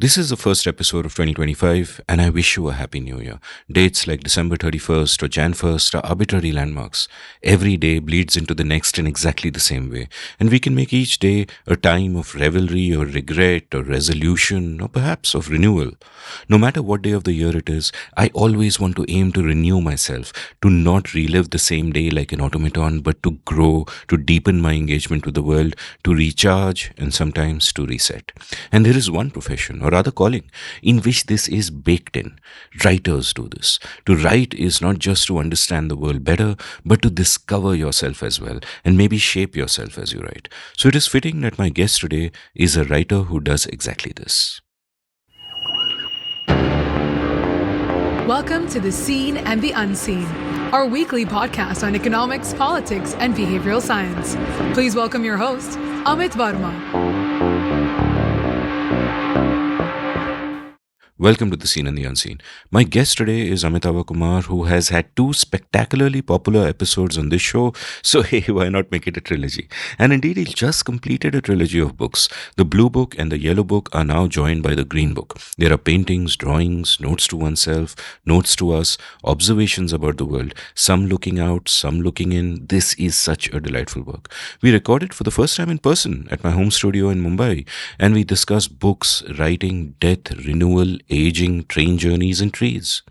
This is the first episode of 2025, and I wish you a happy new year. Dates like December 31st or Jan 1st are arbitrary landmarks. Every day bleeds into the next in exactly the same way, and we can make each day a time of revelry or regret or resolution or perhaps of renewal. No matter what day of the year it is, I always want to aim to renew myself, to not relive the same day like an automaton, but to grow, to deepen my engagement with the world, to recharge, and sometimes to reset. And there is one profession, or rather calling, in which this is baked in. Writers do this. To write is not just to understand the world better, but to discover yourself as well, and maybe shape yourself as you write. So it is fitting that my guest today is a writer who does exactly this. Welcome to The Seen and the Unseen, our weekly podcast on economics, politics, and behavioral science. Please welcome your host, Amit Verma. Welcome to The Seen and the Unseen. My guest today is Amitava Kumar, who has had two spectacularly popular episodes on this show, so hey, why not make it a trilogy? And indeed, he just completed a trilogy of books. The Blue Book and the Yellow Book are now joined by the Green Book. There are paintings, drawings, notes to oneself, notes to us, observations about the world, some looking out, some looking in. This is such a delightful work. We recorded for the first time in person at my home studio in Mumbai, and we discussed books, writing, death, renewal, aging, train journeys, and trees.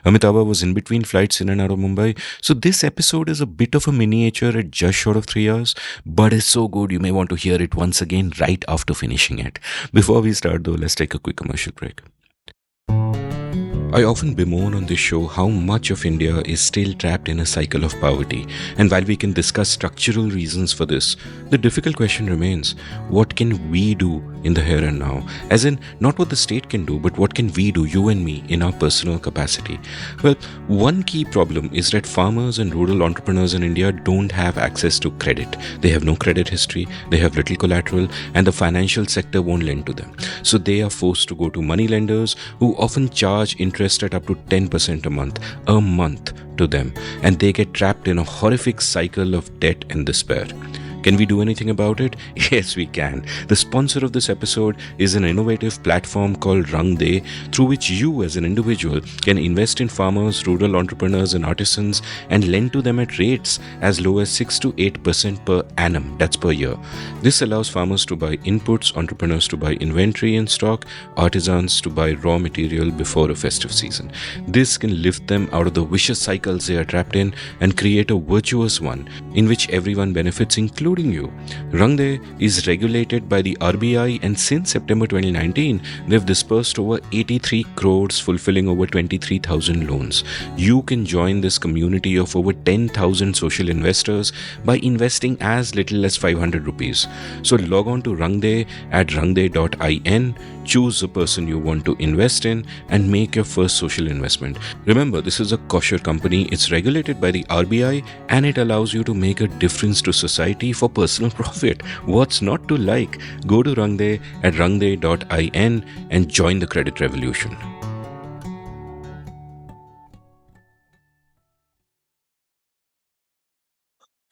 Amitava was in between flights in and out of Mumbai, so this episode is a bit of a miniature at just short of 3 hours, but it's so good you may want to hear it once again right after finishing it. Before we start though, let's take a quick commercial break. I often bemoan on this show how much of India is still trapped in a cycle of poverty, and while we can discuss structural reasons for this, the difficult question remains, what can we do in the here and now? As in, not what the state can do, but what can we do, you and me, in our personal capacity? Well, one key problem is that farmers and rural entrepreneurs in India don't have access to credit. They have no credit history, they have little collateral, and the financial sector won't lend to them. So they are forced to go to money lenders who often charge interest at up to 10% a month to them, and they get trapped in a horrific cycle of debt and despair. Can we do anything about it? Yes, we can. The sponsor of this episode is an innovative platform called Rang De, through which you as an individual can invest in farmers, rural entrepreneurs and artisans and lend to them at rates as low as 6 to 8% per annum, that's per year. This allows farmers to buy inputs, entrepreneurs to buy inventory and stock, artisans to buy raw material before a festive season. This can lift them out of the vicious cycles they are trapped in and create a virtuous one in which everyone benefits, including you. Rang De is regulated by the RBI, and since September 2019, they've dispersed over 83 crores, fulfilling over 23,000 loans. You can join this community of over 10,000 social investors by investing as little as 500 rupees. So log on to Rang De at rangde.in, choose the person you want to invest in, and make your first social investment. Remember, this is a kosher company, it's regulated by the RBI, and it allows you to make a difference to society for personal profit. What's not to like? Go to Rang De at rangde.in and join the credit revolution.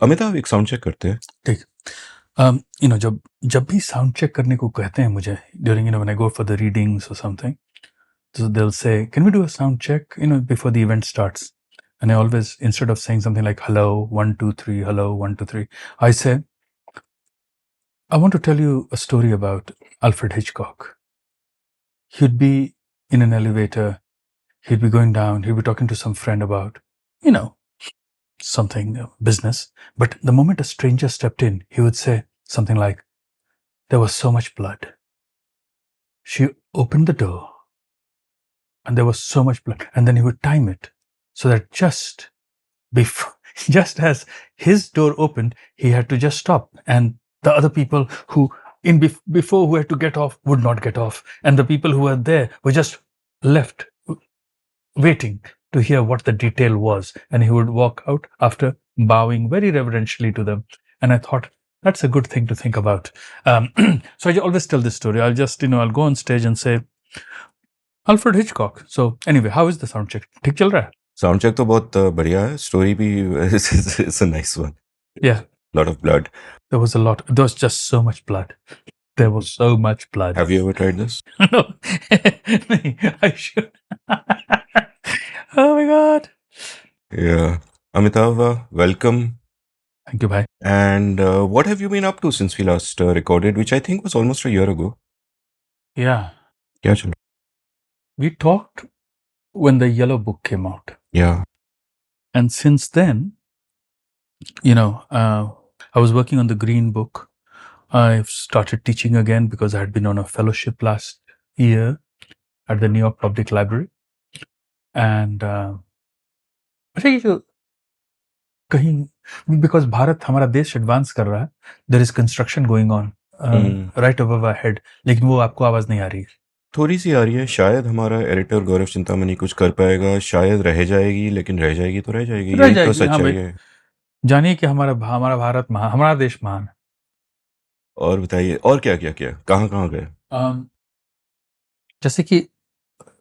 Amitabh एक sound check करते हैं. ठीक. जब भी sound check करने को कहते हैं मुझे during when I go for the readings or something, so they'll say, can we do a sound check before the event starts? And I always, instead of saying something like hello 1 2 3, hello 1 2 3, I say, I want to tell you a story about Alfred Hitchcock. He'd be in an elevator, he'd be going down, he'd be talking to some friend about something, business. But the moment a stranger stepped in, he would say something like, there was so much blood. She opened the door and there was so much blood. And then he would time it so that just as his door opened, he had to just stop. And the other people who before who had to get off would not get off. And the people who were there were just left waiting to hear what the detail was, and he would walk out after bowing very reverentially to them. And I thought, that's a good thing to think about. So I always tell this story. I'll just, I'll go on stage and say, Alfred Hitchcock. So anyway, how is the sound check? ठीक चल रहा है? Sound check तो बहुत बढ़िया है. Story भी it's a nice one. Yeah. Lot of blood. There was just so much blood. There was so much blood. Have you ever tried this? No, I should. Oh my god! Yeah. Amitava, welcome. Thank you, bye. And what have you been up to since we last recorded, which I think was almost a year ago? Yeah, Yeah, chalo. we talked when the Yellow Book came out, Yeah. and since then, I was working on the Green Book. I've started teaching again because I had been on a fellowship last year at the New York Public Library, and I think कहीं because Bharat हमारा देश advance कर रहा है, there is construction going on right above our head, लेकिन वो आपको आवाज नहीं आ रही है. थोड़ी सी आ रही है. शायद हमारा एडिटर गौरव चिंतामणि कुछ कर पाएगा. शायद रह जाएगी, लेकिन रह जाएगी तो रह जाएगी. रह यही तो जाएगी, हाँ सच्चाई भाई. है. जानिए कि हमारा भारत महान, हमारा देश महान है. और बताइए, और क्या क्या किया, कहाँ कहाँ गए? जैसे कि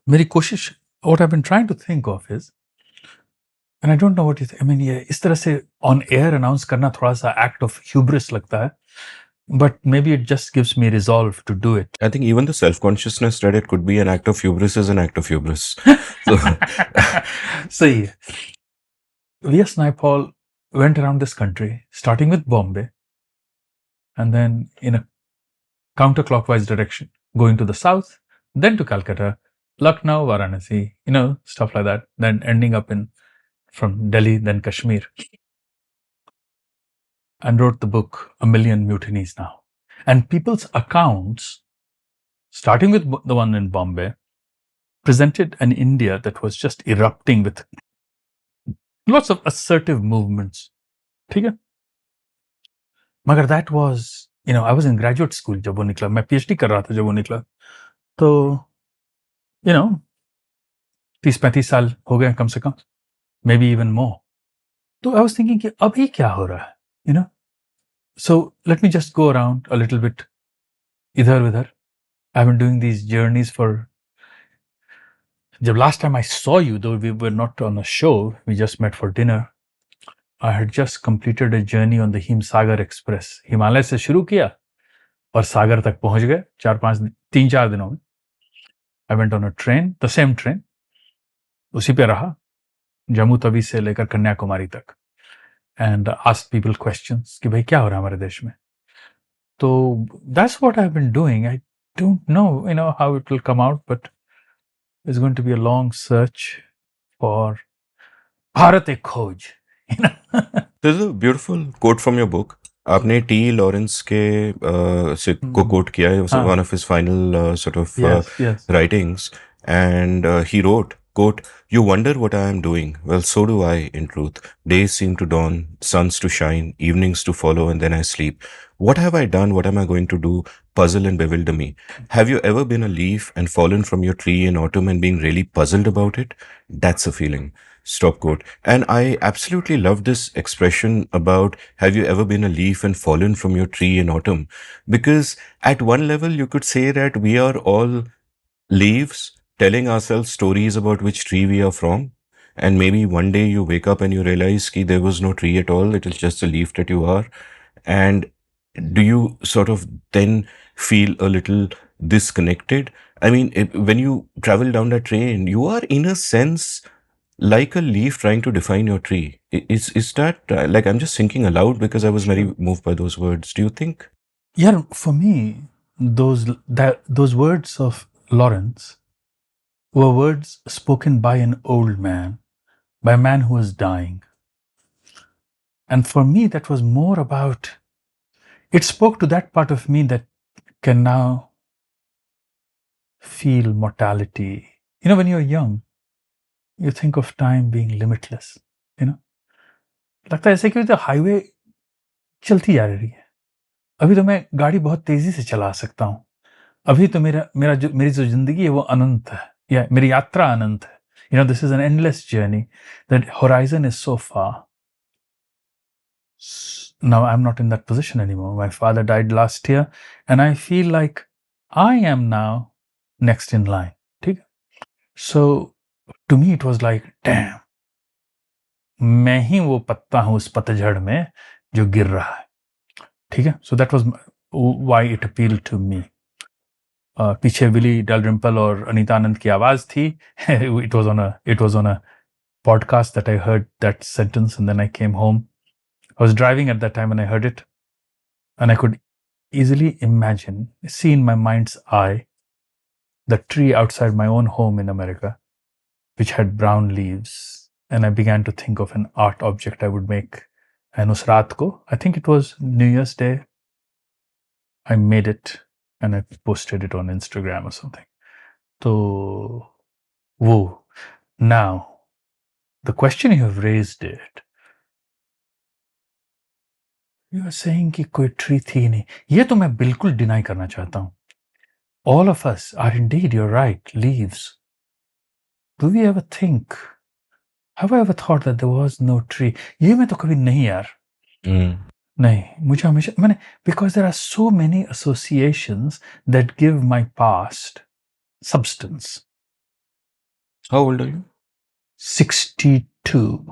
मेरी कोशिश, what I've been trying to think of is, and I don't know what you think, I mean, ये इस तरह से on air announce करना थोड़ा सा act of hubris लगता है, but maybe it just gives me resolve to do it. I think even the self-consciousness that it could be an act of hubris is an act of hubris. So, सही है. V.S. Naipaul went around this country, starting with Bombay, and then in a counterclockwise direction, going to the south, then to Calcutta, Lucknow, Varanasi, stuff like that, then ending up from Delhi, then Kashmir, and wrote the book A Million Mutinies Now. And people's accounts, starting with the one in Bombay, presented an India that was just erupting with lots of assertive movements. ठीक है? मगर that was, I was in graduate school जब वो निकला, मैं PhD कर रहा था जब वो निकला, तो 30-35 साल हो गए कम से कम, maybe even more. तो I was thinking कि अभी क्या हो रहा है, So let me just go around a little bit इधर उधर. I've been doing these journeys for, जब last time I saw you, though we were not on a show, we just met for dinner, I had just completed a journey on the Himsagar Express. Himalaya से शुरू किया और सागर तक पहुंच गए 3-4 दिनों में. I went on a train, the same train, उसी पे रहा जम्मू तवी से लेकर कन्याकुमारी तक, and asked people questions कि भाई क्या हो रहा है हमारे देश में. तो that's what I've been doing. I don't know, how it will come out, but it's going to be a long search for Bharat एक खोज. there's a beautiful quote from your book. आपने T. Lawrence के से को quote किया है, one of his final sort of yes. writings, and he wrote, quote, "You wonder what I am doing. Well, so do I, in truth. Days seem to dawn, suns to shine, evenings to follow, and then I sleep. What have I done? What am I going to do? Puzzle and bewilder me. Have you ever been a leaf and fallen from your tree in autumn and being really puzzled about it? That's a feeling." Stop quote. And I absolutely love this expression about have you ever been a leaf and fallen from your tree in autumn? Because at one level, you could say that we are all leaves telling ourselves stories about which tree we are from. And maybe one day you wake up and you realize that there was no tree at all. It is just a leaf that you are. And do you sort of then feel a little disconnected? I mean, when you travel down that train, you are in a sense like a leaf trying to define your tree. Is that like, I'm just thinking aloud because I was very moved by those words. Do you think? Yeah, for me, those words of Lawrence were words spoken by an old man, by a man who was dying. And for me, that was more about, it spoke to that part of me that can now feel mortality. When you're young, you think of time being limitless. लगता है ऐसे कि तो highway चलती जा रही है, अभी तो मैं गाड़ी बहुत तेजी से चला सकता हूं, अभी तो मेरी जो जिंदगी है वो अनंत है, या मेरी यात्रा अनंत है. This is an endless journey. That horizon is so far. Now I'm not in that position anymore. My father died last year, and I feel like I am now next in line. So to me it was like, damn, मैं ही वो पत्ता हूं उस पतझड़ में जो गिर रहा है. ठीक है? So that was why it appealed to me. पीछे विली डेलरिम्पल और अनीता आनंद की आवाज थी. It was on a podcast that I heard that sentence, and then I came home. I was driving at that time when I heard it, and I could easily see in my mind's eye the tree outside my own home in America, which had brown leaves. And I began to think of an art object I would make. And us raat ko, I think it was New Year's Day, I made it and I posted it on Instagram or something. So, whoa. Now, the question you have raised it, you are saying कि कोई tree थी नहीं. ये तो मैं बिल्कुल deny करना चाहता हूँ. All of us are indeed, you're right, leaves. Do we ever think, have I ever thought that there was no tree? ये मैं तो कभी नहीं यार. नहीं, मुझे हमेशा मैंने, because there are so many associations that give my past substance. How old are you? 62.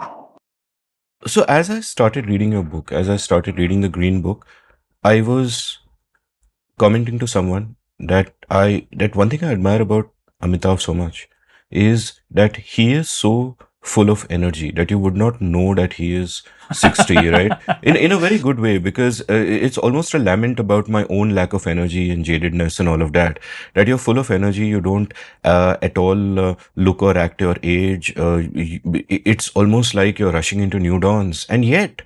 So as I started reading your book, as I started reading the Green Book, I was commenting to someone that one thing I admire about Amitav so much is that he is so full of energy that you would not know that he is 60, right? In a very good way, because it's almost a lament about my own lack of energy and jadedness and all of that. That you're full of energy, you don't at all look or act your age. It's almost like you're rushing into new dawns. And yet,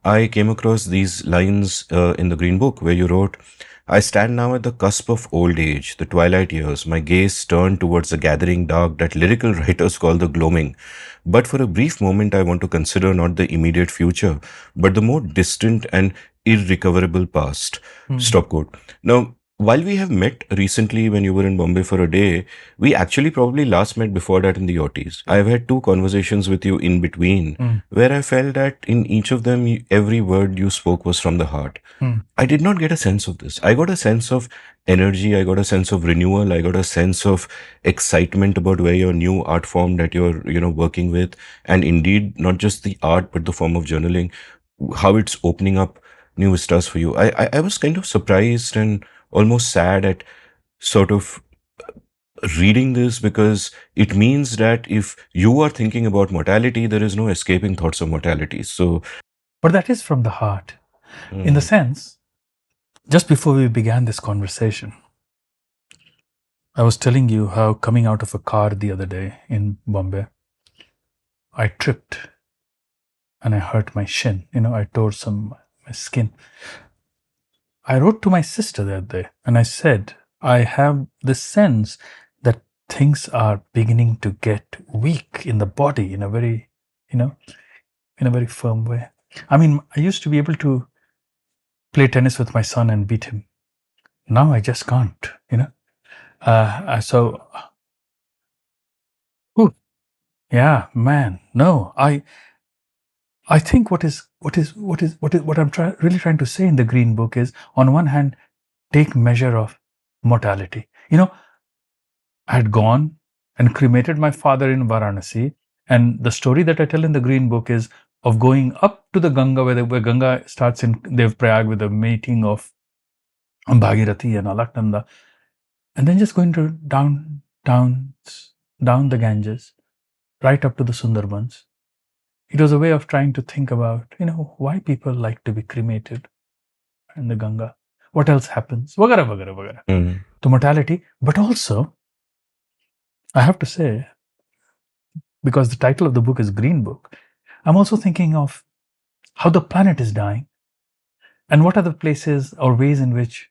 I came across these lines in the Green Book where you wrote, I stand now at the cusp of old age, the twilight years, my gaze turned towards the gathering dark that lyrical writers call the gloaming. But for a brief moment, I want to consider not the immediate future, but the more distant and irrecoverable past. Stop quote. Now, while we have met recently when you were in Bombay for a day, we actually probably last met before that in the Yorties. I've had two conversations with you in between where I felt that in each of them, every word you spoke was from the heart. I did not get a sense of this. I got a sense of energy. I got a sense of renewal. I got a sense of excitement about where your new art form that you're, working with. And indeed, not just the art, but the form of journaling, how it's opening up new vistas for you. I was kind of surprised and almost sad at sort of reading this, because it means that if you are thinking about mortality, there is no escaping thoughts of mortality. So, but that is from the heart. In the sense, just before we began this conversation, I was telling you how coming out of a car the other day in Bombay, I tripped and I hurt my shin. I tore my skin. I wrote to my sister that day and I said, I have the sense that things are beginning to get weak in the body in a very, in a very firm way. I mean, I used to be able to play tennis with my son and beat him. Now I just can't, so, yeah, man, no, I think what I'm really trying to say in the Green Book is, on one hand, take measure of mortality. I had gone and cremated my father in Varanasi, and the story that I tell in the Green Book is of going up to the Ganga, where Ganga starts in Devprayag with a meeting of Bhagirathi and Alaknanda, and then just going to down the Ganges, right up to the Sundarbans. It was a way of trying to think about, why people like to be cremated in the Ganga. What else happens? Vagara, vagara, vagara. To mortality. But also, I have to say, because the title of the book is Green Book, I'm also thinking of how the planet is dying and what are the places or ways in which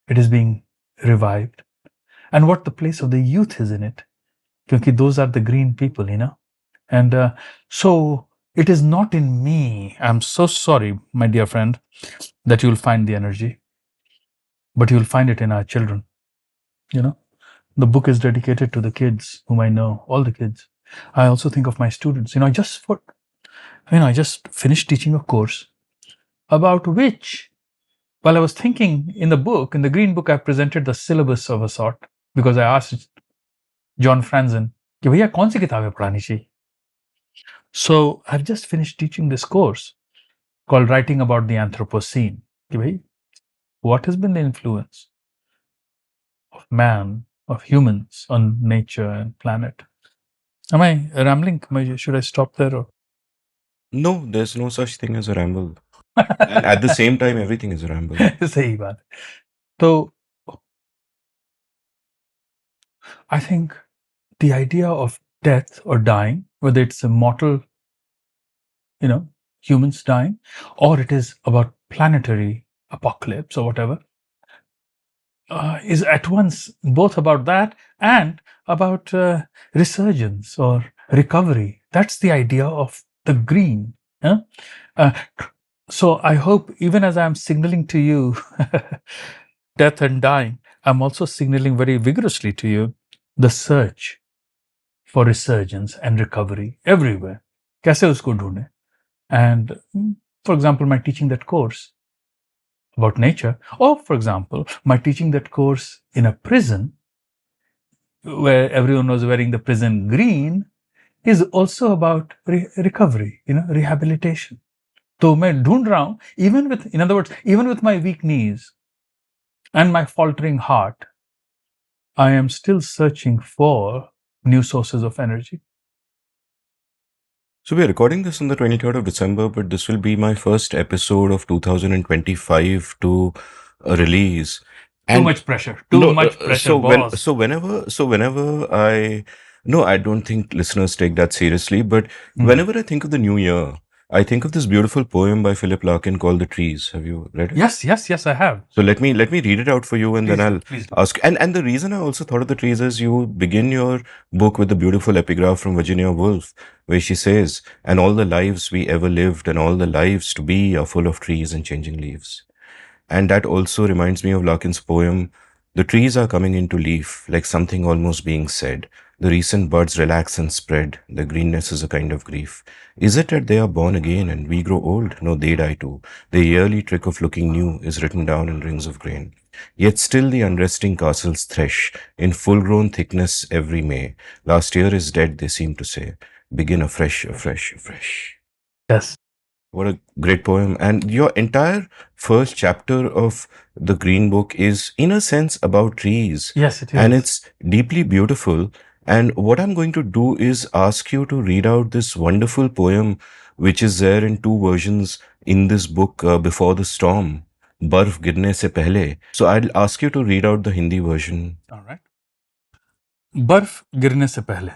it is being revived and what the place of the youth is in it. Because those are the green people, And so it is not in me. I'm so sorry, my dear friend, that you'll find the energy, but you'll find it in our children. The book is dedicated to the kids whom I know, all the kids. I also think of my students. I just finished teaching a course about which, while I was thinking in the Green Book, I presented the syllabus of a sort, because I asked John Franzen, कि भैया कौन सी किताबें पढ़ानी चाहिए? So I've just finished teaching this course called Writing About the Anthropocene. कि भाई what has been the influence of man, of humans on nature and planet. Am I rambling? Should I stop there? Or? No, there's no such thing as a ramble. And at the same time, everything is a ramble. सही बात. So I think the idea of death or dying, whether it's a mortal, humans dying, or it is about planetary apocalypse or whatever, is at once both about that and about resurgence or recovery. That's the idea of the green. Huh? Uh, so I hope, even as I'm signaling to you death and dying, I'm also signaling very vigorously to you the search for resurgence and recovery everywhere. कैसे उसको ढूंढें? And for example, my teaching that course about nature, or for example, my teaching that course in a prison where everyone was wearing the prison green is also about recovery, rehabilitation. तो मैं ढूंढ रहा हूं, in other words, even with my weak knees and my faltering heart, I am still searching for new sources of energy. So we're recording this on the 23rd of December, but this will be my first episode of 2025 to release. Too much pressure. Too much pressure, boss. Whenever I don't think listeners take that seriously, but whenever I think of the new year, I think of this beautiful poem by Philip Larkin called "The Trees." Have you read it? Yes, I have. So let me read it out for you, and Please then do, please do. I'll ask. And the reason I also thought of the trees is you begin your book with the beautiful epigraph from Virginia Woolf, where she says, "And all the lives we ever lived, and all the lives to be, are full of trees and changing leaves." And that also reminds me of Larkin's poem, "The trees are coming into leaf, like something almost being said. The recent buds relax and spread. The greenness is a kind of grief. Is it that they are born again and we grow old? No, they die too. The yearly trick of looking new is written down in rings of grain. Yet still the unresting castles thresh in full-grown thickness every May. Last year is dead, they seem to say. Begin afresh, afresh, afresh." Yes. What a great poem. And your entire first chapter of the Green Book is, in a sense, about trees. Yes, it is. And it's deeply beautiful. And what I'm going to do is ask you to read out this wonderful poem, which is there in two versions in this book, Before the Storm, Barf Girne Se Pehle. So I'll ask you to read out the Hindi version. All right. बर्फ गिरने से पहले.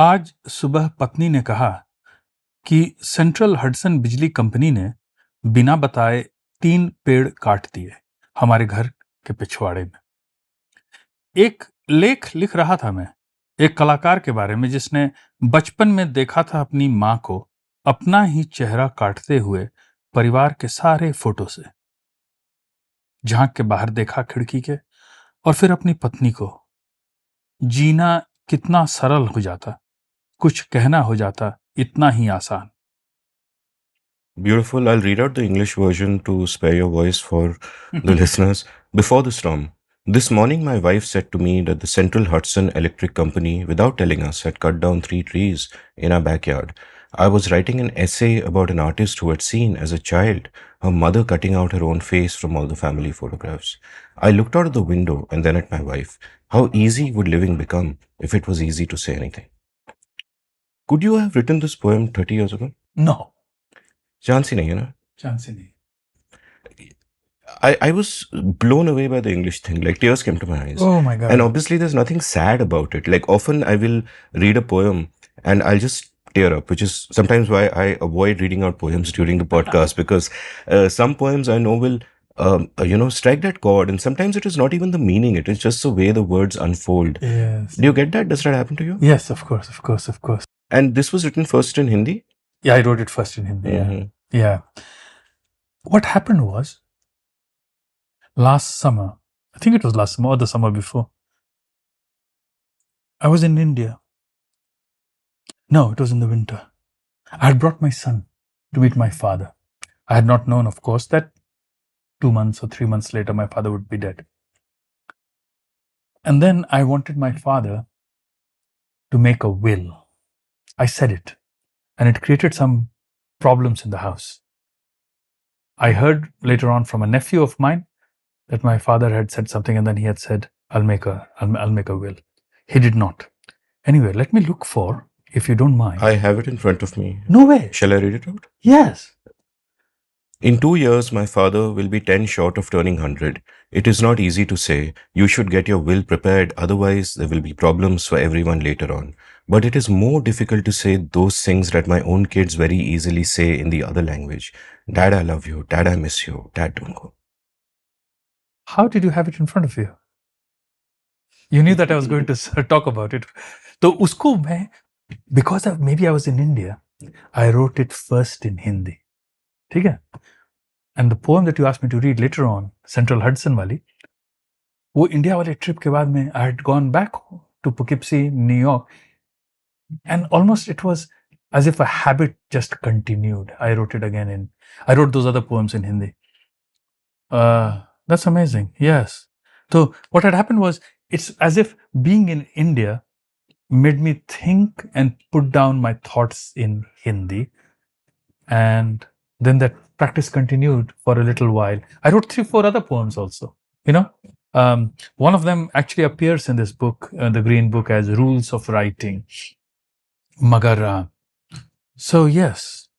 आज सुबह पत्नी ने कहा कि सेंट्रल हडसन बिजली कंपनी ने बिना बताए 3 पेड़ काट दिए हमारे घर के पिछवाड़े में. एक लेख लिख रहा था मैं एक कलाकार के बारे में जिसने बचपन में देखा था अपनी मां को अपना ही चेहरा काटते हुए परिवार के सारे फोटो से. झांक के बाहर देखा खिड़की के और फिर अपनी पत्नी को. जीना कितना सरल हो जाता, कुछ कहना हो जाता इतना ही आसान. Beautiful. I'll read out the English version to spare your voice for the listeners. Before the storm. This morning, my wife said to me that the Central Hudson Electric Company, without telling us, had cut down 3 trees in our backyard. I was writing an essay about an artist who had seen, as a child, her mother cutting out her own face from all the family photographs. I looked out of the window and then at my wife. How easy would living become if it was easy to say anything? Could you have written this poem 30 years ago? No. Chance ही नहीं है ना? Chance ही नहीं. I was blown away by the English thing. Like tears came to my eyes. Oh my God. And obviously there's nothing sad about it. Like often I will read a poem and I'll just tear up, which is sometimes why I avoid reading out poems during the podcast, because some poems I know will, strike that chord, and sometimes it is not even the meaning. It is just the way the words unfold. Yes. Do you get that? Does that happen to you? Yes, of course. And this was written first in Hindi? Yeah, I wrote it first in Hindi. Mhm. Yeah. What happened was, last summer, I think it was last summer or the summer before, I was in India. No, it was in the winter. I had brought my son to meet my father. I had not known, of course, that 2 months or 3 months later, my father would be dead. And then I wanted my father to make a will. I said it, and it created some problems in the house. I heard later on from a nephew of mine that my father had said something, and then he had said, I'll make a will. He did not. Anyway, let me look for, if you don't mind. I have it in front of me. No way. Shall I read it out? Yes. In 2 years, my father will be 10 short of turning 100. It is not easy to say, you should get your will prepared, otherwise, there will be problems for everyone later on. But it is more difficult to say those things that my own kids very easily say in the other language. Dad, I love you. Dad, I miss you. Dad, don't go. How did you have it in front of you? You knew that I was going to talk about it. So, usko main, because maybe I was in India, I wrote it first in Hindi. ठीक है? And the poem that you asked me to read later on, Central Hudson वाली, वो India वाले trip के बाद में I had gone back to Poughkeepsie, New York, and almost it was as if a habit just continued. I wrote those other poems in Hindi. That's amazing. Yes. So what had happened was, it's as if being in India made me think and put down my thoughts in Hindi. And then that practice continued for a little while. I wrote 3-4 other poems also, one of them actually appears in this book, the Green Book, as Rules of Writing. Magara. So yes.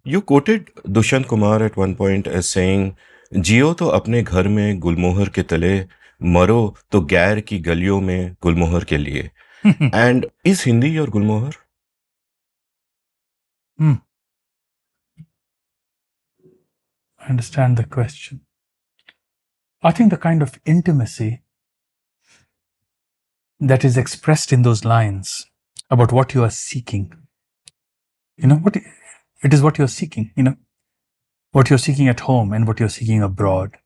You quoted Dushyant Kumar at one point as saying, जियो तो अपने घर में गुलमोहर के तले, मरो तो गैर की गलियों में गुलमोहर के लिए. And is Hindi your Gulmohar? I understand the question. I think the kind of intimacy that is expressed in those lines about what you are seeking, what it is, what you're seeking, what you're seeking at home and what you're seeking abroad.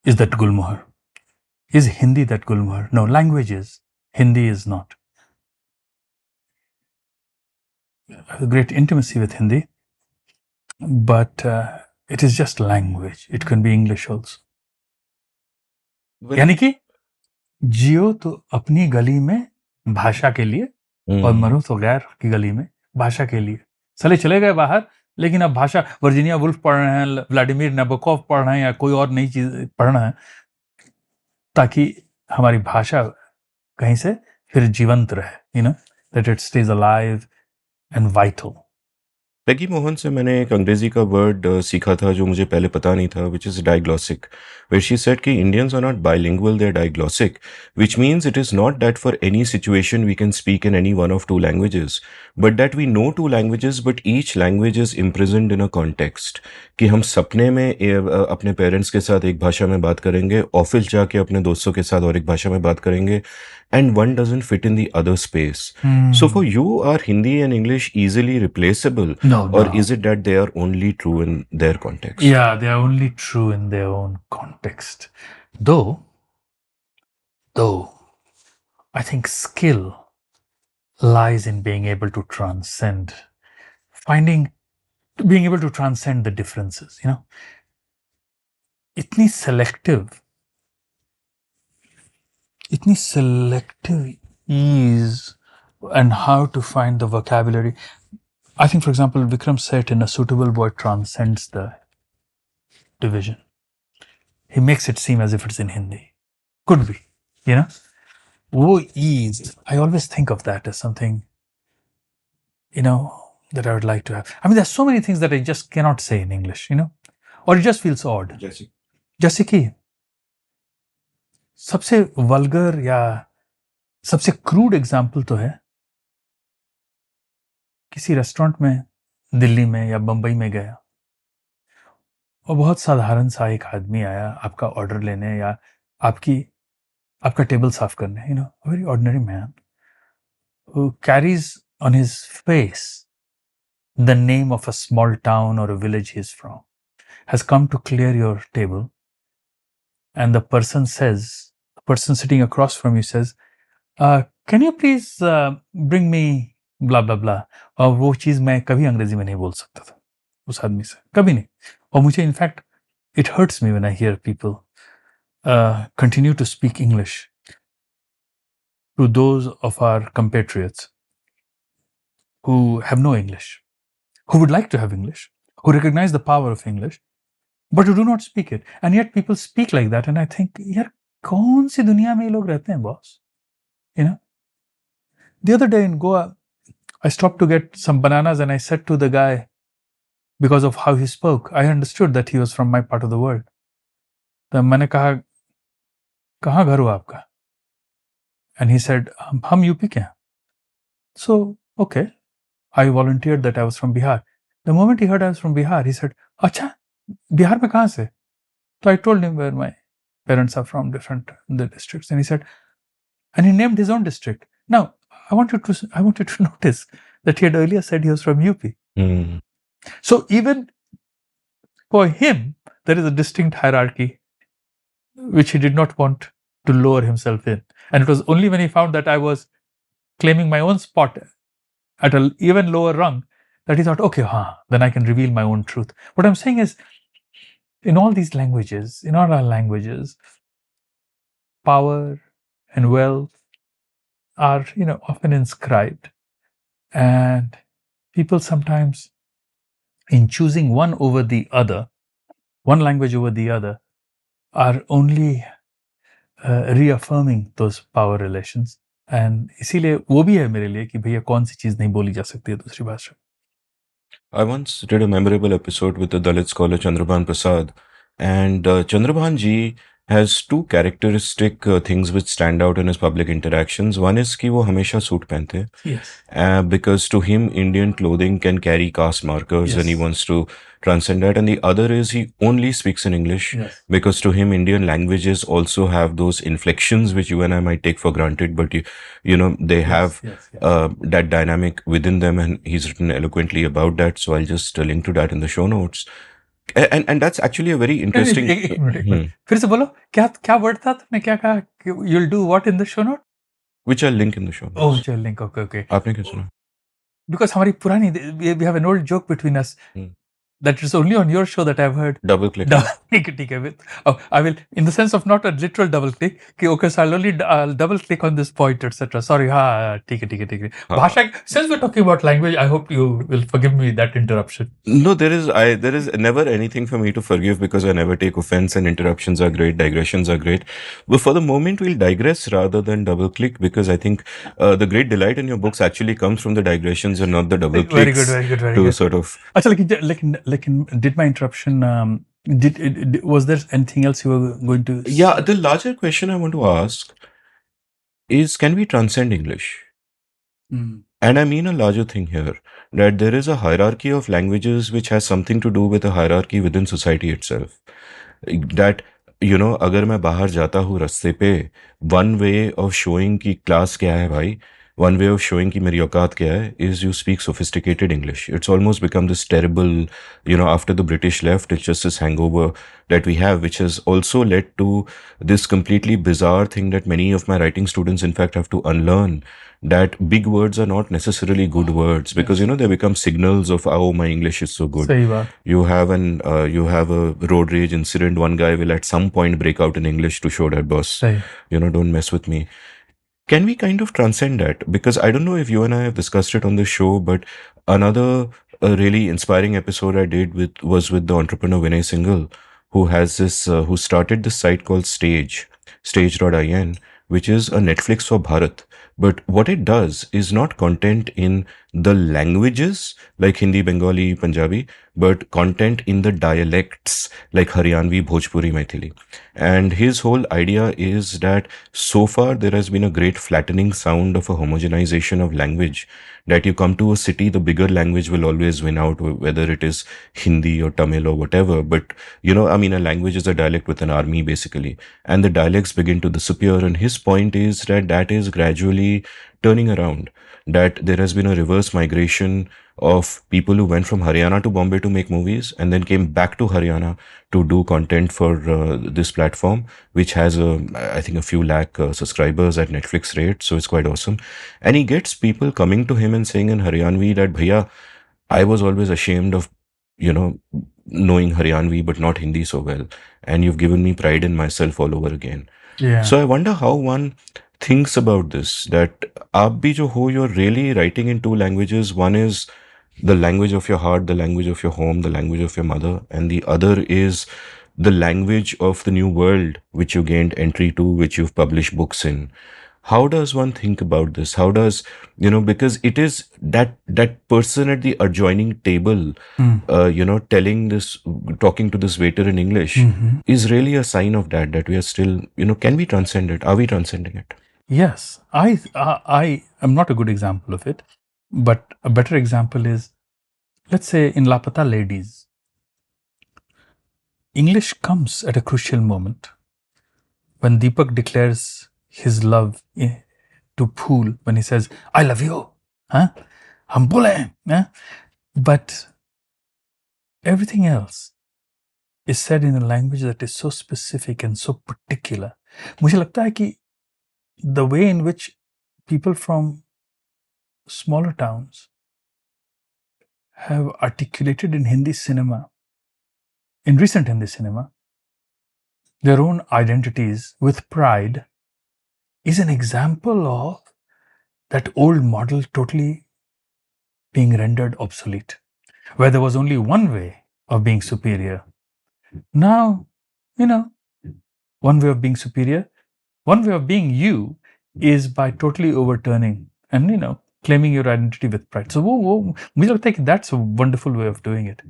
Is that Gulmohar? Is Hindi that Gulmohar? No, language is. Hindi is not. I have a great intimacy with Hindi, but it is just language. It can be English also. यानी कि जियो तो अपनी गली में भाषा के लिए और मरो तो गैर की गली में भाषा के लिए. चले चले गए बाहर, लेकिन अब भाषा, वर्जीनिया वुल्फ पढ़ रहे हैं, व्लादिमीर नबोकोव पढ़ रहे हैं, या कोई और नई चीज पढ़ना है, ताकि हमारी भाषा कहीं से फिर जीवंत रहे, that it stays alive and vital. Peggy Mohan से मैंने एक अंग्रेजी का वर्ड सीखा था जो मुझे पहले पता नहीं था, which is diaglossic, where she said कि Indians are not bilingual, they're diglossic, which means it is not that for any situation we can speak in any one of two languages, but that we know two languages, but each language is imprisoned in a context. कि हम सपने में अपने parents के साथ एक भाषा में बात करेंगे, ऑफिस जाके अपने दोस्तों के साथ और एक भाषा में बात करेंगे, and one doesn't fit in the other space. So for you, are Hindi and English easily replaceable? No. Or is it that they are only true in their context? Yeah, they are only true in their own context. Though, I think skill lies in being able to transcend, being able to transcend the differences, इतनी selective ease and how to find the vocabulary. I think, for example, Vikram said in A Suitable Boy transcends the division. He makes it seem as if it's in Hindi. Could be, Wo ease, I always think of that as something, that I would like to have. I mean, there's so many things that I just cannot say in English, or it just feels odd. जैसे कि सबसे vulgar या सबसे crude example तो है, किसी restaurant में दिल्ली में या बंबई में गया और बहुत साधारण सा एक आदमी आया आपका ऑर्डर लेने या आपका टेबल साफ करने, very ordinary man who carries on his face the name of a small town or a village he is from, has come to clear your table, and the person sitting across from you says, can you please bring me blah blah blah. और वो चीज मैं कभी अंग्रेजी में नहीं बोल सकता था उस आदमी से, कभी नहीं. और मुझे in fact it hurts me when I hear people continue to speak English to those of our compatriots who have no English, who would like to have English, who recognize the power of English, but who do not speak it. And yet people speak like that. And I think, yaar, kaun si duniya mein ye log rehte hain, boss? You know? The other day in Goa, I stopped to get some bananas and I said to the guy, because of how he spoke, I understood that he was from my part of the world. तो मैंने कहा, कहाँ घर हुआ आपका? And he said, हम UP के हैं. So, okay. I volunteered that I was from Bihar. The moment he heard I was from Bihar, he said, अच्छा, बिहार में कहाँ से? So I told him where my parents are from, different the districts. And he said, and he named his own district. Now, I want you to notice that he had earlier said he was from UP. Mm. So even for him, there is a distinct hierarchy which he did not want to lower himself in. And it was only when he found that I was claiming my own spot at an even lower rung that he thought, okay, then I can reveal my own truth. What I'm saying is, in all these languages, in all our languages, power and wealth are, often inscribed. And people sometimes, in choosing one over the other, one language over the other, are only reaffirming those power relations. And इसीलिए वो भी है मेरे लिए कि भैया कौन सी चीज नहीं बोली जा सकती है दूसरी भाषा. I once did a memorable episode with the Dalit scholar Chandrabhan Prasad, and Chandrabhan ji has two characteristic things which stand out in his public interactions. One is कि वो हमेशा सूट पहनते हैं. Yes. Because to him Indian clothing can carry caste markers, and he Yes. wants to transcend that. And the other is he only speaks in English, Yes. because to him Indian languages also have those inflections which you and I might take for granted, but they have Yes. that dynamic within them, and he's written eloquently about that. So I'll just link to that in the show notes. And that's actually a very interesting. एक minute फिर से बोलो क्या word था तुमने क्या कहा you'll do what in the show note? Which I'll link in the show notes. Oh, which I'll link. Okay. आपने क्या सुना? Because हमारी पुरानी we have an old joke between us that is only on your show that I've heard. Double click. ठीक है. I will, in the sense of not a literal double click, कि okay, so I'll double click on this point, etc. Sorry, ठीक है. भाषा, since we're talking about language, I hope you will forgive me that interruption. No, there is never anything for me to forgive, because I never take offense, and interruptions are great, digressions are great. But for the moment, we'll digress rather than double click, because I think the great delight in your books actually comes from the digressions and not the double clicks. Very good. To sort of. अच्छा, लेकिन did my interruption, was there anything else you were going to? Yeah, the larger question I want to ask is, can we transcend English? And I mean a larger thing here, that there is a hierarchy of languages which has something to do with a hierarchy within society itself. That, अगर मैं बाहर जाता हूँ रास्ते पे, one way of showing कि class क्या है भाई, one way of showing कि मेरी औकात क्या है, is you speak sophisticated English. It's almost become this terrible, after the British left, it's just this hangover that we have, which has also led to this completely bizarre thing that many of my writing students, in fact, have to unlearn, that big words are not necessarily good words, because, they become signals of, oh, my English is so good. सही बात. You have a road rage incident. One guy will at some point break out in English to show that, boss, सही. don't mess with me. Can we kind of transcend that? Because I don't know if you and I have discussed it on the show, but another really inspiring episode I did was with the entrepreneur Vinay Singhal, who has this, who started this site called stage.in, which is a Netflix for Bharat. But what it does is not content in the languages like Hindi, Bengali, Punjabi, but content in the dialects like Haryanvi, Bhojpuri, Maithili. And his whole idea is that so far there has been a great flattening sound of a homogenization of language, that you come to a city, the bigger language will always win out, whether it is Hindi or Tamil or whatever. But, a language is a dialect with an army, basically. And the dialects begin to disappear. And his point is that is gradually turning around, that there has been a reverse migration of people who went from Haryana to Bombay to make movies and then came back to Haryana to do content for this platform, which has I think a few lakh subscribers at Netflix rate. So it's quite awesome. And he gets people coming to him and saying in Haryanvi that, Bhaiya, I was always ashamed of, knowing Haryanvi but not Hindi so well. And you've given me pride in myself all over again. Yeah. So I wonder how one thinks about this, that aap bhi jo ho, you're really writing in two languages. One is the language of your heart, the language of your home, the language of your mother, and the other is the language of the new world which you gained entry to, which you've published books in. How does one think about this? How does, because it is that person at the adjoining table, telling this, talking to this waiter in English, is really a sign of that we are still, can we transcend it? Are we transcending it? Yes, I am not a good example of it, but a better example is, let's say in Lapata Ladies, English comes at a crucial moment when Deepak declares his love to Phool when he says, "I love you." Huh? हम बोले हैं, huh? But everything else is said in a language that is so specific and so particular. मुझे लगता है कि the way in which people from smaller towns have articulated in Hindi cinema, in recent Hindi cinema, their own identities with pride is an example of that old model totally being rendered obsolete, where there was only one way of being superior. Now, one way of being superior, one way of being you is by totally overturning and, claiming your identity with pride. So, मुझे लगता है कि that's a wonderful way of doing it.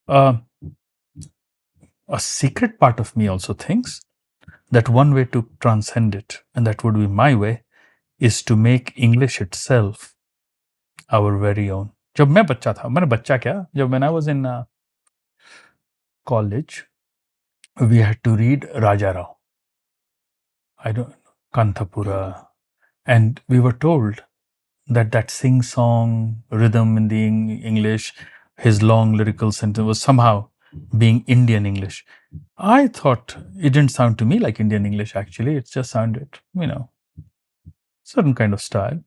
A secret part of me also thinks that one way to transcend it, and that would be my way, is to make English itself our very own. जब मैं बच्चा था, मैंने बच्चा क्या, जब when I was in college, we had to read Raja Rao. I don't Kanthapura, and we were told that sing-song rhythm in the English, his long lyrical sentence was somehow being Indian English. I thought it didn't sound to me like Indian English. Actually, it just sounded, certain kind of style.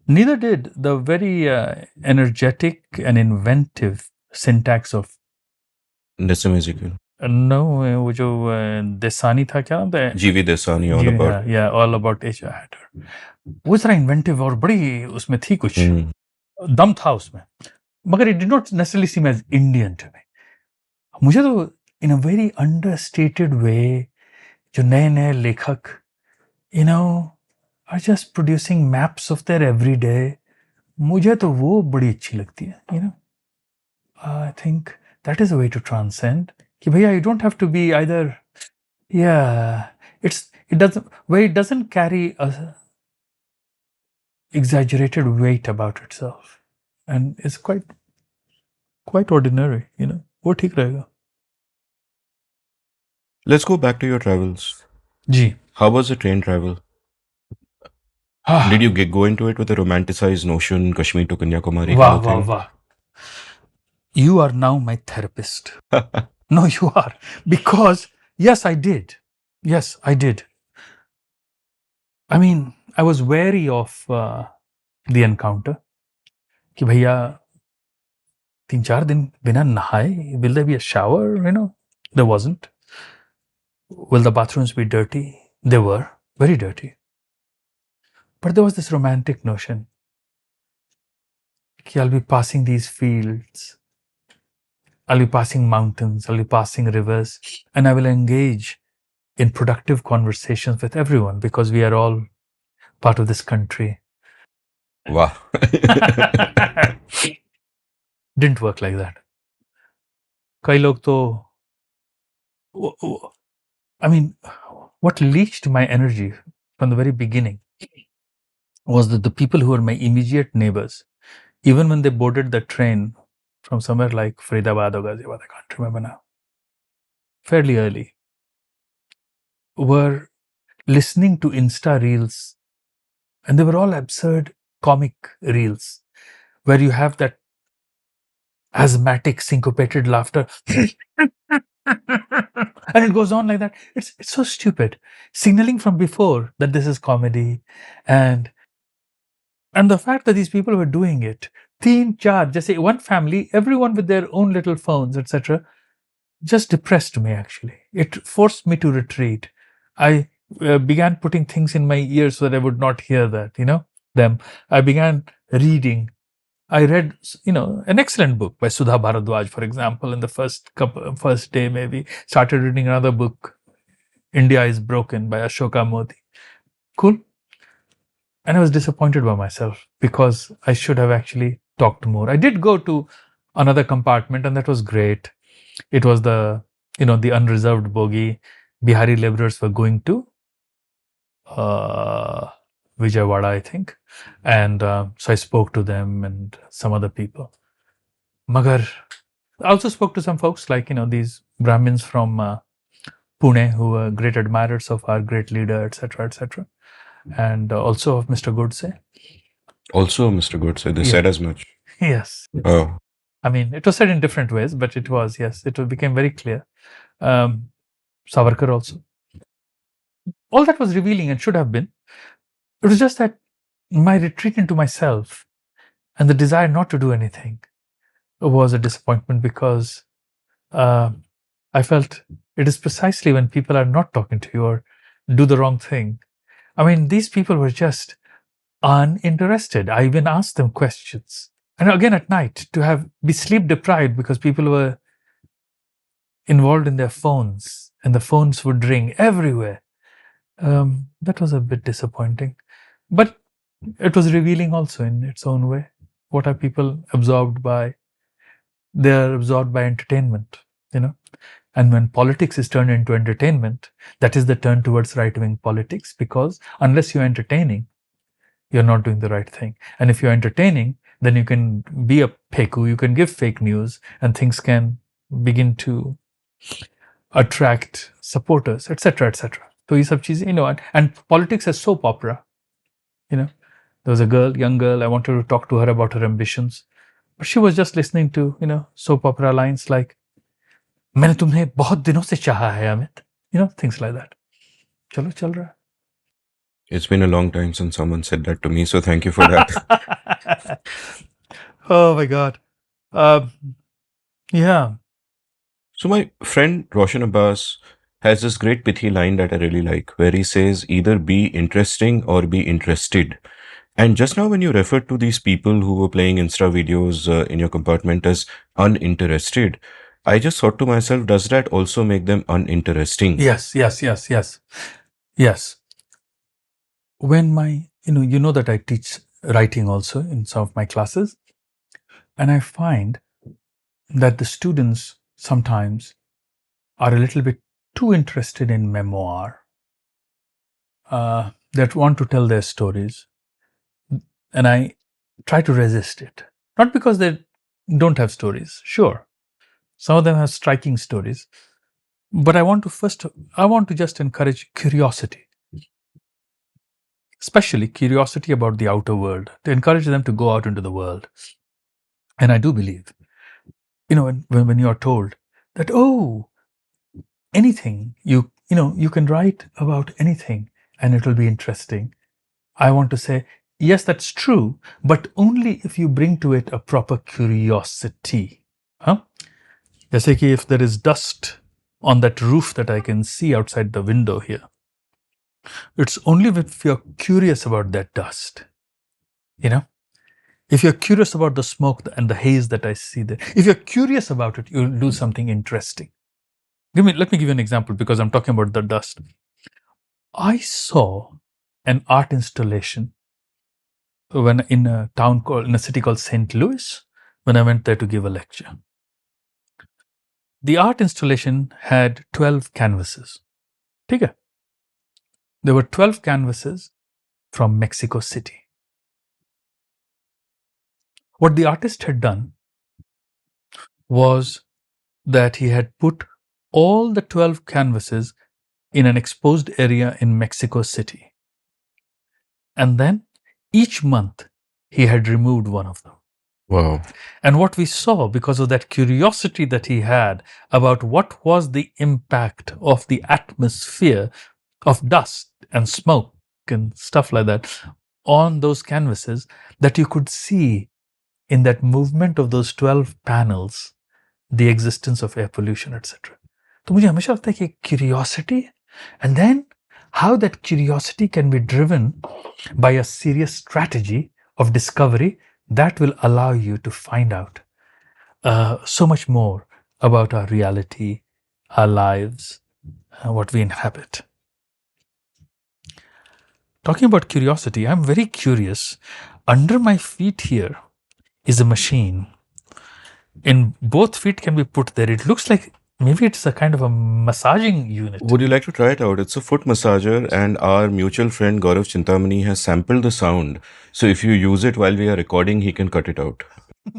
Neither did the very energetic and inventive syntax of That's amazing. no, वो जो देसानी था, क्या नाम था? GV Desani, all about. Yeah, all about Asia Hatter. वो जरा inventive और बड़ी उसमें थी कुछ दम था उसमें, मगर it did not necessarily seem as Indian to me. मुझे तो in a very understated way, जो नए लेखक, are just producing maps of their everyday, मुझे तो वो बड़ी अच्छी लगती है, I think that is a way to transcend. कि भैया, you don't have to be either, it doesn't carry a exaggerated weight about itself, and it's quite ordinary, वो ठीक रहेगा. Let's go back to your travels. Ji. How was the train travel? Did you go into it with a romanticized notion, Kashmir to Kanyakumari? Wow. You are now my therapist. No, you are. Because, yes, I did. I mean, I was wary of the encounter. कि भैया 3-4 दिन बिना नहाए, will there be a shower? There wasn't. Will the bathrooms be dirty? They were very dirty. But there was this romantic notion कि I'll be passing these fields, I'll be passing mountains, I'll be passing rivers, and I will engage in productive conversations with everyone because we are all part of this country. Wow. Didn't work like that. कई लोग तो, I mean, what leached my energy from the very beginning was that the people who were my immediate neighbors, even when they boarded the train from somewhere like Faridabad or Ghaziabad, I can't remember now, fairly early, were listening to Insta reels, and they were all absurd comic reels where you have that asthmatic syncopated laughter and it goes on like that. It's so stupid, signaling from before that this is comedy, and the fact that these people were doing it, 3-4, just one family, everyone with their own little phones, etc., just depressed me. Actually, it forced me to retreat. I began putting things in my ears so that I would not hear that, them. I began reading I read, an excellent book by Sudha Bharadwaj, for example, in the first day maybe. Started reading another book, India is Broken by Ashoka Modi. Cool. And I was disappointed by myself because I should have actually talked more. I did go to another compartment, and that was great. It was the unreserved bogie. Bihari laborers were going to uh, Vijayawada, I think. And so I spoke to them and some other people. Magar, I also spoke to some folks like, these Brahmins from Pune who were great admirers of our great leader, etc., etc., and also of Mr. Godse. Also, Mr. Godse, they Yeah. said as much. Yes. Oh, I mean, it was said in different ways, but it became very clear. Savarkar also. All that was revealing and should have been. It was just that my retreat into myself and the desire not to do anything was a disappointment because I felt it is precisely when people are not talking to you or do the wrong thing. I mean, these people were just uninterested. I even asked them questions. And again at night, to be sleep deprived because people were involved in their phones and the phones would ring everywhere. That was a bit disappointing. But it was revealing also in its own way. What are people absorbed by? They're absorbed by entertainment, And when politics is turned into entertainment, that is the turn towards right-wing politics, because unless you're entertaining, you're not doing the right thing. And if you're entertaining, then you can be a peku, you can give fake news, and things can begin to attract supporters, etc., etc. So ये सब चीजें, and politics is soap opera. There was a young girl, I wanted to talk to her about her ambitions, but she was just listening to, soap opera lines like, मैंने तुम्हें बहुत दिनों से चाहा है अमित, things like that. चलो चल रहा है. it's been a long time since someone said that to me, so thank you for that. Oh my God. Yeah. So my friend Roshan Abbas has this great pithy line that I really like, where he says, either be interesting or be interested. And just now when you referred to these people who were playing Insta videos in your compartment as uninterested, I just thought to myself, does that also make them uninteresting? Yes. When you know that I teach writing also in some of my classes, and I find that the students sometimes are a little bit too interested in memoir, that want to tell their stories, and I try to resist it. Not because they don't have stories. Sure, some of them have striking stories, but I want to just encourage curiosity, especially curiosity about the outer world, to encourage them to go out into the world. And I do believe, when you are told that, anything, you can write about anything and it will be interesting. I want to say, yes, that's true, but only if you bring to it a proper curiosity. Jaise ki if there is dust on that roof that I can see outside the window here, it's only if you're curious about that dust, If you're curious about the smoke and the haze that I see there, if you're curious about it, you'll do something interesting. Let me give you an example because I'm talking about the dust. I saw an art installation in a city called St. Louis when I went there to give a lecture. The art installation had 12 canvases. Okay. There were 12 canvases from Mexico City. What the artist had done was that he had put all the 12 canvases in an exposed area in Mexico City. And then each month he had removed one of them. Wow. And what we saw, because of that curiosity that he had about what was the impact of the atmosphere of dust and smoke and stuff like that on those canvases, that you could see in that movement of those 12 panels the existence of air pollution, etc. तो मुझे हमेशा लगता है कि curiosity, and then how that curiosity can be driven by a serious strategy of discovery that will allow you to find out so much more about our reality, our lives, what we inhabit. Talking about curiosity, I'm very curious. Under my feet here is a machine. And both feet can be put there. It looks like maybe it's a kind of a massaging unit. Would you like to try it out? It's a foot massager, and our mutual friend Gaurav Chintamani has sampled the sound. So if you use it while we are recording, he can cut it out.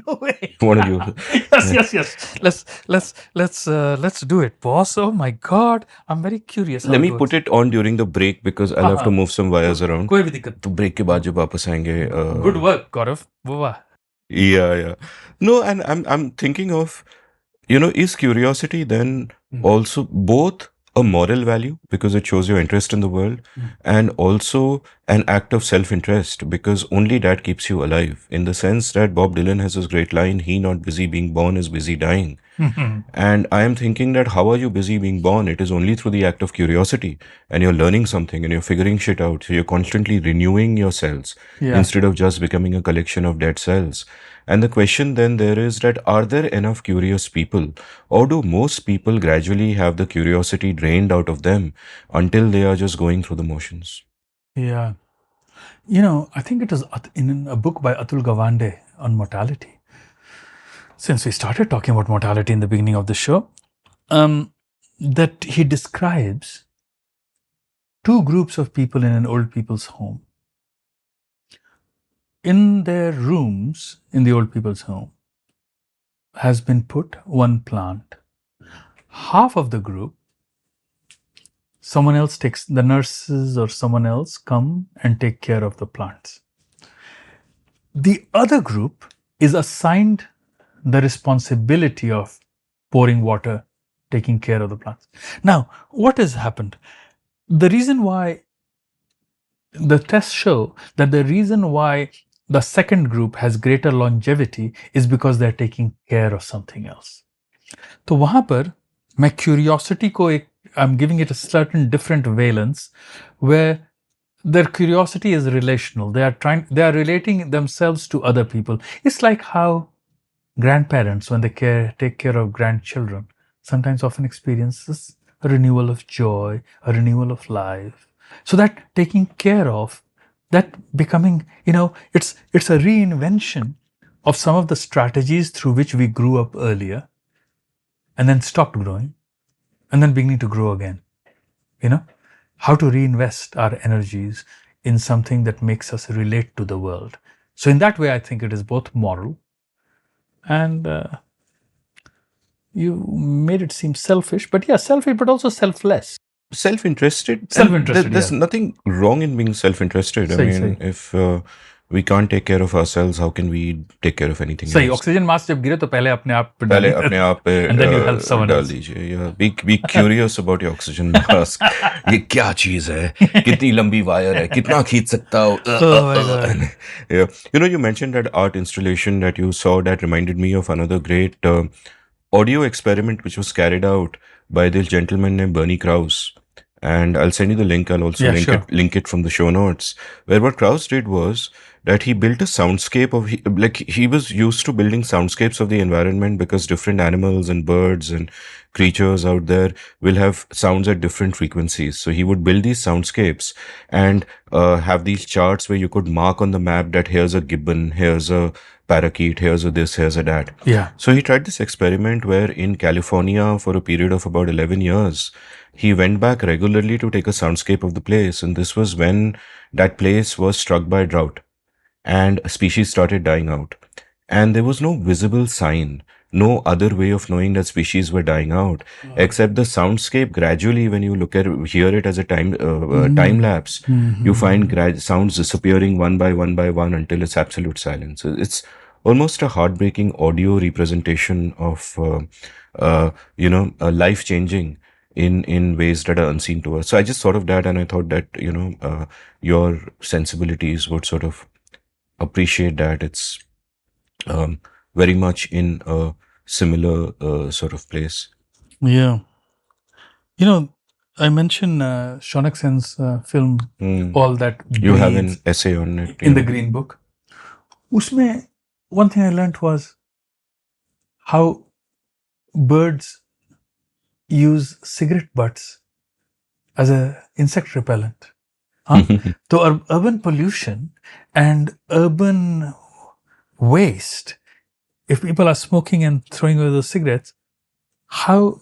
No way. You want to use it? Yes. Let's do it, boss. Oh my God, I'm very curious. Let me put it on during the break because I'll have to move some wires around. कोई भी दिक्कत तो break के बाद जब वापस आएंगे Good work, Gaurav. Wow. yeah. No, and I'm thinking of, is curiosity then also both a moral value because it shows your interest in the world, and also an act of self-interest because only that keeps you alive, in the sense that Bob Dylan has this great line, he not busy being born is busy dying. And I am thinking that how are you busy being born? It is only through the act of curiosity, and you're learning something and you're figuring shit out. So you're constantly renewing your cells instead of just becoming a collection of dead cells. And the question then there is that are there enough curious people, or do most people gradually have the curiosity drained out of them until they are just going through the motions? Yeah. I think it was in a book by Atul Gawande on mortality. Since we started talking about mortality in the beginning of the show, that he describes two groups of people in an old people's home. In their rooms, in the old people's home, has been put one plant. Half of the group, someone else takes, the nurses or someone else come and take care of the plants. The other group is assigned the responsibility of pouring water, taking care of the plants. Now, what has happened? The reason why the tests show that the reason why the second group has greater longevity is because they're taking care of something else. तो वहां पर मैं curiosity को I'm giving it a certain different valence where their curiosity is relational. They are relating themselves to other people. It's like how grandparents, when they take care of grandchildren, sometimes often experiences a renewal of joy, a renewal of life. So that taking care of, that becoming, it's a reinvention of some of the strategies through which we grew up earlier and then stopped growing and then beginning to grow again. How to reinvest our energies in something that makes us relate to the world. So in that way, I think it is both moral and you made it seem selfish, but selfish, but also selfless. Self-interested. There's yeah. nothing wrong in being self-interested. I mean, if we can't take care of ourselves, how can we take care of anything सही else? Oxygen mask जब गिरे तो पहले अपने आप पे पहले अपने आप पे and then you help someone डाल else. दीजिए. Yeah, be curious about your oxygen mask. ये क्या चीज है? कितनी लंबी वायर है? कितना खींच सकता हो? Oh my God. Yeah. You mentioned that art installation that you saw that reminded me of another great audio experiment which was carried out by this gentleman named Bernie Krause. And I'll send you the link. I'll also link it from the show notes. Where what Krause did was that he built a soundscape of, he was used to building soundscapes of the environment because different animals and birds and creatures out there will have sounds at different frequencies. So he would build these soundscapes and have these charts where you could mark on the map that here's a gibbon, here's a parakeet, here's a this, here's a that. Yeah. So he tried this experiment where in California for a period of about 11 years, he went back regularly to take a soundscape of the place. And this was when that place was struck by drought and species started dying out. And there was no visible sign, no other way of knowing that species were dying out, except the soundscape. Gradually, when you hear it as a time lapse, you find sounds disappearing one by one until it's absolute silence. It's almost a heartbreaking audio representation of, life changing in ways that are unseen to us. So I just thought of that, and I thought that your sensibilities would sort of appreciate that. It's very much in a similar sort of place. Yeah. I mentioned Shonaksen's film, All That Bleeds. You have an essay on it In the Green Book. उसमें one thing I learned was how birds use cigarette butts as a insect repellent. Huh? So urban pollution and urban waste, if people are smoking and throwing away those cigarettes, how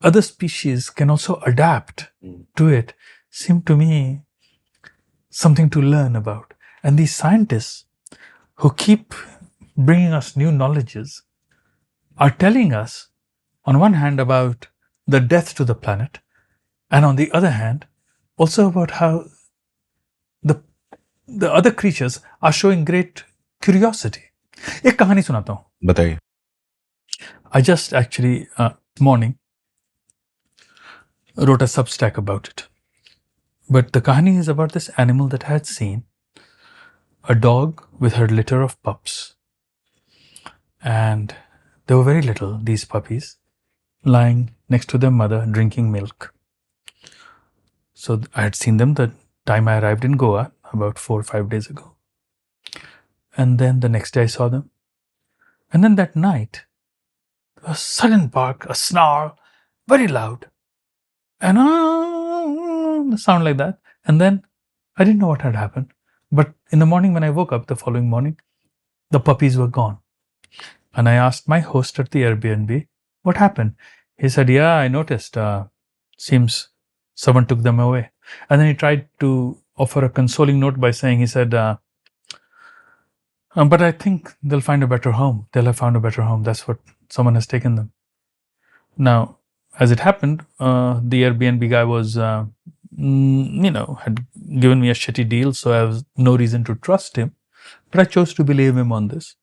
other species can also adapt to it seemed to me something to learn about. And these scientists who keep bringing us new knowledges are telling us, on one hand, about the death to the planet, and on the other hand, also about how the the other creatures are showing great curiosity. एक कहानी सुनाता हूँ. बताइए. I just actually this morning wrote a Substack about it. But the kahani is about this animal that I had seen, a dog with her litter of pups. And they were very little, these puppies, lying next to their mother drinking milk. So I had seen them the time I arrived in Goa about 4 or 5 days ago. And then the next day I saw them. And then that night, a sudden bark, a snarl, very loud. And a sound like that. And then I didn't know what had happened. But in the morning when I woke up, the following morning, the puppies were gone. And I asked my host at the Airbnb, what happened? He said, yeah, I noticed. Seems someone took them away. And then he tried to offer a consoling note by saying, he said, but I think they'll find a better home. They'll have found a better home. That's what someone has taken them. Now, as it happened, the Airbnb guy was, had given me a shitty deal, so I have no reason to trust him. But I chose to believe him on this.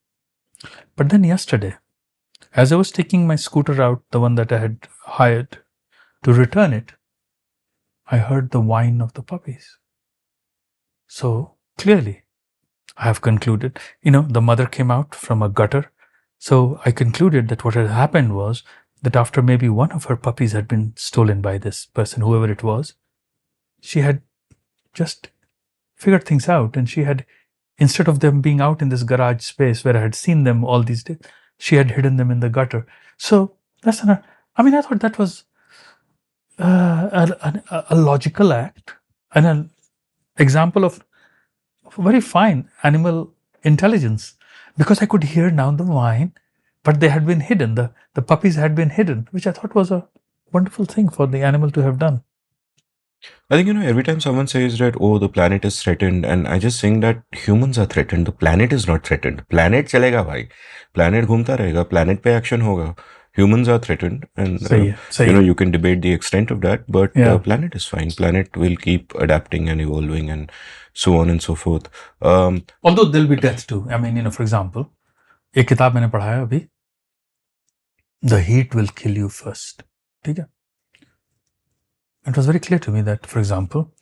But then yesterday, as I was taking my scooter out, the one that I had hired, to return it, I heard the whine of the puppies. So clearly, I have concluded, the mother came out from a gutter. So I concluded that what had happened was that after maybe one of her puppies had been stolen by this person, whoever it was, she had just figured things out, and she had, instead of them being out in this garage space where I had seen them all these days, she had hidden them in the gutter. So that's I thought that was a logical act and an example of very fine animal intelligence, because I could hear now the whine, but they had been hidden. The puppies had been hidden, which I thought was a wonderful thing for the animal to have done. I think, every time someone says that, oh, the planet is threatened, and I just think that humans are threatened. The planet is not threatened. Planet chalega bhai. Planet घूमता रहेगा. Planet पे action होगा. Humans are threatened, and you can debate the extent of that, but planet is fine. Planet will keep adapting and evolving, and so on and so forth. Although there'll be death too. For example, एक किताब मैंने पढ़ा है अभी, The heat will kill you first. ठीक है? It was very clear to me that, for example,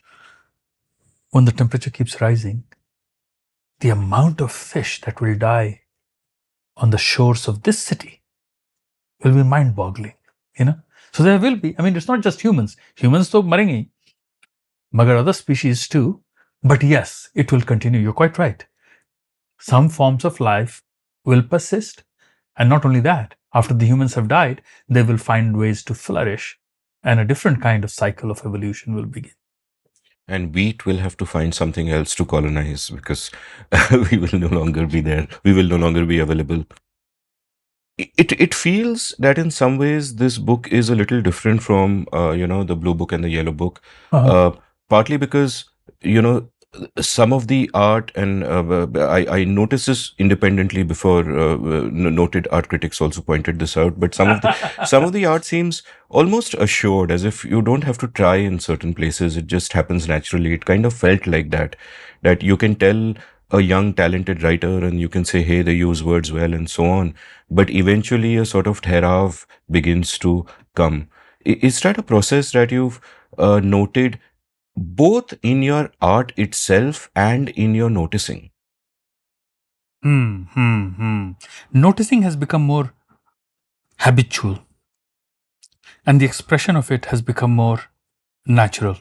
when the temperature keeps rising, the amount of fish that will die on the shores of this city will be mind-boggling. So there will be. It's not just humans. Humans तो मरेंगे ही, मगर other species too. But yes, it will continue. You're quite right. Some forms of life will persist, and not only that, after the humans have died, they will find ways to flourish, and a different kind of cycle of evolution will begin. And wheat will have to find something else to colonize, because we will no longer be there. We will no longer be available. It feels that in some ways this book is a little different from the blue book and the yellow book, partly because some of the art, and I noticed this independently before. Noted art critics also pointed this out, but some of the art seems almost assured, as if you don't have to try in certain places. It just happens naturally. It kind of felt like that you can tell a young talented writer and you can say, hey, they use words well and so on, but eventually a sort of ठहराव begins to come. Is that a process that you've noted both in your art itself and in your noticing? Noticing has become more habitual, and the expression of it has become more natural.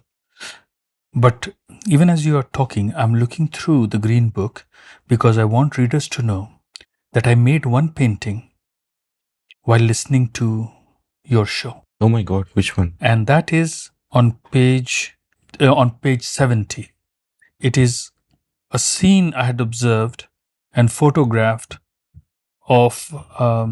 But even as you are talking, I'm looking through the Green Book because I want readers to know that I made one painting while listening to your show. Oh my God, which one? And that is on page 70. It is a scene I had observed and photographed of a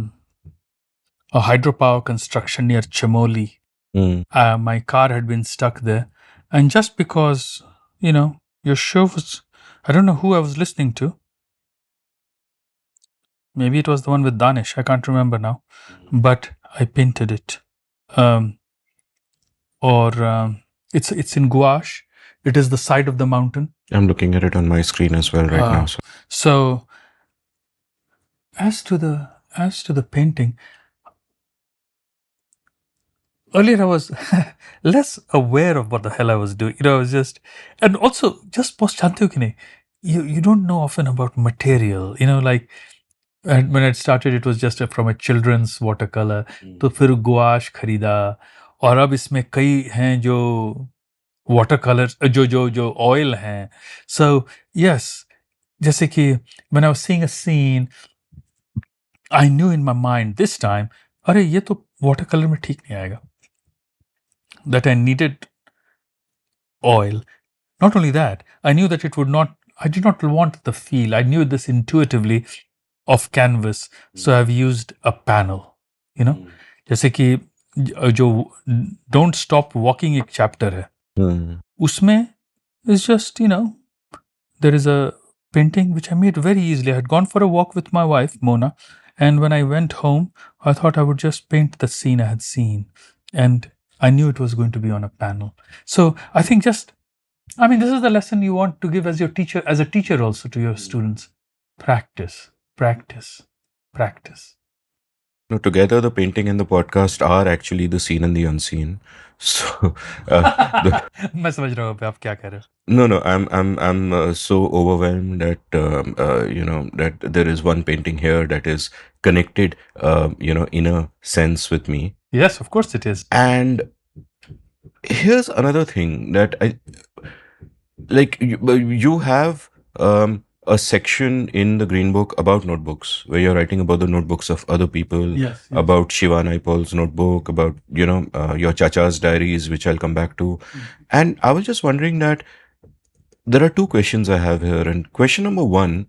hydropower construction near Chamoli. Mm. My car had been stuck there, and just because your show was, I don't know who I was listening to. Maybe it was the one with Danish. I can't remember now, but I painted it. Um, or it's in gouache. It is the side of the mountain. I'm looking at it on my screen as well right now. So as to the painting, earlier I was less aware of what the hell I was doing. I was just, and also just post Chantukine, you don't know often about material. Like, and when it started, it was just from a children's watercolor. तो फिर गुआश खरीदा, और अब इसमें कई हैं जो watercolors, जो oil हैं. So yes, जैसे कि when I was seeing a scene, I knew in my mind this time, अरे ये तो watercolor में ठीक नहीं आएगा. That I needed oil. Not only that, I knew that it would not. I did not want the feel. I knew this intuitively of canvas, so I've used a panel. जैसे कि जो Don't Stop Walking एक chapter है, उसमें is just there is a painting which I made very easily. I had gone for a walk with my wife Mona, and when I went home, I thought I would just paint the scene I had seen, and I knew it was going to be on a panel. So I think this is the lesson you want to give as your teacher, as a teacher also to your students. Practice, practice, practice. No, together the painting and the podcast are actually the seen and the unseen. So, मैं समझ रहा हूँ अभी आप क्या कह रहे हो. no, I'm so overwhelmed that that there is one painting here that is connected, in a sense with me. Yes, of course it is. And here's another thing that you have a section in the Green Book about notebooks where you're writing about the notebooks of other people, Yes. about Shiva Naipal's notebook, about your Chacha's diaries, which I'll come back to. And I was just wondering that there are two questions I have here, and question number one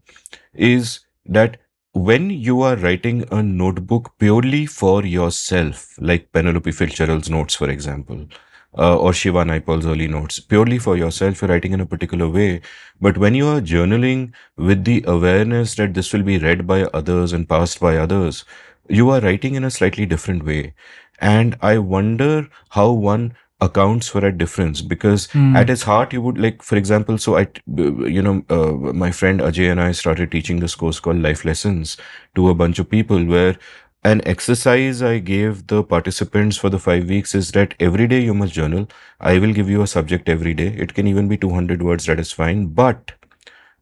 is that when you are writing a notebook purely for yourself, like Penelope Fitzgerald's notes, for example, or Shiva Naipal's early notes, purely for yourself, you're writing in a particular way. But when you are journaling with the awareness that this will be read by others and passed by others, you are writing in a slightly different way. And I wonder how one accounts for a difference, because at its heart you would, like, for example, so my friend Ajay and I started teaching this course called Life Lessons to a bunch of people, where an exercise I gave the participants for the 5 weeks is that every day you must journal. I will give you a subject every day. It can even be 200 words, that is fine. But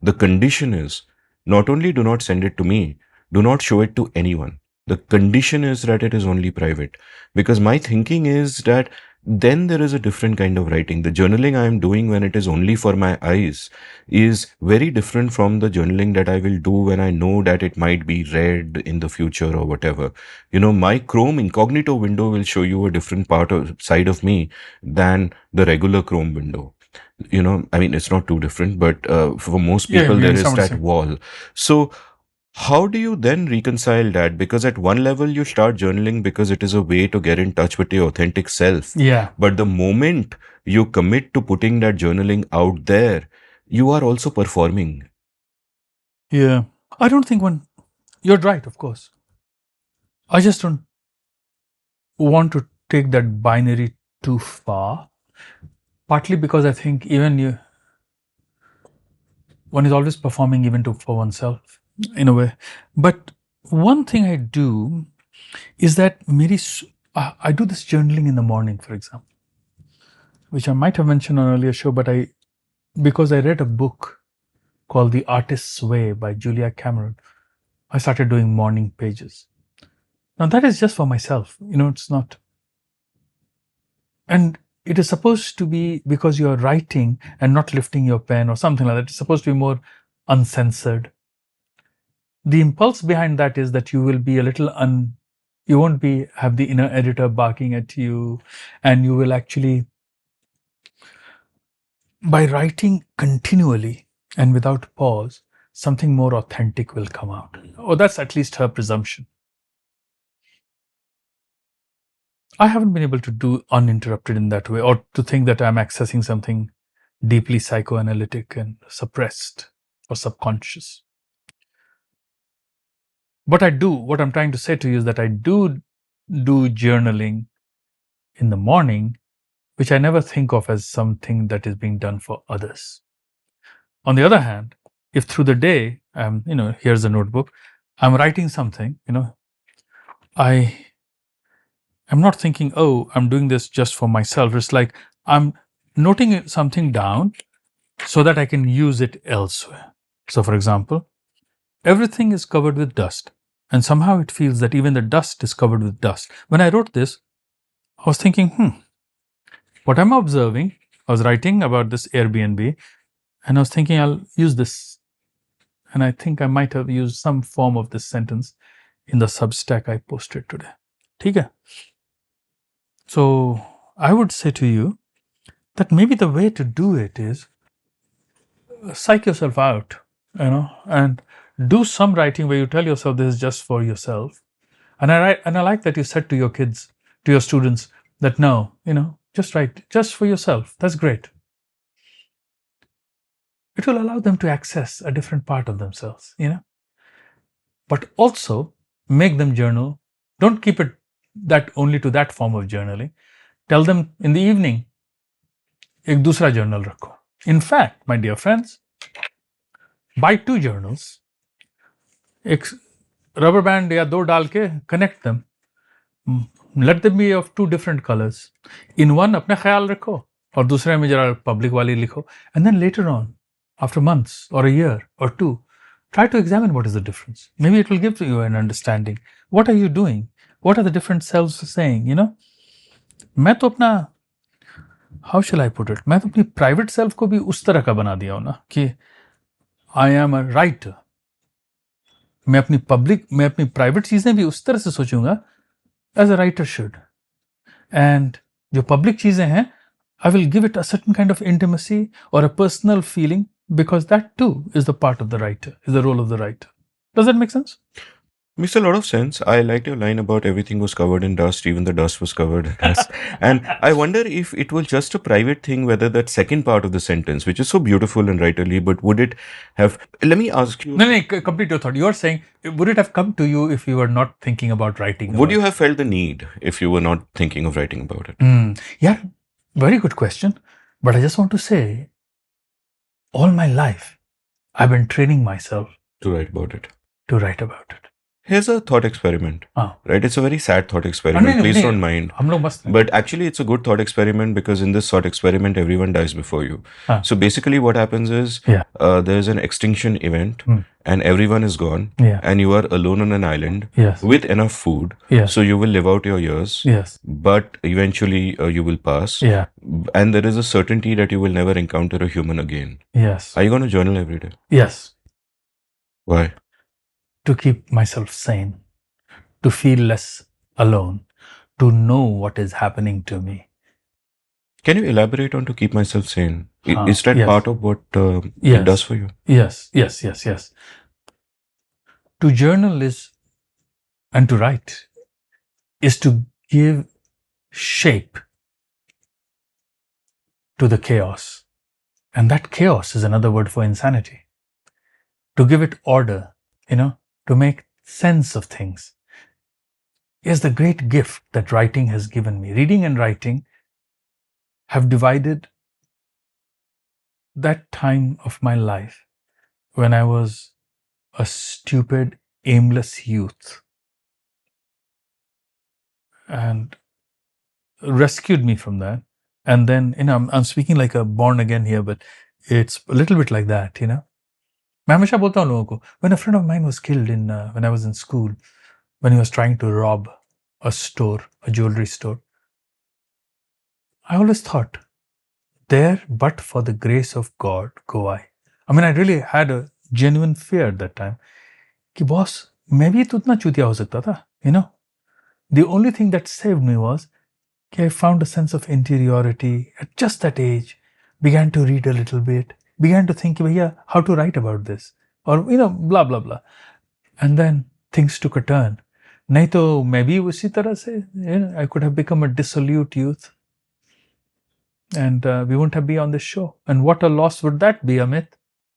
the condition is not only do not send it to me, do not show it to anyone. The condition is that it is only private. Because my thinking is that then there is a different kind of writing. The journaling I am doing when it is only for my eyes is very different from the journaling that I will do when I know that it might be read in the future or whatever. My Chrome incognito window will show you a different side of me than the regular Chrome window. It's not too different, but for most people, there is that wall. So how do you then reconcile that? Because at one level, you start journaling because it is a way to get in touch with your authentic self. Yeah. But the moment you commit to putting that journaling out there, you are also performing. Yeah. I don't think you're right, of course. I just don't want to take that binary too far. Partly because I think one is always performing even for oneself in a way. But one thing I do is that I do this journaling in the morning, for example, which I might have mentioned on an earlier show, but because I read a book called The Artist's Way by Julia Cameron, I started doing morning pages. Now that is just for myself, it's not. And it is supposed to be because you're writing and not lifting your pen or something like that. It's supposed to be more uncensored. the impulse behind that is that you will be a little you won't have the inner editor barking at you, and you will actually, by writing continually and without pause, something more authentic will come out. Or that's at least her presumption. I haven't been able to do uninterrupted in that way, or to think that I'm accessing something deeply psychoanalytic and suppressed or subconscious. What I'm trying to say to you is that I do journaling in the morning, which I never think of as something that is being done for others. On the other hand, if through the day, here's a notebook, I'm writing something, I'm not thinking, oh, I'm doing this just for myself. It's like I'm noting something down so that I can use it elsewhere. So, for example, everything is covered with dust, and somehow it feels that even the dust is covered with dust. When I wrote this, I was thinking, what I'm observing, I was writing about this Airbnb, and I was thinking I'll use this. And I think I might have used some form of this sentence in the Substack I posted today. Okay? So I would say to you that maybe the way to do it is psych yourself out, and do some writing where you tell yourself this is just for yourself. And I like that you said to your kids, to your students, that no, just write just for yourself. That's great. It will allow them to access a different part of themselves, but also make them journal. Don't keep it that only to that form of journaling. Tell them in the evening, एक दूसरा journal रखो. In fact, my dear friends, buy 2 journals, एक rubber band या 2 डाल के connect them. Let them be of 2 different colors. In one अपने ख्याल रखो और दूसरे में जरा public वाली लिखो. And then later on, after months or a year or 2, try to examine what is the difference. Maybe it will give you an understanding. What are you doing? What are the different selves saying? मैं तो अपना, how shall I put it? मैं तो अपनी private self को भी उस तरह का बना दिया हूं ना कि I am a writer. मैं अपनी private चीजें भी उस तरह से सोचूंगा as a writer should. And जो public चीजें हैं, I will give it a certain kind of intimacy or a personal feeling, because that too is the part of the writer, is the role of the writer. Does that make sense? Makes a lot of sense. I liked your line about everything was covered in dust, even the dust was covered. And I wonder if it was just a private thing, whether that second part of the sentence, which is so beautiful and writerly, but would it have. Let me ask you. No, complete your thought. You're saying, would it have come to you if you were not thinking about writing? Would you have felt the need if you were not thinking of writing about it? Yeah, very good question. But I just want to say, all my life, I've been training myself to write about it. Here's a thought experiment, right? It's a very sad thought experiment. Please don't mind. But actually, it's a good thought experiment, because in this thought experiment, everyone dies before you. So basically, what happens is there's an extinction event, and everyone is gone, and you are alone on an island with enough food. So you will live out your years, but eventually you will pass. And there is a certainty that you will never encounter a human again. Are you going to journal every day? Yes. Why? To keep myself sane, to feel less alone, to know what is happening to me. Can you elaborate on to keep myself sane? Is that part of what it does for you? Yes. To journal and to write is to give shape to the chaos. And that chaos is another word for insanity. To give it order, to make sense of things, is the great gift that writing has given me. Reading and writing have divided that time of my life when I was a stupid, aimless youth, and rescued me from that. And then, I'm speaking like a born again here, but it's a little bit like that, मैं हमेशा बोलता हूँ लोगों को, when a friend of mine was killed when I was in school, when he was trying to rob a store, a jewelry store, I always thought, there but for the grace of God go I. I mean, I really had a genuine fear at that time कि boss मैं भी तो उतना चूतिया हो सकता था, you know. The only thing that saved me was I found a sense of interiority at just that age, began to read a little bit, began to think, yeah, how to write about this, or blah blah blah, and then things took a turn. नहीं तो मैं भी उसी तरह से, I could have become a dissolute youth, and we wouldn't have been on this show. And what a loss would that be, Amit?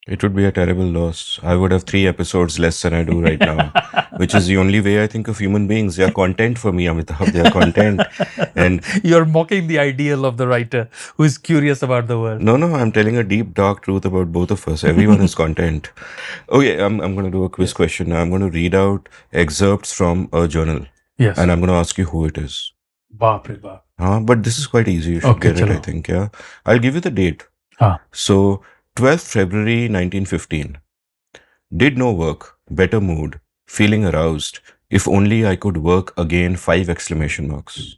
It would be a terrible loss. I would have 3 episodes less than I do right now, which is the only way I think of human beings. They are content for me, Amitav. They are content. And you're mocking the ideal of the writer who is curious about the world. No, I'm telling a deep, dark truth about both of us. Everyone is content. Okay, I'm going to do a quiz question. I'm going to read out excerpts from a journal. Yes. And I'm going to ask you who it is. Baap re baap. But this is quite easy. You should Okay, get it, chalo. I think. Yeah. I'll give you the date. So, 12th February 1915. Did no work, better mood, feeling aroused. If only I could work again, 5 exclamation marks.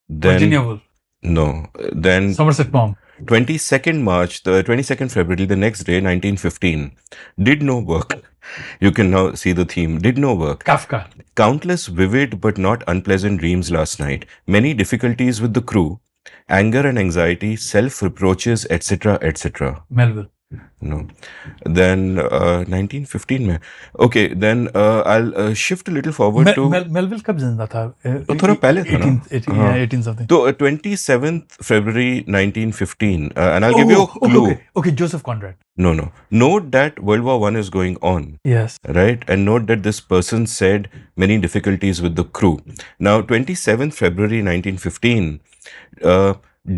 Then, Virginia Woolf. No. Then Somerset Maugham. 22nd March, the 22nd February, the next day, 1915. Did no work. You can now see the theme. Did no work. Kafka. Countless vivid but not unpleasant dreams last night. Many difficulties with the crew. Anger and anxiety, self-reproaches, etc., etc. Melville. No. Then 1915 में. Okay, then I'll shift a little forward to. Melville कब जिंदा था? तो थोड़ा पहले था ना? 18 something. So 27th February 1915, and I'll give you a clue. Okay, Joseph Conrad. No. Note that World War I is going on. Yes. Right, and note that this person said many difficulties with the crew. Now 27th February 1915.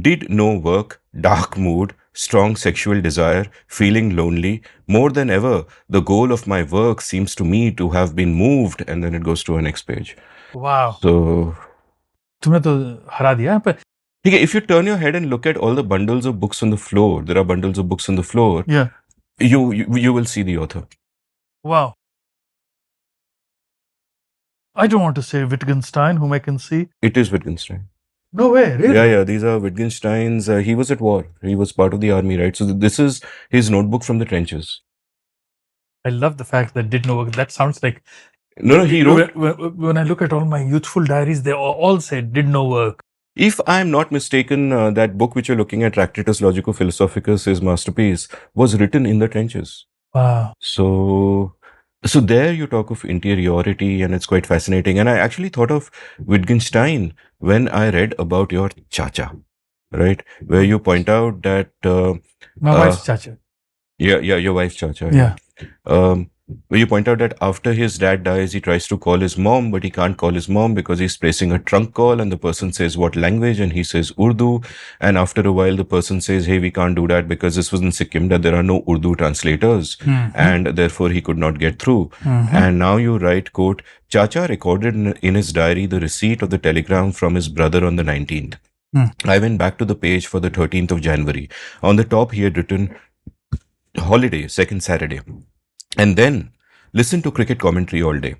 Did no work, dark mood, strong sexual desire, feeling lonely. More than ever, the goal of my work seems to me to have been moved. And then it goes to a next page. Wow. So, तुमने तो हरा दिया पर. Okay, if you turn your head and look at all the bundles of books on the floor, there are bundles of books on the floor. Yeah. You will see the author. Wow. I don't want to say Wittgenstein, whom I can see. It is Wittgenstein. No way, really? Yeah. These are Wittgenstein's. He was at war. He was part of the army, right? So this is his notebook from the trenches. I love the fact that did no work. That sounds like. No, he wrote. When I look at all my youthful diaries, they all say did no work. If I'm not mistaken, that book which you're looking at, Tractatus Logico-Philosophicus, his masterpiece, was written in the trenches. Wow. So there you talk of interiority, and it's quite fascinating. And I actually thought of Wittgenstein when I read about your chacha, right? Where you point out that my wife's chacha. Yeah, your wife's chacha. Yeah. Where you point out that after his dad dies, he tries to call his mom, but he can't call his mom because he's placing a trunk call, and the person says, "What language?" And he says, "Urdu." And after a while, the person says, "Hey, we can't do that because this was in Sikkim, that there are no Urdu translators, and therefore he could not get through." And now you write, quote, Chacha recorded in his diary the receipt of the telegram from his brother on the 19th. I went back to the page for the 13th of January. On the top, he had written, holiday, second Saturday. And then, listen to cricket commentary all day.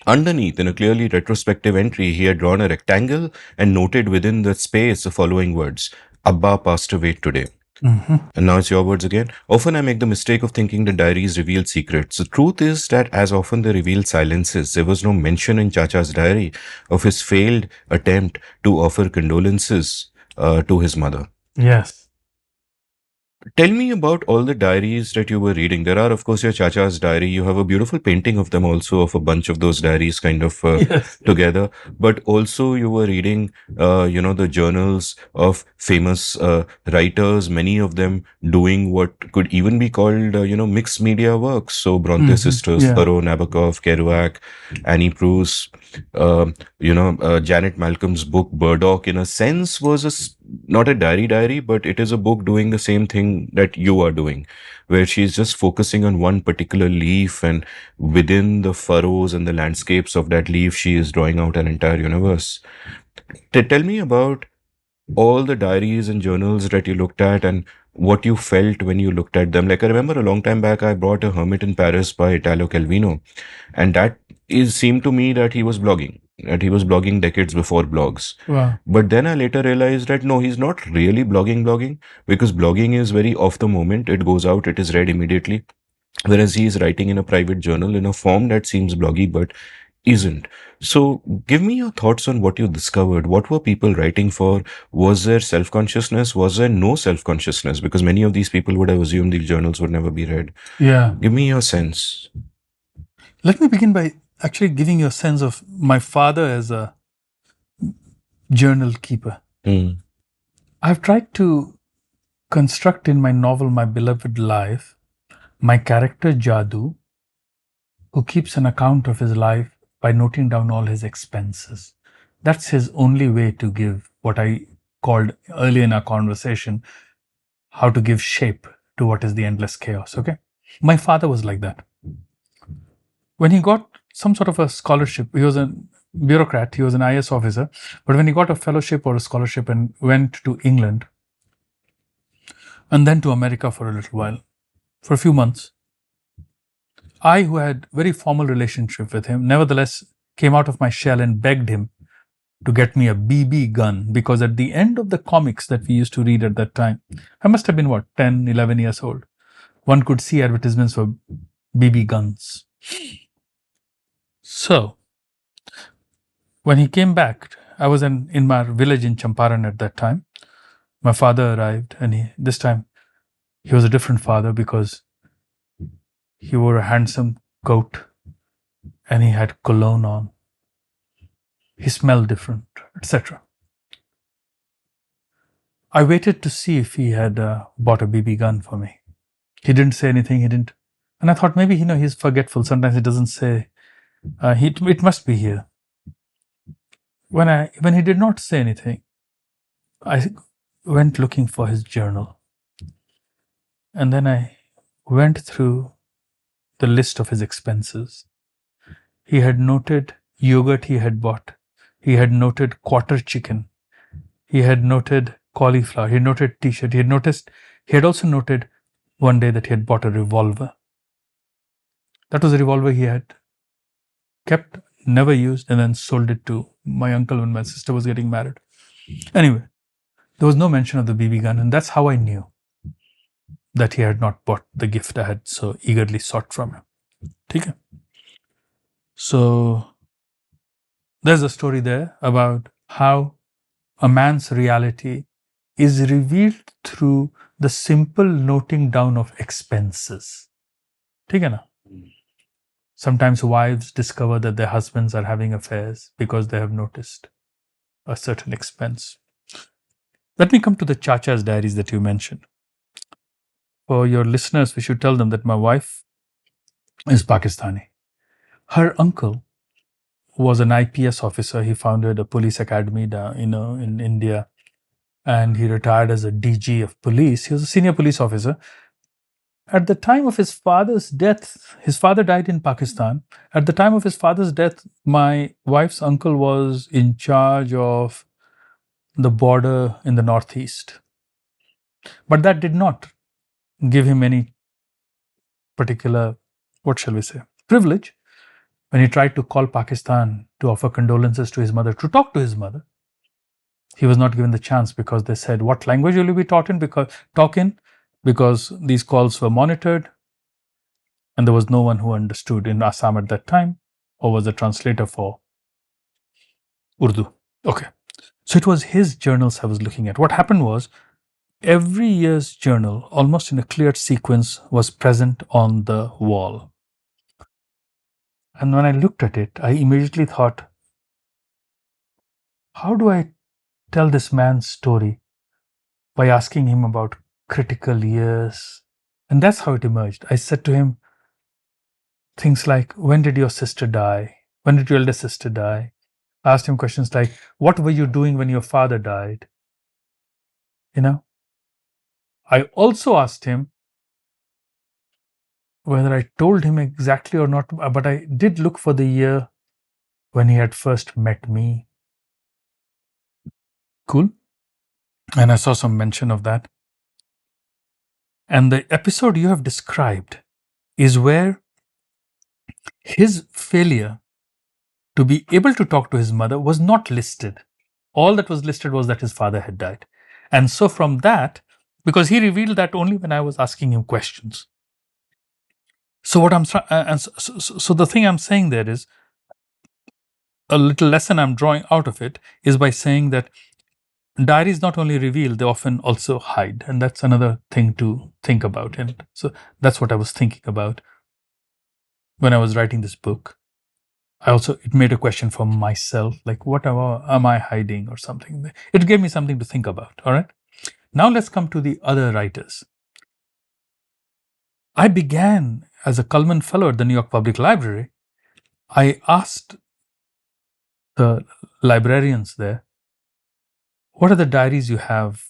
Underneath, in a clearly retrospective entry, he had drawn a rectangle and noted within the space the following words. Abba passed away today. And now it's your words again. Often I make the mistake of thinking the diaries reveal secrets. The truth is that as often they reveal silences. There was no mention in Chacha's diary of his failed attempt to offer condolences to his mother. Yes. Tell me about all the diaries that you were reading. There are, of course, your Chacha's diary. You have a beautiful painting of them also, of a bunch of those diaries kind of together. But also you were reading, the journals of famous writers, many of them doing what could even be called, mixed media works. So Bronte sisters, Thoreau, Nabokov, Kerouac, Annie Proulx, Janet Malcolm's book, Burdock, in a sense, was not a diary, but it is a book doing the same thing that you are doing, where she's just focusing on one particular leaf, and within the furrows and the landscapes of that leaf, she is drawing out an entire universe. Tell me about all the diaries and journals that you looked at and what you felt when you looked at them. Like, I remember a long time back, I bought A Hermit in Paris by Italo Calvino, and that seemed to me that he was blogging. That he was blogging decades before blogs. Wow. But then I later realized that no, he's not really blogging, because blogging is very off the moment. It goes out, it is read immediately. whereas he is writing in a private journal in a form that seems bloggy but isn't. So, give me your thoughts on what you discovered. What were people writing for? Was there self consciousness? Was there no self consciousness? Because many of these people would have assumed these journals would never be read. Yeah. Give me your sense. Let me begin by actually giving you a sense of my father as a journal keeper. Hmm. I've tried to construct in my novel, My Beloved Life, my character Jadu, who keeps an account of his life by noting down all his expenses. That's his only way to give what I called earlier in our conversation how to give shape to what is the endless chaos. Okay. My father was like that. When he got some sort of a scholarship, he was a bureaucrat, he was an IS officer, but when he got a fellowship or a scholarship and went to England and then to America for a little while, for a few months, I, who had very formal relationship with him, nevertheless came out of my shell and begged him to get me a BB gun, because at the end of the comics that we used to read at that time, I must have been what, 10, 11 years old, one could see advertisements for BB guns. So when he came back, I was in my village in Champaran at that time. My father arrived, and this time he was a different father because he wore a handsome coat and he had cologne on. He smelled different, etc. I waited to see if he had bought a BB gun for me. He didn't say anything. He didn't, and I thought maybe he's forgetful. Sometimes he doesn't say. It must be here. When he did not say anything, I went looking for his journal, and then I went through the list of his expenses. He had noted yogurt he had bought. He had noted quarter chicken. He had noted cauliflower. He noted t-shirt. He had also noted one day that he had bought a revolver. That was a revolver he had kept, never used, and then sold it to my uncle when my sister was getting married. Anyway, there was no mention of the BB gun, and that's how I knew that he had not bought the gift I had so eagerly sought from him. Okay. So there's a story there about how a man's reality is revealed through the simple noting down of expenses. ठीक है ना? Sometimes wives discover that their husbands are having affairs because they have noticed a certain expense. Let me come to the Chacha's diaries that you mentioned. For your listeners, we should tell them that my wife is Pakistani. Her uncle was an IPS officer. He founded a police academy in India, and he retired as a DG of police. He was a senior police officer. At the time of his father's death, his father died in Pakistan. At the time of his father's death, my wife's uncle was in charge of the border in the northeast. But that did not give him any particular, what shall we say, privilege. When he tried to call Pakistan to offer condolences to his mother, to talk to his mother, he was not given the chance because they said, what language will you be taught in? Because these calls were monitored, and there was no one who understood in Assam at that time or was a translator for Urdu. Okay. So it was his journals I was looking at. What happened was, every year's journal, almost in a cleared sequence, was present on the wall. And when I looked at it, I immediately thought, how do I tell this man's story? By asking him about critical years. And that's how it emerged. I said to him things like, when did your sister die? When did your elder sister die? I asked him questions like, what were you doing when your father died? I also asked him whether I told him exactly or not, but I did look for the year when he had first met me. Cool. And I saw some mention of that. And the episode you have described is where his failure to be able to talk to his mother was not listed. All that was listed was that his father had died. And so from that, because he revealed that only when I was asking him questions. So what I'm trying, and so the thing I'm saying there is a little lesson I'm drawing out of it is by saying that diaries not only reveal, they often also hide, and that's another thing to think about. And so that's what I was thinking about when I was writing this book. I also, it made a question for myself, like what am I hiding or something. It gave me something to think about. All right. Now let's come to the other writers. I began as a Cullman Fellow at the New York Public Library. I asked the librarians there, what are the diaries you have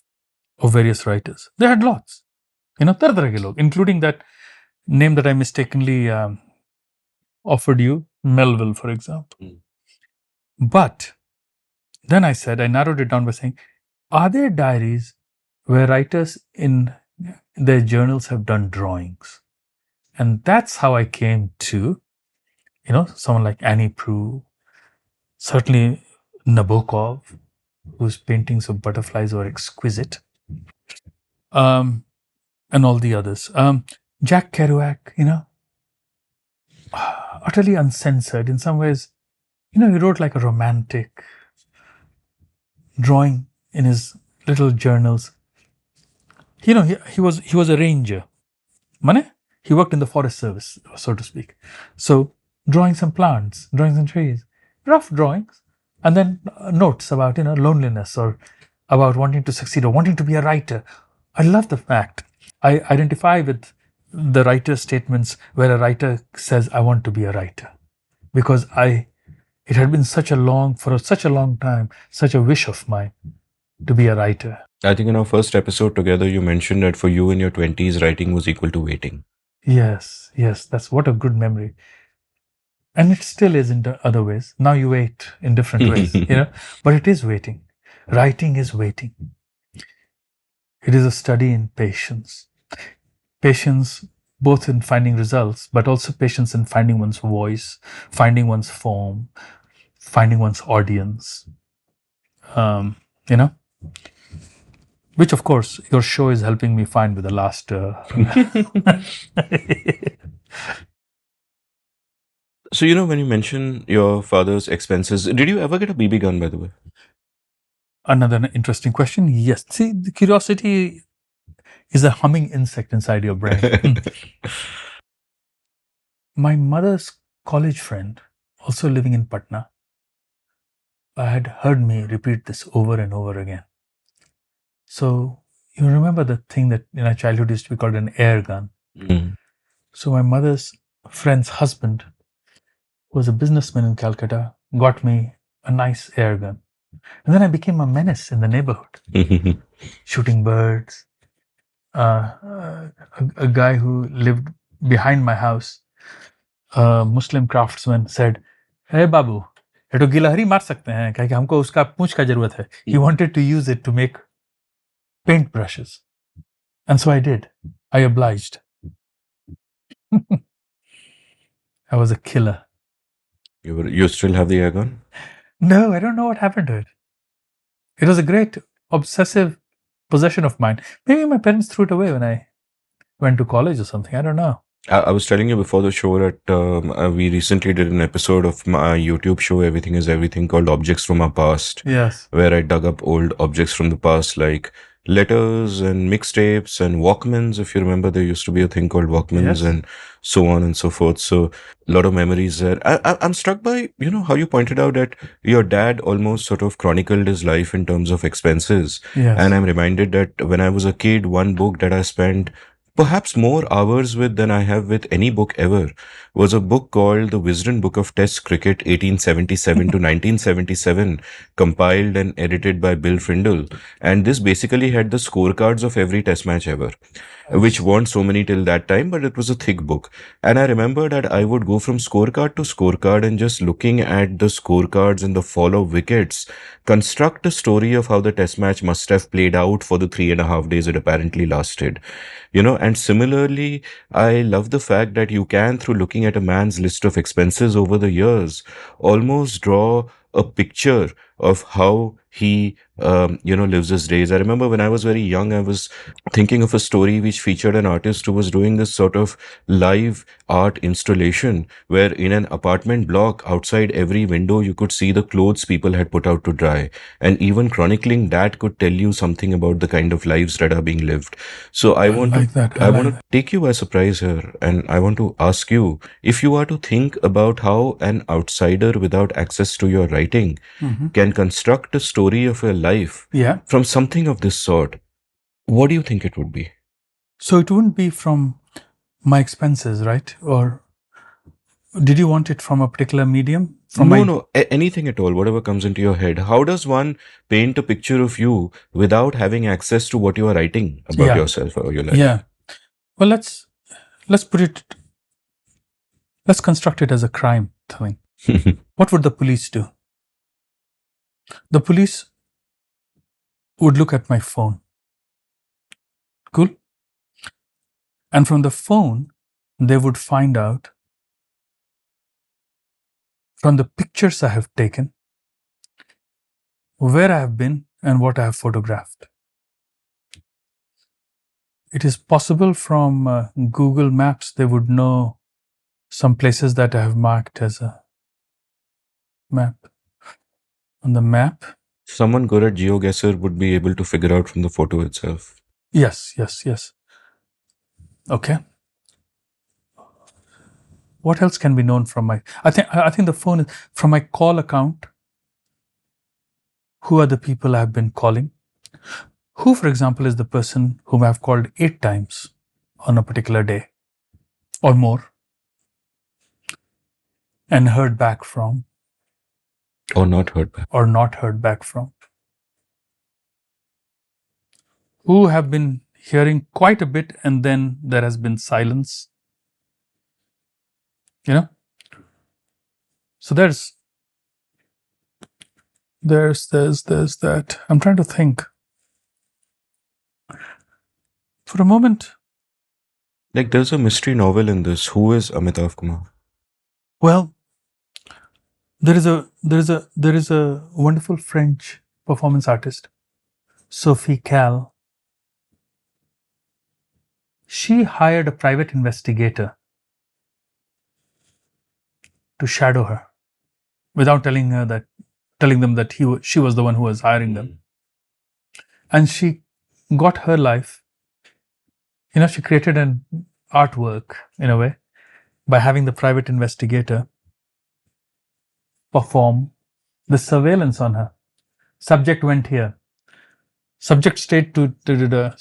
of various writers? They had lots, tar tarah ke log, including that name that I mistakenly offered you, Melville, for example. But then I narrowed it down by saying, are there diaries where writers in their journals have done drawings? And that's how I came to, someone like Annie Proulx, certainly Nabokov, whose paintings of butterflies were exquisite, and all the others. Jack Kerouac, utterly uncensored. In some ways, he wrote like a romantic, drawing in his little journals. He was a ranger. Mane? He worked in the forest service, so to speak. So drawing some plants, drawing some trees, rough drawings, and then notes about loneliness or about wanting to succeed or wanting to be a writer. I love the fact I identify with the writer's statements where a writer says, "I want to be a writer," because it had been for such a long time, such a wish of mine to be a writer. I think in our first episode together, you mentioned that for you in your 20s, writing was equal to waiting. Yes, that's what a good memory. And it still is in other ways. Now you wait in different ways, but it is waiting. Writing is waiting. It is a study in patience. Patience both in finding results, but also patience in finding one's voice, finding one's form, finding one's audience. You know, which of course your show is helping me find with the last. So, when you mention your father's expenses, did you ever get a BB gun, by the way? Another interesting question. Yes. See, the curiosity is a humming insect inside your brain. My mother's college friend, also living in Patna, had heard me repeat this over and over again. So, you remember the thing that in our childhood used to be called an air gun. Mm. So, my mother's friend's husband, who was a businessman in Calcutta, got me a nice air gun. And then I became a menace in the neighborhood, shooting birds. A guy who lived behind my house, a Muslim craftsman, said, "Hey Babu, ये तो गिलहरी मार सकते हैं, क्योंकि हमको उसका पूंछ का जरूरत है." He wanted to use it to make paint brushes. And so I did. I obliged. I was a killer. You still have the air gun? No, I don't know what happened to it. It was a great obsessive possession of mine. Maybe my parents threw it away when I went to college or something. I don't know. I was telling you before the show that we recently did an episode of my YouTube show, Everything is Everything, called Objects from Our Past. Yes. Where I dug up old objects from the past, like letters and mixtapes and Walkmans. If you remember, there used to be a thing called Walkmans, Yes. and so on and so forth. So a lot of memories there. I'm struck by, how you pointed out that your dad almost sort of chronicled his life in terms of expenses. Yes. And I'm reminded that when I was a kid, one book that I spent perhaps more hours with than I have with any book ever was a book called The Wisden Book of Test Cricket 1877 to 1977, compiled and edited by Bill Frindle. And this basically had the scorecards of every test match ever, which weren't so many till that time, but it was a thick book. And I remember that I would go from scorecard to scorecard and just looking at the scorecards and the fall of wickets, construct a story of how the test match must have played out for the 3.5 days it apparently lasted. And similarly, I love the fact that you can, through looking at a man's list of expenses over the years, almost draw a picture of how he lives his days. I remember when I was very young, I was thinking of a story which featured an artist who was doing this sort of live art installation where in an apartment block outside every window you could see the clothes people had put out to dry, and even chronicling that could tell you something about the kind of lives that are being lived. So I want to like that. I like want to take you by surprise here, and I want to ask you, if you are to think about how an outsider without access to your writing Mhm. can construct a story of your life Yeah. from something of this sort, what do you think it would be? So it wouldn't be from my expenses, right? Or did you want it from a particular medium? From No, my no, anything at all, whatever comes into your head. How does one paint a picture of you without having access to what you are writing about Yeah. yourself or your life? Yeah. Well, let's put it. Let's construct it as a crime thing. What would the police do? The police would look at my phone. Cool. And from the phone, they would find out from the pictures I have taken where I have been and what I have photographed. It is possible from Google Maps, they would know some places that I have marked as a map. On the map, Someone good at GeoGuessr would be able to figure out from the photo itself. yes. Okay. What else can be known from my? I think the phone is from my call account. Who are the people I have been calling? Who, for example, is the person whom I have called 8 times on a particular day or more and heard back from Or not heard back. or not heard back from? Who have been hearing quite a bit and then there has been silence? You know? So there's that. I'm trying to think. For a moment, Like there's a mystery novel in this. Who is Amitava Kumar? well, there is a wonderful French performance artist, Sophie Cal. She hired a private investigator to shadow her without telling them that she was the one who was hiring them. And she got her life. She created an artwork in a way by having the private investigator perform the surveillance on her. Subject went here. Subject stayed to the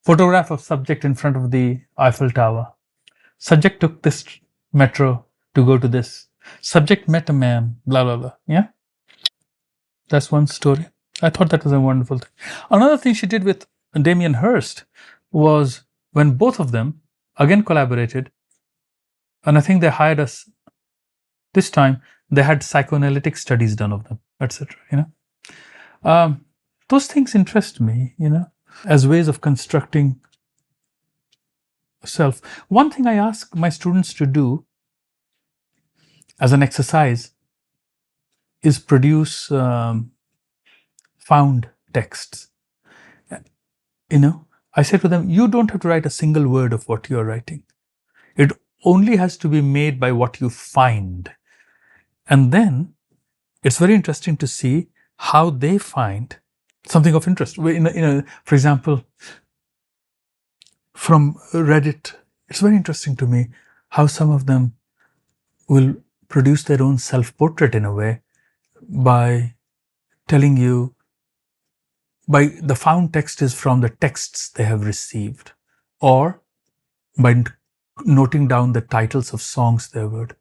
photograph of subject in front of the Eiffel Tower. Subject took this metro to go to this. Subject met a man, blah, blah, blah. Yeah? That's one story. I thought that was a wonderful thing. Another thing she did with Damien Hirst was when both of them again collaborated, and I think they hired us this time, they had psychoanalytic studies done of them, etc. Those things interest me, as ways of constructing self. One thing I ask my students to do as an exercise is produce found texts. I say to them, you don't have to write a single word of what you're writing. It only has to be made by what you find. And then it's very interesting to see how they find something of interest. For example, from Reddit, it's very interesting to me how some of them will produce their own self-portrait in a way by telling you, by the found text is from the texts they have received, or by noting down the titles of songs they've heard.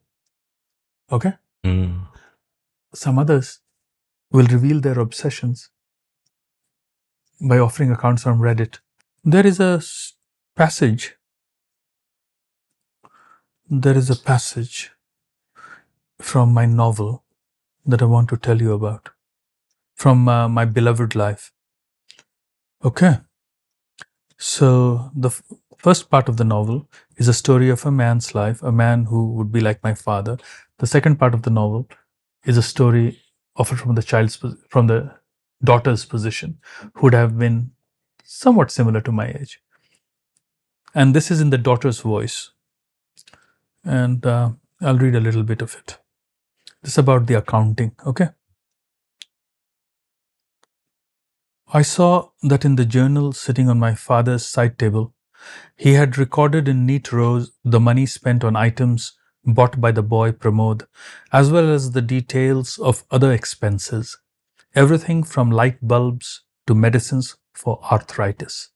Okay? Mm. Some others will reveal their obsessions by offering accounts from Reddit. There is a passage. There is a passage from my novel that I want to tell you about, from my beloved life. Okay. So the first part of the novel is a story of a man's life, a man who would be like my father. The second part of the novel is a story offered from the daughter's position, who would have been somewhat similar to my age. And this is in the daughter's voice. And I'll read a little bit of it. This is about the accounting, okay? I saw that in the journal sitting on my father's side table, he had recorded in neat rows the money spent on items bought by the boy Pramod, as well as the details of other expenses, everything from light bulbs to medicines for arthritis.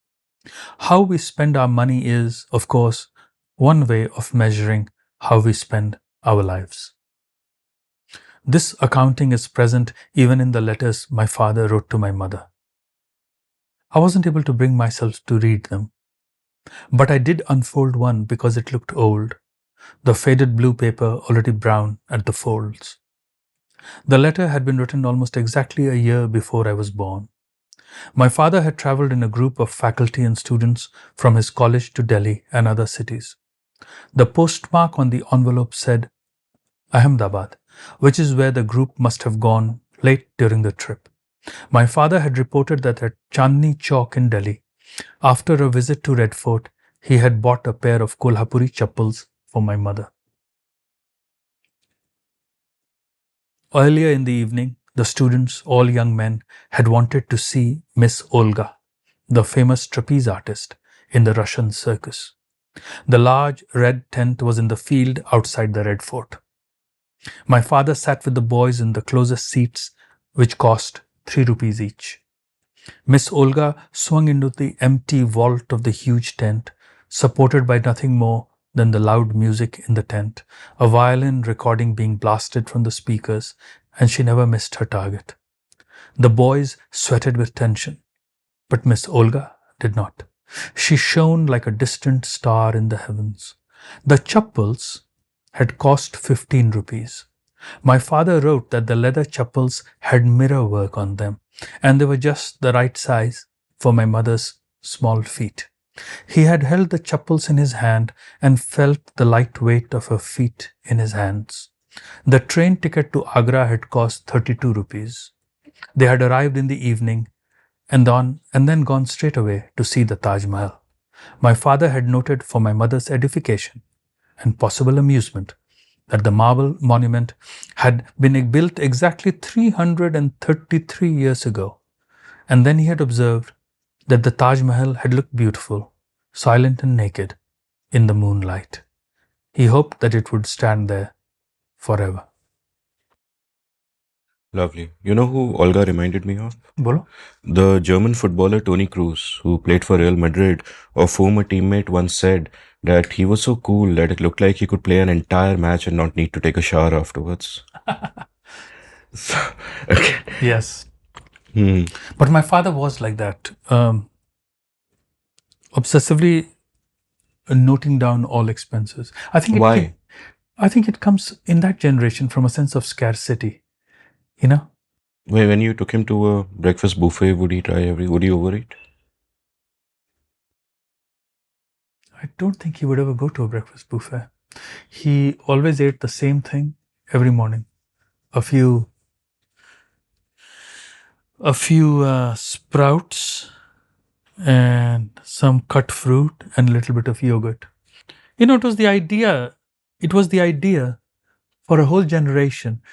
How we spend our money is, of course, one way of measuring how we spend our lives. This accounting is present even in the letters my father wrote to my mother. I wasn't able to bring myself to read them, but I did unfold one because it looked old, the faded blue paper already brown at the folds. The letter had been written almost exactly a year before I was born. My father had traveled in a group of faculty and students from his college to Delhi and other cities. The postmark on the envelope said Ahmedabad, which is where the group must have gone late during the trip. My father had reported that at Chandni Chowk in Delhi, after a visit to Red Fort, he had bought a pair of Kolhapuri chappals for my mother. Earlier in the evening, the students, all young men, had wanted to see Miss Olga, the famous trapeze artist, in the Russian circus. The large red tent was in the field outside the Red Fort. My father sat with the boys in the closest seats, which cost 3 rupees each. Miss Olga swung into the empty vault of the huge tent, supported by nothing more than the loud music in the tent, a violin recording being blasted from the speakers, and she never missed her target. The boys sweated with tension, but Miss Olga did not. She shone like a distant star in the heavens. The chappals had cost 15 rupees. My father wrote that the leather chappals had mirror work on them, and they were just the right size for my mother's small feet. He had held the chappals in his hand and felt the light weight of her feet in his hands. The train ticket to Agra had cost 32 rupees. They had arrived in the evening and then gone straight away to see the Taj Mahal. My father had noted for my mother's edification and possible amusement that the marble monument had been built exactly 333 years ago, and then he had observed that the Taj Mahal had looked beautiful, silent and naked, in the moonlight. He hoped that it would stand there forever. Lovely. You know who Olga reminded me of? Bolo? The German footballer Toni Kroos, who played for Real Madrid, of whom a teammate once said that he was so cool that it looked like he could play an entire match and not need to take a shower afterwards. So, okay. Yes. Hmm. But my father was like that, obsessively noting down all expenses. Why? I think it comes in that generation from a sense of scarcity. You know, When you took him to a breakfast buffet, would he overeat? I don't think he would ever go to a breakfast buffet. He always ate the same thing every morning. A few sprouts and some cut fruit and a little bit of yogurt. You know, it was the idea for a whole generation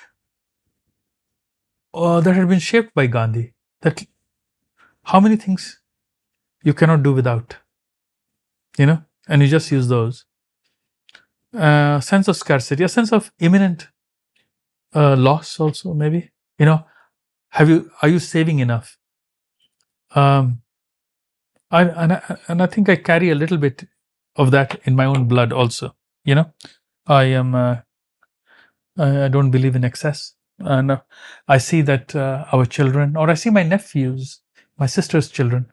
that had been shaped by Gandhi, that how many things you cannot do without, and you just use those. Sense of scarcity, a sense of imminent loss also, maybe. Are you saving enough? I think I carry a little bit of that in my own blood also. I am I don't believe in excess, and I see that our children, or I see my nephews, my sister's children,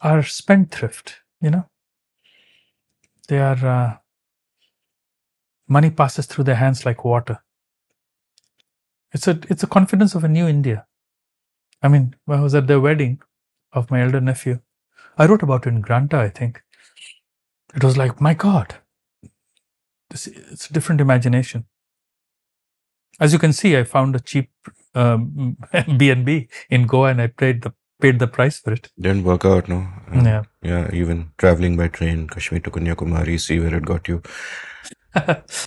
are spendthrift. They are money passes through their hands like water. It's a confidence of a new India. I mean, when I was at the wedding of my elder nephew, I wrote about it in Granta, I think. It was like, my God, it's a different imagination. As you can see, I found a cheap B&B in Goa, and I paid the price for it. Didn't work out, no? Yeah. Yeah, even traveling by train, Kashmir to Kanyakumari, see where it got you.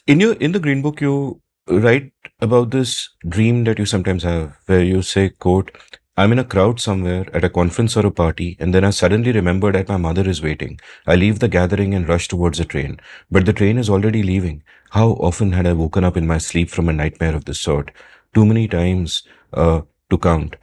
In the Green Book, you write about this dream that you sometimes have, where you say, "quote I'm in a crowd somewhere at a conference or a party, and then I suddenly remember that my mother is waiting. I leave the gathering and rush towards the train, but the train is already leaving. How often had I woken up in my sleep from a nightmare of this sort? Too many times to count."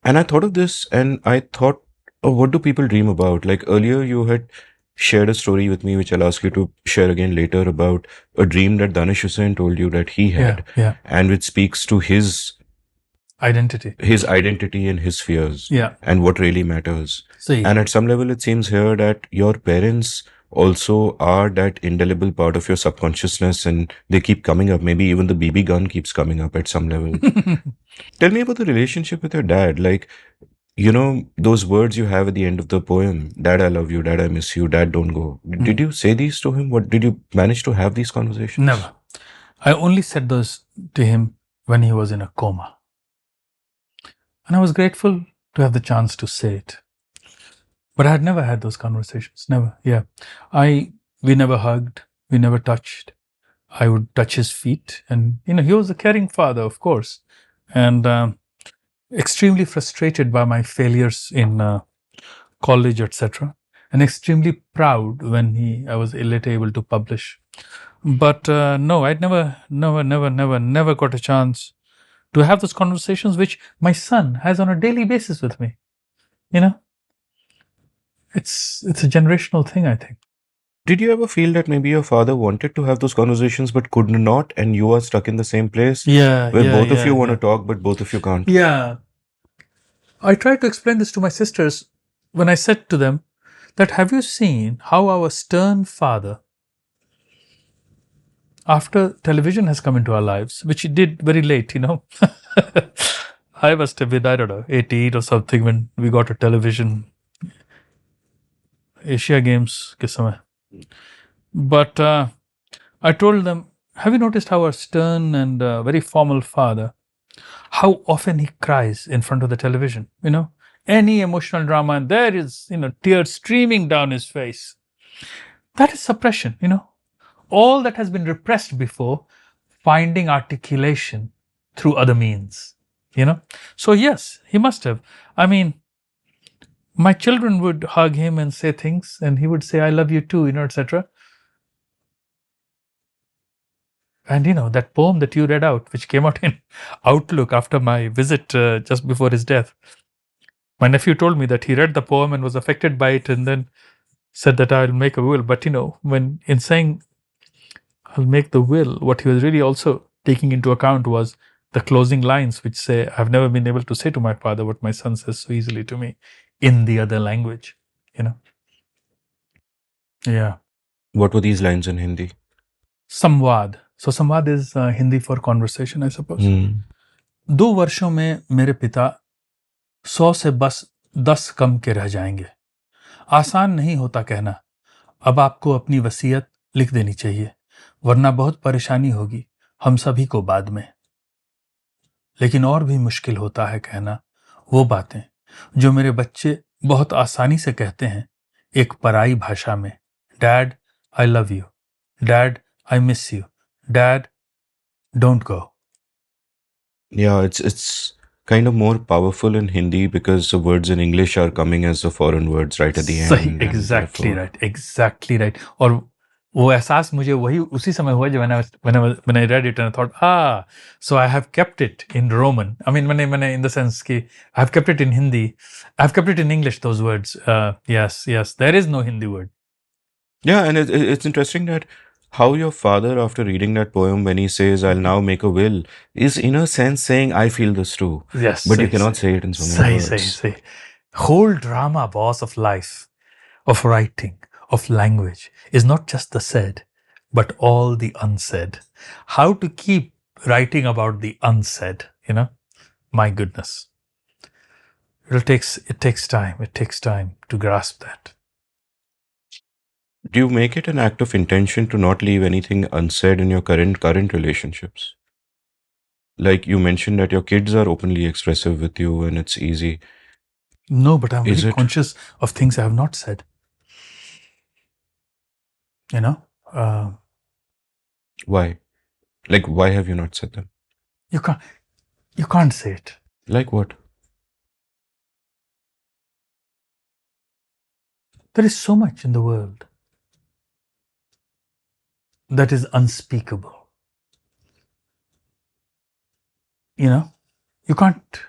And I thought of this, and I thought, oh, what do people dream about? Like earlier, you had shared a story with me, which I'll ask you to share again later, about a dream that Danish Hussain told you that he Yeah, had, yeah. and which speaks to Identity. his identity and his fears, Yeah. and what really matters. See. And at some level, it seems here that your parents also are that indelible part of your subconsciousness, and they keep coming up. Maybe even the BB gun keeps coming up at some level. Tell me about the relationship with your dad. Like, those words you have at the end of the poem: "Dad, I love you. Dad, I miss you. Dad, don't go." Did you say these to him? What did you manage to have these conversations? Never. I only said those to him when he was in a coma. And I was grateful to have the chance to say it. But I had never had those conversations. Never. Yeah. We never hugged. We never touched. I would touch his feet. And, he was a caring father, of course. And extremely frustrated by my failures in college, etc. And extremely proud when I was later able to publish. But no, I'd never got a chance to have those conversations, which my son has on a daily basis with me. It's a generational thing, I think. Did you ever feel that maybe your father wanted to have those conversations but could not, and you are stuck in the same place Yeah, where yeah, both of yeah, you want to yeah. talk but both of you can't? Yeah. I tried to explain this to my sisters when I said to them that, have you seen how our stern father, after television has come into our lives, which it did very late, I must have been, I don't know, 18 or something when we got a television, Asia Games ke samay. But I told them, have you noticed how our stern and very formal father, how often he cries in front of the television? Any emotional drama, and there is, tears streaming down his face. That is suppression, all that has been repressed before, finding articulation through other means, So yes, he must have. I mean, my children would hug him and say things, and he would say, I love you too, etc. And that poem that you read out, which came out in Outlook after my visit just before his death, my nephew told me that he read the poem and was affected by it, and then said that I'll make a will. But when in saying I'll make the will, what he was really also taking into account was the closing lines, which say, I've never been able to say to my father what my son says so easily to me in the other language. Yeah. What were these lines in Hindi? Samvad. So samvad is Hindi for conversation, I suppose. 2 वर्षों में मेरे पिता 100 से बस 10 कम के रह जाएंगे. आसान नहीं होता कहना, अब आपको अपनी वसीयत लिख देनी चाहिए, वरना बहुत परेशानी होगी हम सभी को बाद में. लेकिन और भी मुश्किल होता है कहना वो बातें जो मेरे बच्चे बहुत आसानी से कहते हैं एक पराई भाषा में. Dad, I love you. Dad, I miss you. Dad, don't go. Yeah, it's kind of more powerful in Hindi because the words in English are coming as the foreign words right at the end. सही, and exactly therefore- right, exactly right. और वो एहसास मुझे वही उसी समय हुआ जब when I read it and I thought, so I have kept it in Roman. I mean, मैंने in the sense कि I have kept it in Hindi, I have kept it in English, those words. Yes, there is no Hindi word. Yeah, and it's interesting that how your father, after reading that poem, when he says, "I'll now make a will," is in a sense saying, "I feel this too." Yes, But you सही, cannot say it in so many words. सही. Whole drama, boss, of life, of writing, of language is not just the said, but all the unsaid. How to keep writing about the unsaid, My goodness. It takes time. It takes time to grasp that. Do you make it an act of intention to not leave anything unsaid in your current relationships? Like you mentioned that your kids are openly expressive with you and it's easy. No, but I'm Is very it? conscious of things I have not said. You know, uh, Why? Like, why have you not said them? you can't say it. Like what? There is so much in the world that is unspeakable. You know, you can't.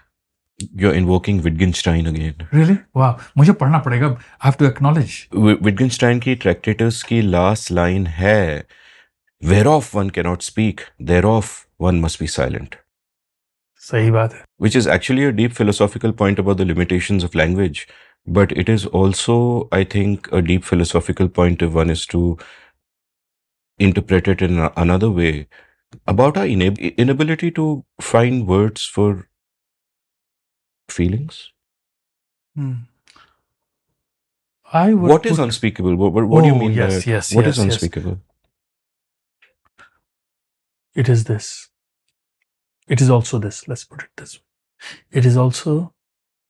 You're invoking Wittgenstein again. Really? Wow. मुझे पढ़ना पड़ेगा. I have to acknowledge. Wittgenstein की Tractatus की last line है, whereof one cannot speak, thereof one must be silent. सही बात है. Which is actually a deep philosophical point about the limitations of language. But it is also, I think, a deep philosophical point if one is to interpret it in another way about our inability to find words for feelings. I would What is unspeakable? What do you mean by it? Yes, What is yes. unspeakable? It is this. It is also this. Let's put it this way. It is also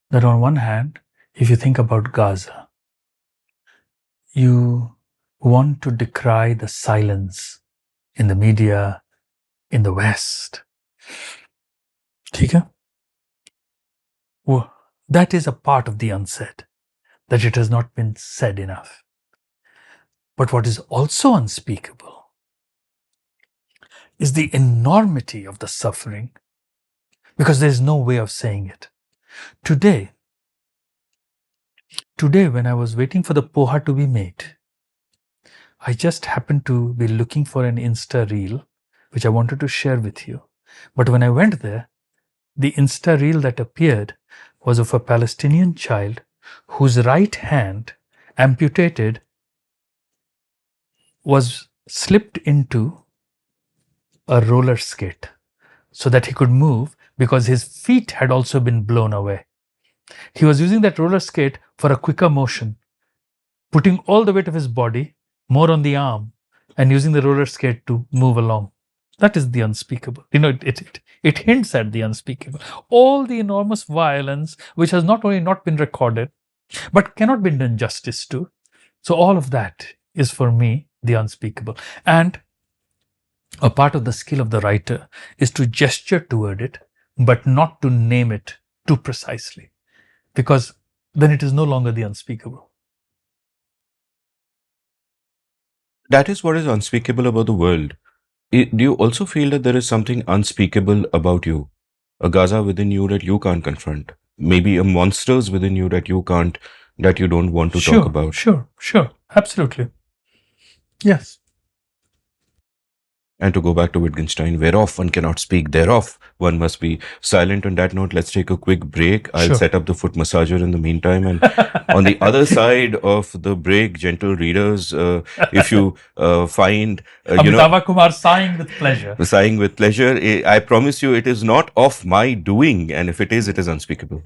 that on one hand, if you think about Gaza, you want to decry the silence in the media, in the West. ठीक है? That is a part of the unsaid, that it has not been said enough. But what is also unspeakable is the enormity of the suffering, because there is no way of saying it. Today, when I was waiting for the poha to be made, I just happened to be looking for an Insta reel, which I wanted to share with you. But when I went there, the Insta reel that appeared was of a Palestinian child whose right hand, amputated, was slipped into a roller skate so that he could move, because his feet had also been blown away. He was using that roller skate for a quicker motion, putting all the weight of his body more on the arm and using the roller skate to move along. That is the unspeakable. It hints at the unspeakable. All the enormous violence, which has not only not been recorded, but cannot be done justice to. So all of that is, for me, the unspeakable. And a part of the skill of the writer is to gesture toward it, but not to name it too precisely, because then it is no longer the unspeakable. That is what is unspeakable about the world. Do you also feel that there is something unspeakable about you? A Gaza within you that you can't confront? Maybe a monsters within you that you don't want to talk about? Sure. Absolutely. Yes. And to go back to Wittgenstein, whereof one cannot speak, thereof one must be silent. On that note, let's take a quick break. I'll set up the foot massager in the meantime. And on the other side of the break, gentle readers, if you find... Amitava Kumar sighing with pleasure. Sighing with pleasure. I promise you it is not of my doing. And if it is unspeakable.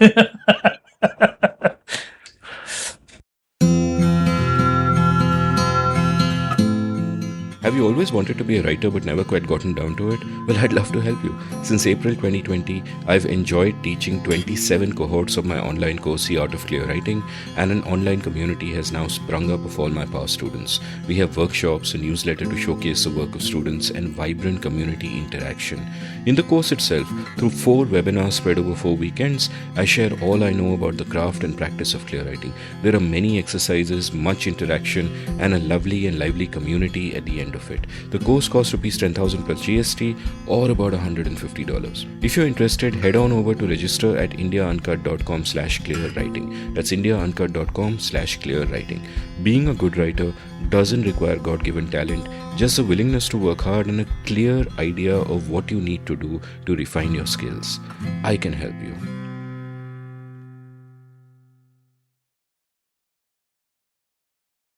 Have you always wanted to be a writer but never quite gotten down to it? Well, I'd love to help you. Since April 2020, I've enjoyed teaching 27 cohorts of my online course, The Art of Clear Writing, and an online community has now sprung up of all my past students. We have workshops, a newsletter to showcase the work of students, and vibrant community interaction. In the course itself, through 4 webinars spread over 4 weekends, I share all I know about the craft and practice of clear writing. There are many exercises, much interaction, and a lovely and lively community at the end of it. The course costs Rs 10,000 plus GST, or about $150. If you're interested, head on over to register at indiauncut.com/clearwriting. That's indiauncut.com/clearwriting. Being a good writer doesn't require God-given talent, just a willingness to work hard and a clear idea of what you need to do to refine your skills. I can help you.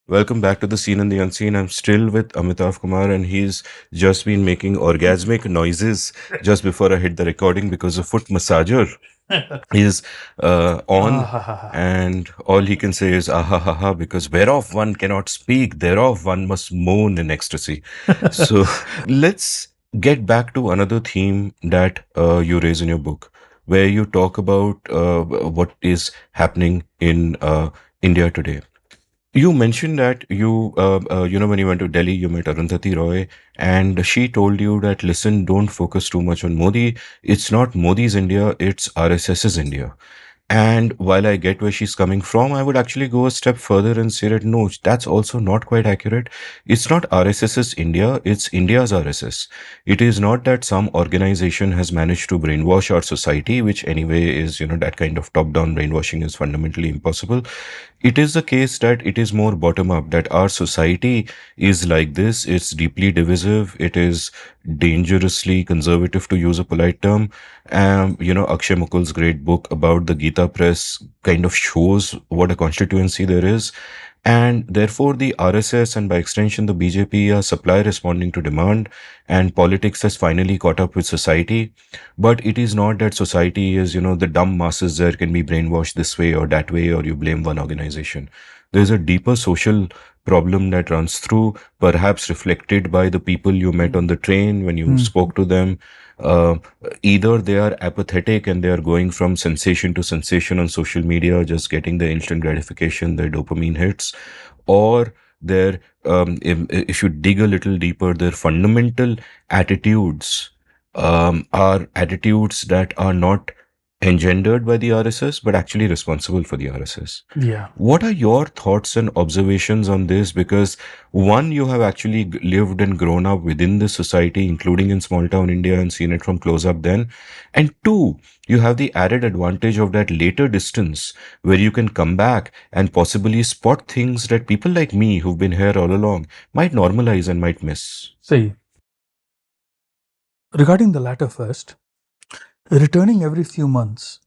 Welcome back to The Seen and the Unseen. I'm still with Amitava Kumar, and he's just been making orgasmic noises just before I hit the recording because the foot massager is on, and all he can say is ah, because whereof one cannot speak, thereof one must moan in ecstasy. So let's get back to another theme that you raise in your book, where you talk about what is happening in India today. You mentioned that when you went to Delhi, you met Arundhati Roy, and she told you that, listen, don't focus too much on Modi. It's not Modi's India, it's RSS's India. And while I get where she's coming from, I would actually go a step further and say that no, that's also not quite accurate. It's not RSS's India, it's India's RSS. It is not that some organization has managed to brainwash our society, which anyway is, that kind of top down brainwashing is fundamentally impossible. It is the case that it is more bottom up, that our society is like this. It's deeply divisive. It is dangerously conservative, to use a polite term. Akshay Mukul's great book about the Gita Press kind of shows what a constituency there is. And therefore, the RSS and by extension the BJP are supply responding to demand, and politics has finally caught up with society. But it is not that society is, the dumb masses there can be brainwashed this way or that way, or you blame one organization. There's a deeper social problem that runs through, perhaps reflected by the people you met on the train when you spoke to them. Uh, Either they are apathetic and they are going from sensation to sensation on social media, just getting the instant gratification, the dopamine hits, or their if you dig a little deeper, their fundamental attitudes are attitudes that are not engendered by the RSS, but actually responsible for the RSS. Yeah. What are your thoughts and observations on this? Because one, you have actually lived and grown up within the society, including in small town India, and seen it from close up then. And two, you have the added advantage of that later distance where you can come back and possibly spot things that people like me who've been here all along might normalize and might miss. See, regarding the latter first, returning every few months,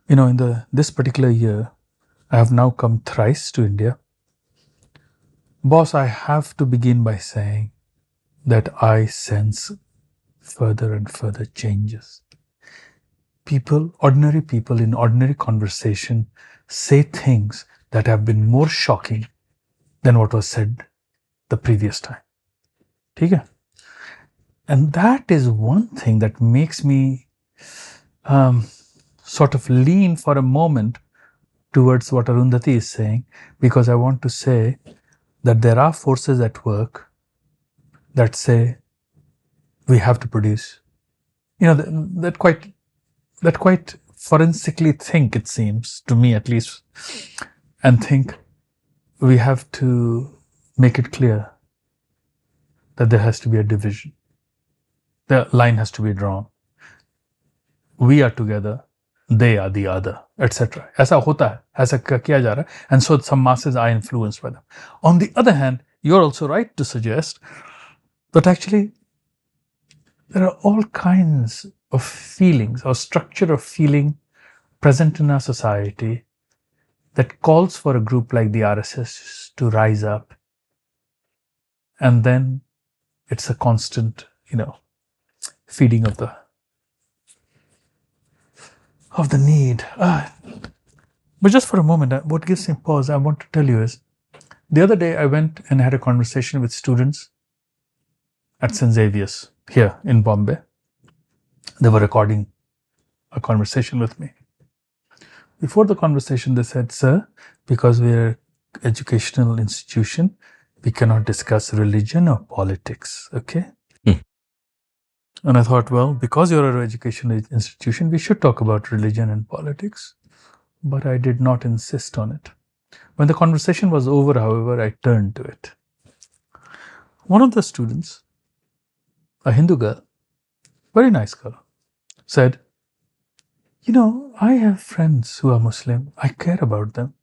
in this particular year, I have now come thrice to India. Boss, I have to begin by saying that I sense further and further changes. Ordinary people in ordinary conversation say things that have been more shocking than what was said the previous time. Okay? And that is one thing that makes me sort of lean for a moment towards what Arundhati is saying, because I want to say that there are forces at work that say we have to produce. That quite forensically think, it seems to me at least, and think we have to make it clear that there has to be a division. The line has to be drawn. We are together, they are the other, etc. ऐसा होता है, ऐसा किया जा रहा है, and so some masses are influenced by them. On the other hand, you're also right to suggest that actually there are all kinds of feelings or structure of feeling present in our society that calls for a group like the RSS to rise up, and then it's a constant, feeding of the need. But just for a moment, what gives me pause, I want to tell you is, the other day I went and had a conversation with students at St. Xavier's here in Bombay. They were recording a conversation with me. Before the conversation, they said, sir, because we're an educational institution, we cannot discuss religion or politics, okay? And I thought, well, because you're an educational institution, we should talk about religion and politics. But I did not insist on it. When the conversation was over, however, I turned to it. One of the students, a Hindu girl, very nice girl, said, I have friends who are Muslim. I care about them.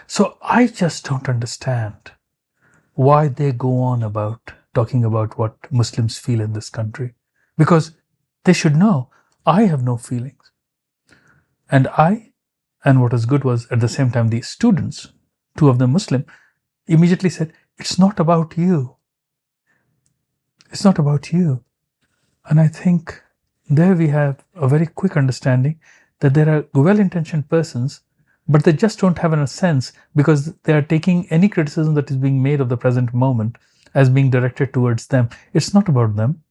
So I just don't understand why they go on about talking about what Muslims feel in this country. Because they should know, I have no feelings. And what was good was, at the same time, the students, two of them Muslim, immediately said, it's not about you. It's not about you. And I think there we have a very quick understanding that there are well-intentioned persons, but they just don't have a sense, because they are taking any criticism that is being made of the present moment as being directed towards them. It's not about them.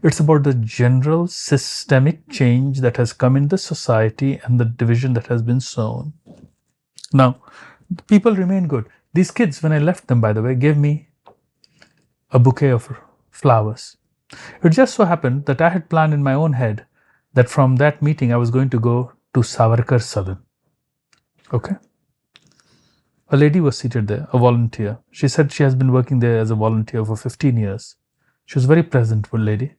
It's about the general systemic change that has come in the society and the division that has been sown. Now, people remain good. These kids, when I left them, by the way, gave me a bouquet of flowers. It just so happened that I had planned in my own head that from that meeting I was going to go to Savarkar Southern. Okay? A lady was seated there, a volunteer. She said she has been working there as a volunteer for 15 years. She was a very presentable lady.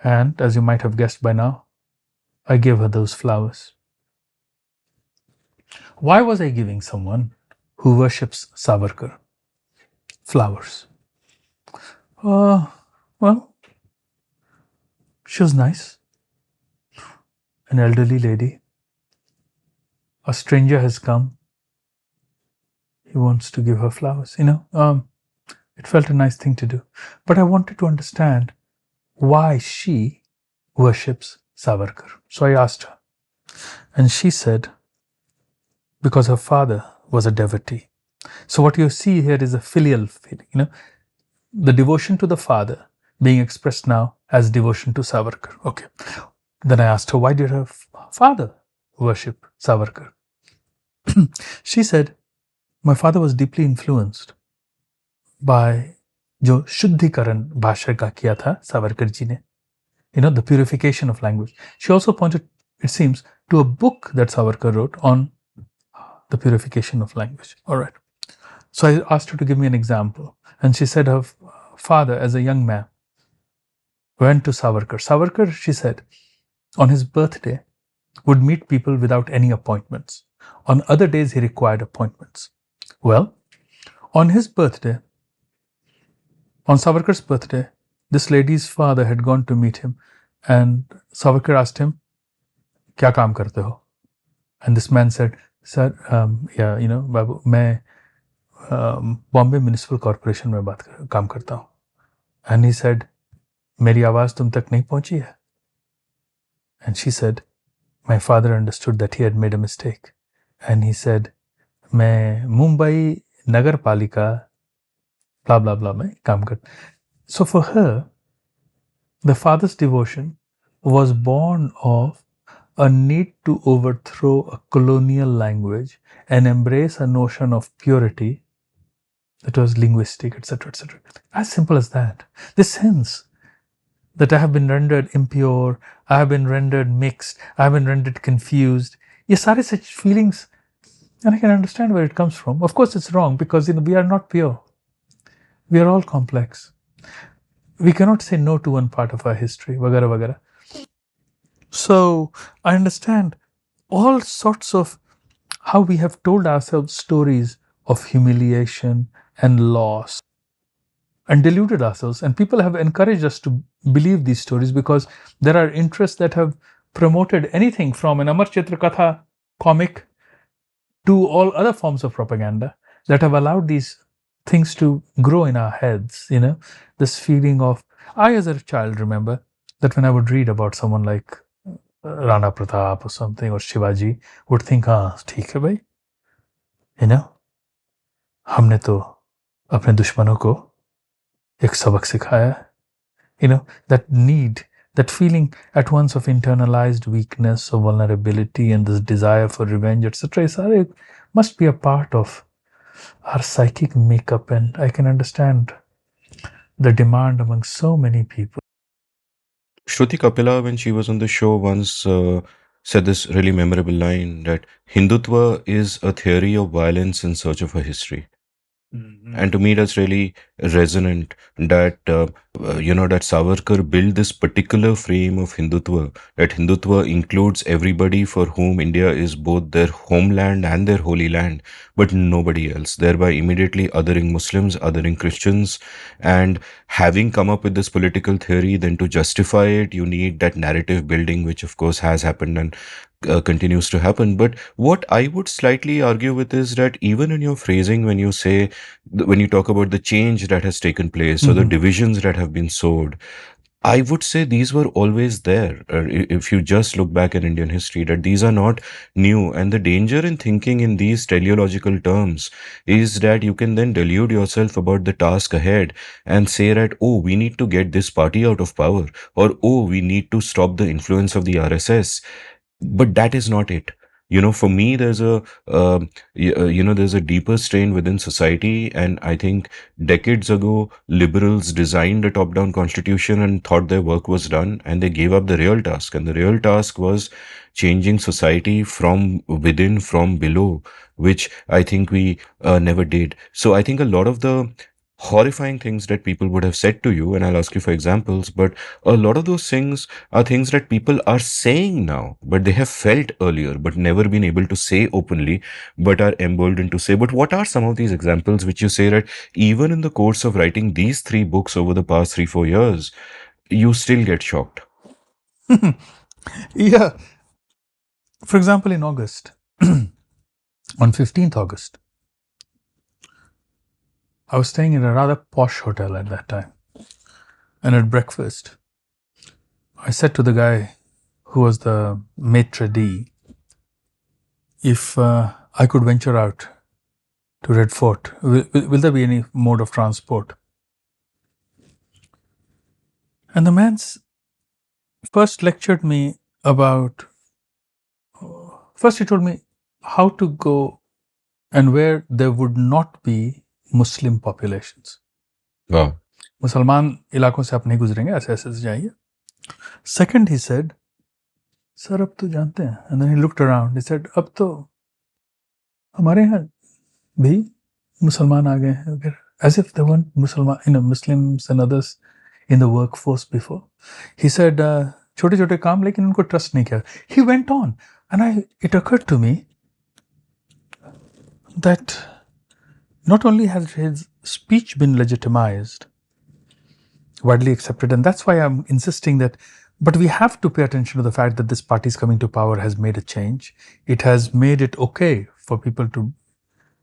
And as you might have guessed by now, I gave her those flowers. Why was I giving someone who worships Savarkar flowers? Well, she was nice. An elderly lady. A stranger has come. He wants to give her flowers. It felt a nice thing to do. But I wanted to understand why she worships Savarkar. So I asked her. And she said, because her father was a devotee. So what you see here is a filial feeling, the devotion to the father being expressed now as devotion to Savarkar. Okay. Then I asked her, why did her father worship Savarkar? She said, my father was deeply influenced by जो शुद्धिकरण भाषा का किया था सावरकर जी ने, the purification of language. She also pointed, it seems, to a book that Savarkar wrote on the purification of language. All right. So I asked her to give me an example. And she said her father, as a young man, went to Savarkar. Savarkar, she said, on his birthday, would meet people without any appointments. On other days, he required appointments. Well, on his birthday, on Savarkar's birthday, this lady's father had gone to meet him, and Savarkar asked him, "Kya kaam karte ho?" And this man said, "Sir, बाबू, मैं Bombay Municipal Corporation में काम करता हूँ." And he said, "मेरी आवाज़ तुम तक नहीं पहुँची है?" And she said, my father understood that he had made a mistake. And he said, मैं मुंबई नगर पालिका blah blah blah में काम करता. So for her, the father's devotion was born of a need to overthrow a colonial language and embrace a notion of purity that was linguistic, etc., etc. As simple as that. This sense that I have been rendered impure, I have been rendered mixed, I have been rendered confused. Ye sare such feelings, and I can understand where it comes from. Of course, it's wrong because we are not pure. We are all complex. We cannot say no to one part of our history, vagara vagara. So I understand all sorts of how we have told ourselves stories of humiliation and loss and deluded ourselves. And people have encouraged us to believe these stories because there are interests that have promoted anything from an Amar Chitra Katha comic to all other forms of propaganda that have allowed these things to grow in our heads. This feeling of, I as a child remember that when I would read about someone like Rana Pratap or something, or Shivaji, would think, theek hai bhai, हमने तो अपने दुश्मनों को एक सबक सिखाया है. That need, that feeling at once of internalized weakness or vulnerability and this desire for revenge, etc., must be a part of our psychic makeup, and I can understand the demand among so many people. Shruti Kapila, when she was on the show, once said this really memorable line that Hindutva is a theory of violence in search of a history. And to me, that's really resonant that, that Savarkar built this particular frame of Hindutva, that Hindutva includes everybody for whom India is both their homeland and their holy land, but nobody else, thereby immediately othering Muslims, othering Christians. And having come up with this political theory, then to justify it, you need that narrative building, which of course has happened and continues to happen. But what I would slightly argue with is that even in your phrasing, when you say, when you talk about the change that has taken place or the divisions that have been sowed, I would say these were always there. If you just look back in Indian history, that these are not new. And the danger in thinking in these teleological terms is that you can then delude yourself about the task ahead and say that, oh, we need to get this party out of power, or oh, we need to stop the influence of the RSS. But that is not it. For me, there's there's a deeper strain within society, and I think decades ago liberals designed a top down constitution and thought their work was done, and they gave up the real task, and the real task was changing society from within, from below, which I think we never did. So I think a lot of the horrifying things that people would have said to you, and I'll ask you for examples, but a lot of those things are things that people are saying now, but they have felt earlier, but never been able to say openly, but are emboldened to say. But what are some of these examples which you say that even in the course of writing these three books over the past 3-4 years, you still get shocked? Yeah. For example, in August, on 15th August, I was staying in a rather posh hotel at that time. And at breakfast, I said to the guy who was the maitre d', if I could venture out to Red Fort, will there be any mode of transport? And the man first lectured me about, first he told me how to go and where there would not be Muslim populations. Wow. मुसलमान इलाकों से आप नहीं गुजरेंगे, ऐसे ऐसे जाइए. Second, he said, sir अब तो जानते हैं. And then he looked around. He said, अब तो हमारे यहाँ भी मुसलमान आ गए हैं. As if there weren't Muslims and others in the workforce before. He said, छोटे छोटे काम, लेकिन उनको trust नहीं किया. He went on, and it occurred to me that not only has his speech been legitimized, widely accepted, and that's why I'm insisting that, but we have to pay attention to the fact that this party's coming to power has made a change. It has made it okay for people to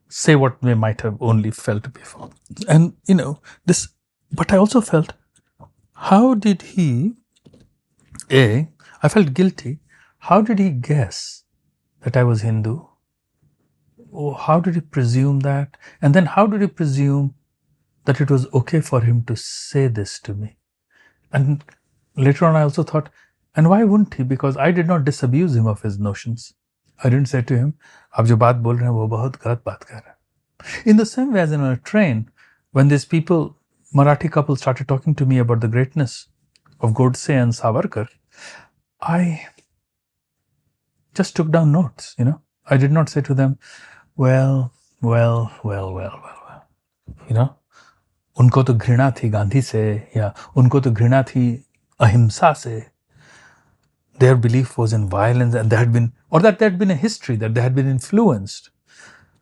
say what they might have only felt before. And, this, but I also felt, how did he, I felt guilty. How did he guess that I was Hindu? Oh, how did he presume that? And then how did he presume that it was okay for him to say this to me? And later on, I also thought, and why wouldn't he? Because I did not disabuse him of his notions. I didn't say to him, आप जो बात बोल रहे हैं वो बहुत गलत बात कर रहे हैं. In the same way as in a train, when these people, Marathi couple, started talking to me about the greatness of Godse and Savarkar, I just took down notes, I did not say to them, well, उनको तो घृणा थी गांधी से, या उनको तो घृणा थी अहिंसा से. Their belief was in violence, and there had been a history that they had been influenced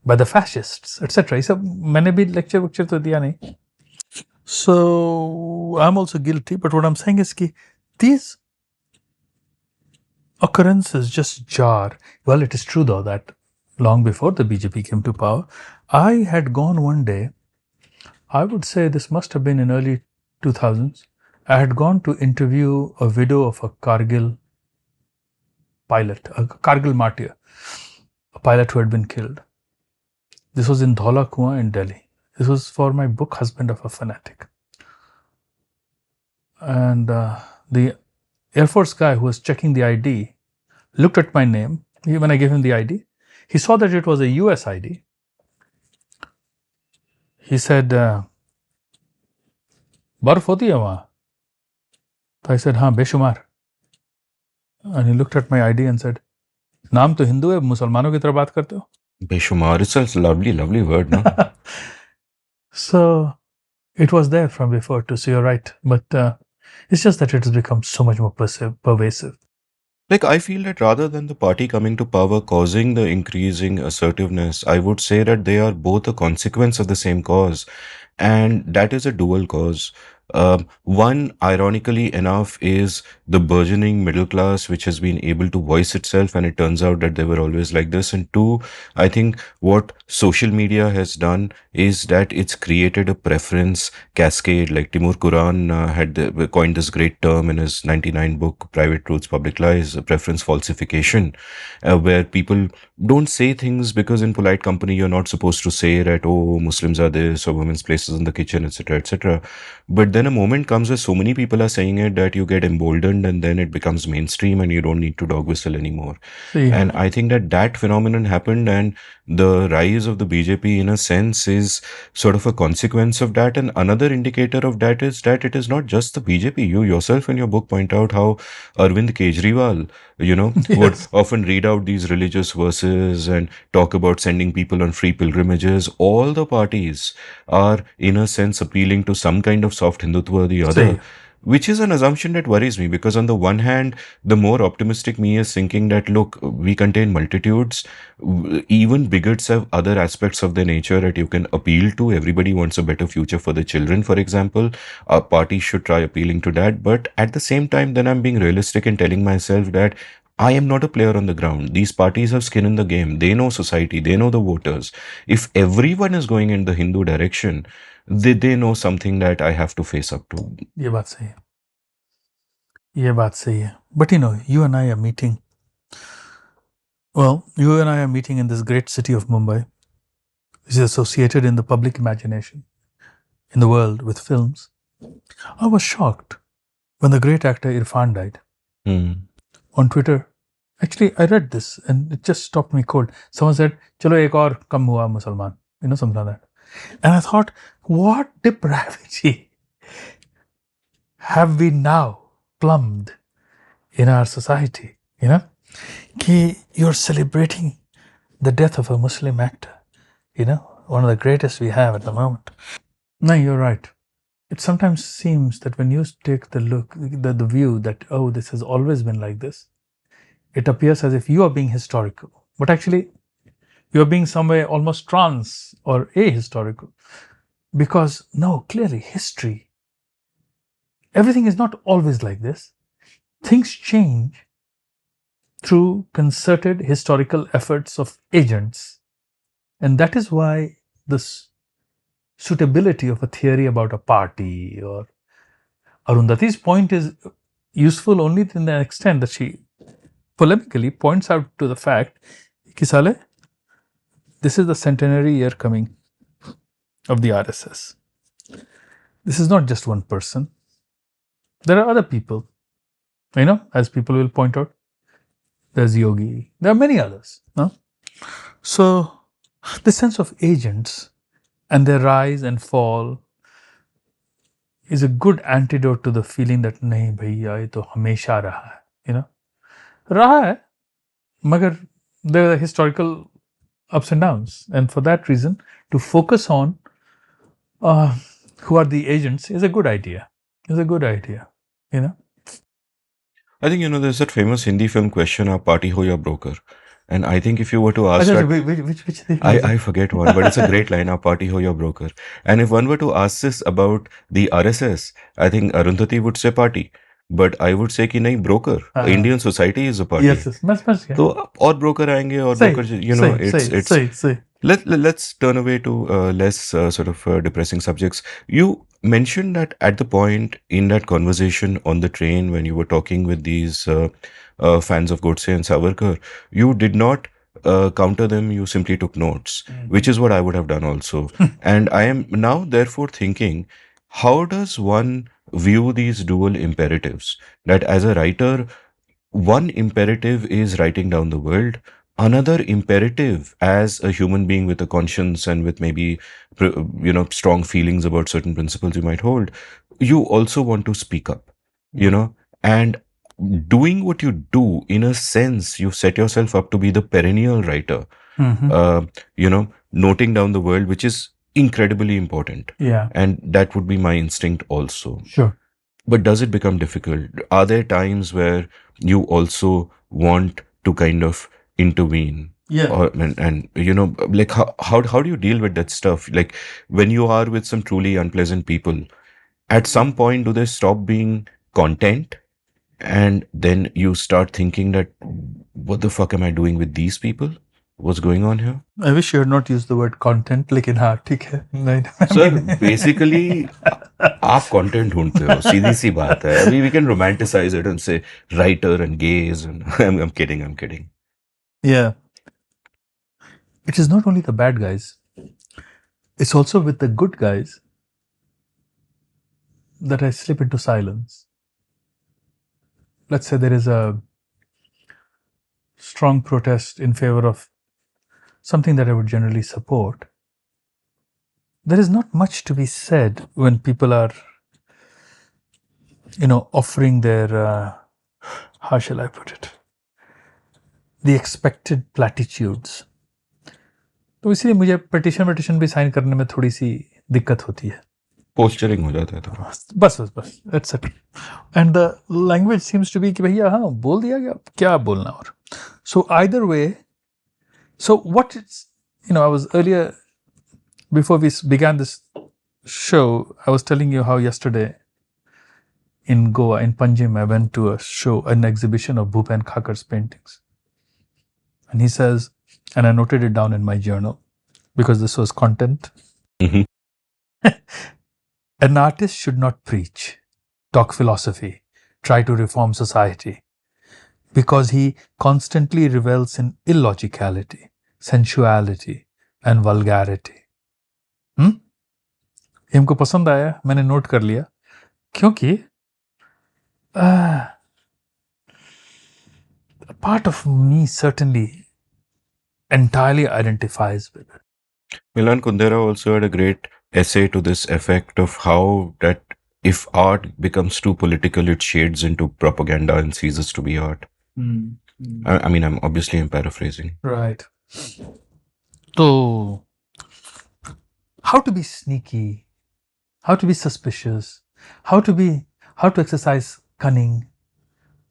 by the fascists, etc. So मैंने भी lecture तो दिया नहीं. So I'm also guilty, but what I'm saying is कि these occurrences just jar. Well, it is true though that long before the BJP came to power, I had gone one day, I would say this must have been in early 2000s, I had gone to interview a widow of a Kargil pilot, a Kargil martyr, a pilot who had been killed. This was in Dhaula Kuan in Delhi. This was for my book, Husband of a Fanatic. And the Air Force guy who was checking the ID looked at my name. When I gave him the ID, he saw that it was a US ID. He said, बर्फ होती है वहाँ? So I said, हाँ, बेशुमार. And he looked at my ID and said, नाम तो हिंदू है, मुसलमानों की तरह बात करते हो? Beshumar, it's a lovely word, no? So it was there from before too, so you're right. But it's just that it has become so much more pervasive. Like, I feel that rather than the party coming to power causing the increasing assertiveness, I would say that they are both a consequence of the same cause. And that is a dual cause. One, ironically enough, is the burgeoning middle class, which has been able to voice itself, and it turns out that they were always like this. And two, I think what social media has done is that it's created a preference cascade. Like Timur Kuran coined this great term in his 99 book, Private Truths, Public Lies, preference falsification, where people don't say things because in polite company you're not supposed to say that, oh, Muslims are this, or women's places in the kitchen, etc., etc. But then a moment comes where so many people are saying it that you get emboldened, and then it becomes mainstream and you don't need to dog whistle anymore. See, And I think that that phenomenon happened, and the rise of the BJP, in a sense, is sort of a consequence of that. And another indicator of that is that it is not just the BJP. You yourself in your book point out how Arvind Kejriwal, would yes, often read out these religious verses and talk about sending people on free pilgrimages. All the parties are, in a sense, appealing to some kind of soft Hindutva or the other, see, which is an assumption that worries me, because on the one hand, the more optimistic me is thinking that, look, we contain multitudes. Even bigots have other aspects of their nature that you can appeal to. Everybody wants a better future for the children, for example. Our party should try appealing to that. But at the same time, then I'm being realistic and telling myself that I am not a player on the ground. These parties have skin in the game. They know society. They know the voters. If everyone is going in the Hindu direction, they know something that I have to face up to. ये बात सही है. ये बात सही है. But you and I are meeting. Well, you and I are meeting in this great city of Mumbai, which is associated in the public imagination in the world with films. I was shocked when the great actor Irfan died. Hmm. On Twitter, actually, I read this and it just stopped me cold. Someone said, "Chalo ek aur kam hua Musalman," something like that. And I thought, what depravity have we now plumbed in our society? Ki you're celebrating the death of a Muslim actor, one of the greatest we have at the moment. No, you're right. It sometimes seems that when you take the view that, oh, this has always been like this, it appears as if you are being historical. But actually, you are being somewhere almost trans or ahistorical. Because, no, clearly, history, everything is not always like this. Things change through concerted historical efforts of agents. And that is why this suitability of a theory about a party or Arundhati's point is useful only to the extent that she polemically points out to the fact that this is the centenary year coming of the RSS. This is not just one person. There are other people, as people will point out. There's Yogi. There are many others. No? So the sense of agents and their rise and fall is a good antidote to the feeling that nahi bhaiya ye to hamesha raha hai, raha hai, magar there are historical ups and downs, and for that reason to focus on who are the agents is a good idea. I think, there's that famous Hindi film question, "Aap party ho ya broker?" And I think if you were to ask that, Which thing? I forget one, but it's a great line, "Aap party ho ya broker?" And if one were to ask this about the RSS, I think Arundhati would say party. But I would say कि नहीं, broker. Indian society is a party. Yes, yes. तो और broker आएंगे और broker, it's let's turn away to less sort of depressing subjects. You mentioned that at the point in that conversation on the train when you were talking with these fans of Godse and Savarkar, you did not counter them, you simply took notes, which is what I would have done also. And I am now therefore thinking, how does one view these dual imperatives? That as a writer, one imperative is writing down the world. Another imperative, as a human being with a conscience and with maybe, strong feelings about certain principles you might hold, you also want to speak up, and doing what you do, in a sense, you set yourself up to be the perennial writer, noting down the world, which is incredibly important. Yeah. And that would be my instinct also. Sure. But does it become difficult? Are there times where you also want to kind of intervene? Yeah. And like how do you deal with that stuff? Like when you are with some truly unpleasant people, At some point, do they stop being content? And then you start thinking that, what the fuck am I doing with these people? What's going on here? I wish you had not used the word content, लेकिन हाँ ठीक है नहीं Sir, basically, आप content ढूंढते हो, सीधी सी बात है. I mean, we can romanticize it and say writer and gays and I'm kidding. Yeah, it is not only the bad guys, it's also with the good guys that I slip into silence. Let's say there is a strong protest in favor of something that I would generally support. There is not much to be said when people are, offering their, how shall I put it, the expected platitudes. तो इसलिए मुझे petition भी sign करने में थोड़ी सी दिक्कत होती है. Posturing हो जाता है तो. बस etc. And the language seems to be कि भैया हाँ बोल दिया क्या बोलना और. So either way, so what it's, I was earlier, before we began this show, I was telling you how yesterday in Goa, in Panjim, I went to a show, an exhibition of Bhupen Khakar's paintings. And he says, and I noted it down in my journal because this was content. Mhm. An artist should not preach, talk philosophy, try to reform society, because he constantly revels in illogicality, sensuality, and vulgarity. हमको पसंद आया, मैंने note कर लिया, क्योंकि a part of me certainly entirely identifies with it. Milan Kundera also had a great essay to this effect of how that if art becomes too political, it shades into propaganda and ceases to be art. I mean, I'm paraphrasing. Right. So, how to be sneaky, how to be suspicious, how to exercise cunning,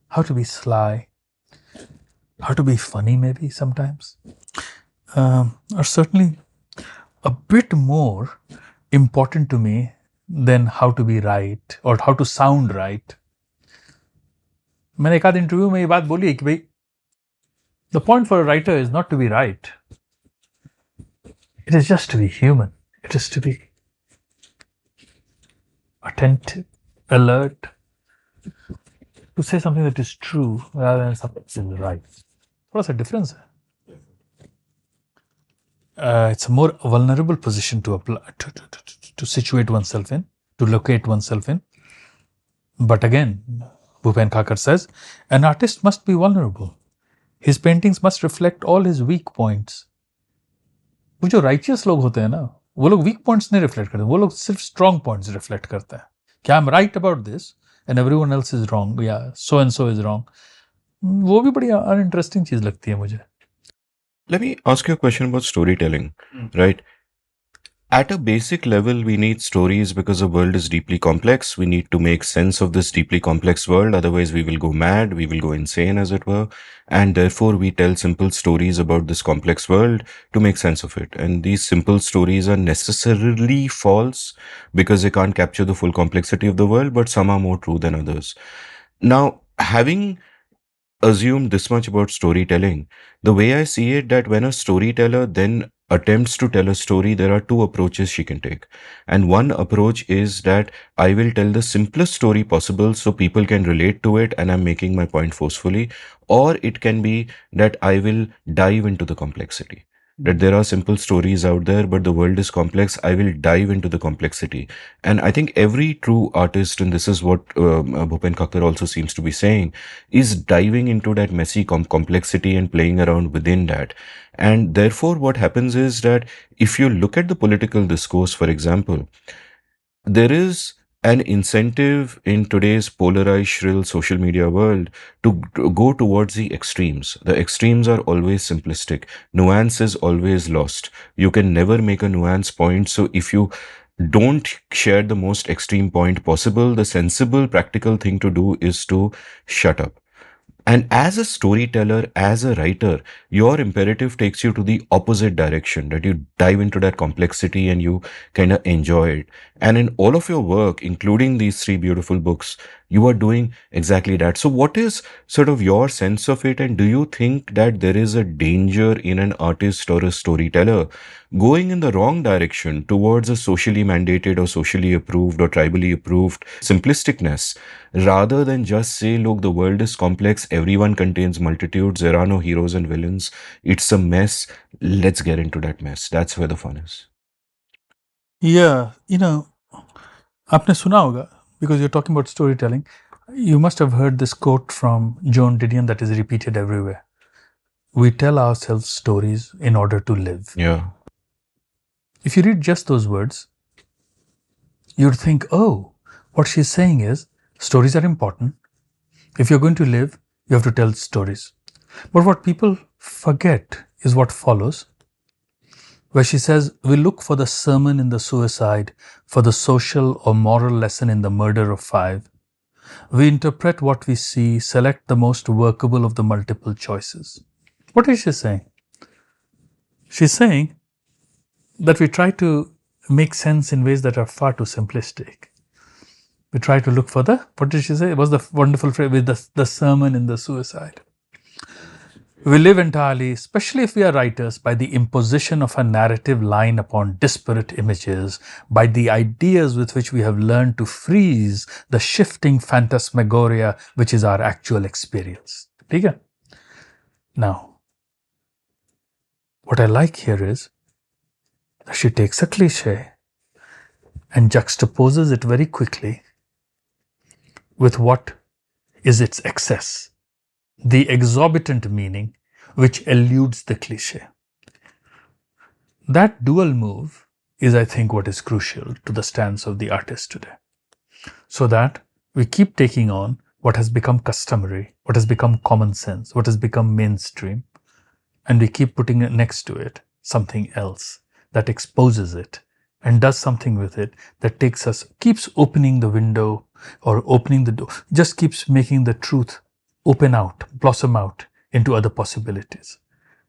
how to be sly, how to be funny maybe sometimes, are certainly a bit more important to me than how to be right or how to sound right. मैंने एक आध interview में ये बात बोली है कि भाई the point for a writer is not to be right. It is just to be human. It is to be attentive, alert, to say something that is true rather than something that is right. थोड़ा सा difference है. It's a more vulnerable position to apply, to situate oneself in, to locate oneself in. But again, Bhupen Khakar says, an artist must be vulnerable. His paintings must reflect all his weak points. वो जो righteous लोग होते हैं ना, वो लोग weak points नहीं reflect करते, वो लोग सिर्फ strong points reflect करते हैं. कि I'm right about this and everyone else is wrong. Yeah, so and so is wrong. वो भी बड़ी uninteresting चीज लगती है मुझे. Let me ask you a question about storytelling, right? At a basic level, we need stories because the world is deeply complex. We need to make sense of this deeply complex world. Otherwise, we will go mad. We will go insane, as it were. And therefore, we tell simple stories about this complex world to make sense of it. And these simple stories are necessarily false because they can't capture the full complexity of the world, but some are more true than others. Now, having assumed this much about storytelling, the way I see it, that when a storyteller then attempts to tell a story, there are two approaches she can take. And one approach is that I will tell the simplest story possible so people can relate to it and I'm making my point forcefully. Or it can be that I will dive into the complexity. That there are simple stories out there, but the world is complex. I will dive into the complexity. And I think every true artist, and this is what Bhupen Khakar also seems to be saying, is diving into that messy complexity and playing around within that. And therefore, what happens is that if you look at the political discourse, for example, there is an incentive in today's polarized, shrill social media world to go towards the extremes. The extremes are always simplistic. Nuance is always lost. You can never make a nuance point. So if you don't share the most extreme point possible, the sensible, practical thing to do is to shut up. And as a storyteller, as a writer, your imperative takes you to the opposite direction, that you dive into that complexity and you kind of enjoy it. And in all of your work, including these three beautiful books, you are doing exactly that. So, what is sort of your sense of it? And do you think that there is a danger in an artist or a storyteller going in the wrong direction towards a socially mandated or socially approved or tribally approved simplisticness, rather than just say, look, the world is complex, everyone contains multitudes, there are no heroes and villains, it's a mess, let's get into that mess. That's where the fun is. Yeah, आपने सुना होगा, because you're talking about storytelling. You must have heard this quote from Joan Didion that is repeated everywhere. We tell ourselves stories in order to live. Yeah. If you read just those words, you'd think, oh, what she's saying is stories are important. If you're going to live, you have to tell stories. But what people forget is what follows, where she says, we look for the sermon in the suicide, for the social or moral lesson in the murder of five. We interpret what we see, select the most workable of the multiple choices. What is she saying? She's saying that we try to make sense in ways that are far too simplistic. We try to look for what did she say? It was the wonderful phrase with the sermon in the suicide. We live entirely, especially if we are writers, by the imposition of a narrative line upon disparate images, by the ideas with which we have learned to freeze the shifting phantasmagoria which is our actual experience. Okay? Now, what I like here is that she takes a cliche and juxtaposes it very quickly with what is its excess, the exorbitant meaning which eludes the cliche. That dual move is, I think, what is crucial to the stance of the artist today. So that we keep taking on what has become customary, what has become common sense, what has become mainstream, and we keep putting it next to it something else that exposes it and does something with it that takes us, keeps opening the window or opening the door, just keeps making the truth open out, blossom out into other possibilities.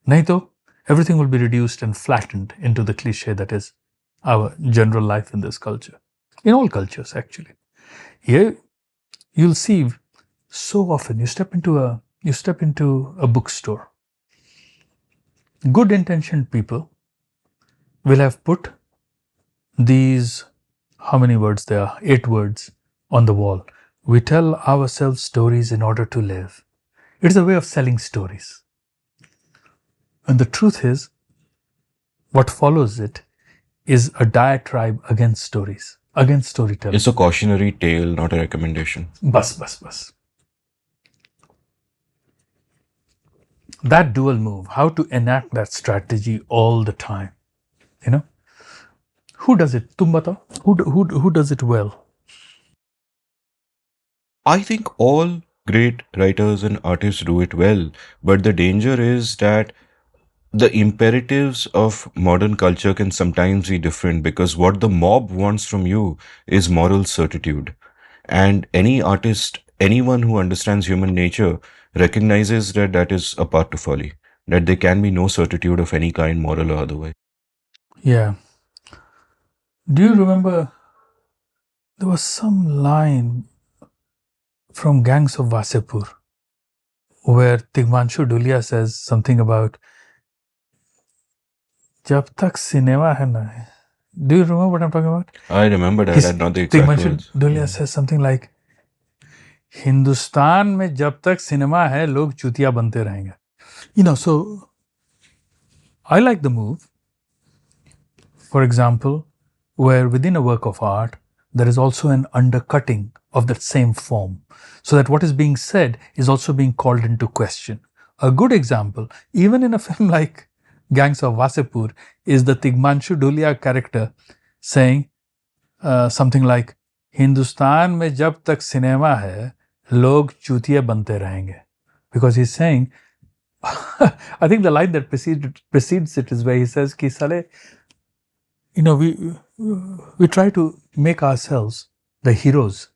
Nahi to, everything will be reduced and flattened into the cliche that is our general life in this culture. In all cultures, actually. Here, you'll see so often you step into a bookstore. Good intentioned people will have put these, how many words there are? 8 words on the wall. We tell ourselves stories in order to live. It is a way of selling stories. And the truth is, what follows it is a diatribe against stories, against storytelling. It's a cautionary tale, not a recommendation. Bas. That dual move, how to enact that strategy all the time. Who does it? Tum batao. Who does it well? I think all great writers and artists do it well, but the danger is that the imperatives of modern culture can sometimes be different, because what the mob wants from you is moral certitude. And any artist, anyone who understands human nature, recognizes that that is a part to folly, that there can be no certitude of any kind, moral or otherwise. Yeah. Do you remember there was some line from Gangs of Wasipur where Tigmanshu Dhulia says something about Jab tak cinema hai na. Do you remember what I'm talking about? I remember that, and not the exact Tigmanshu words. Dhulia says something like, Hindustan में जब तक cinema है लोग चूतिया बनते रहेंगे. So I like the move, for example, where within a work of art, there is also an undercutting of that same form, so that what is being said is also being called into question. A good example, even in a film like Gangs of Wasipur, is the Tigmanshu Dhulia character saying something like, Hindustan में जब तक cinema है लोग चूतिया बनते रहेंगे. Because he's saying, I think the line that precedes it is where he says कि साले, we try to make ourselves the heroes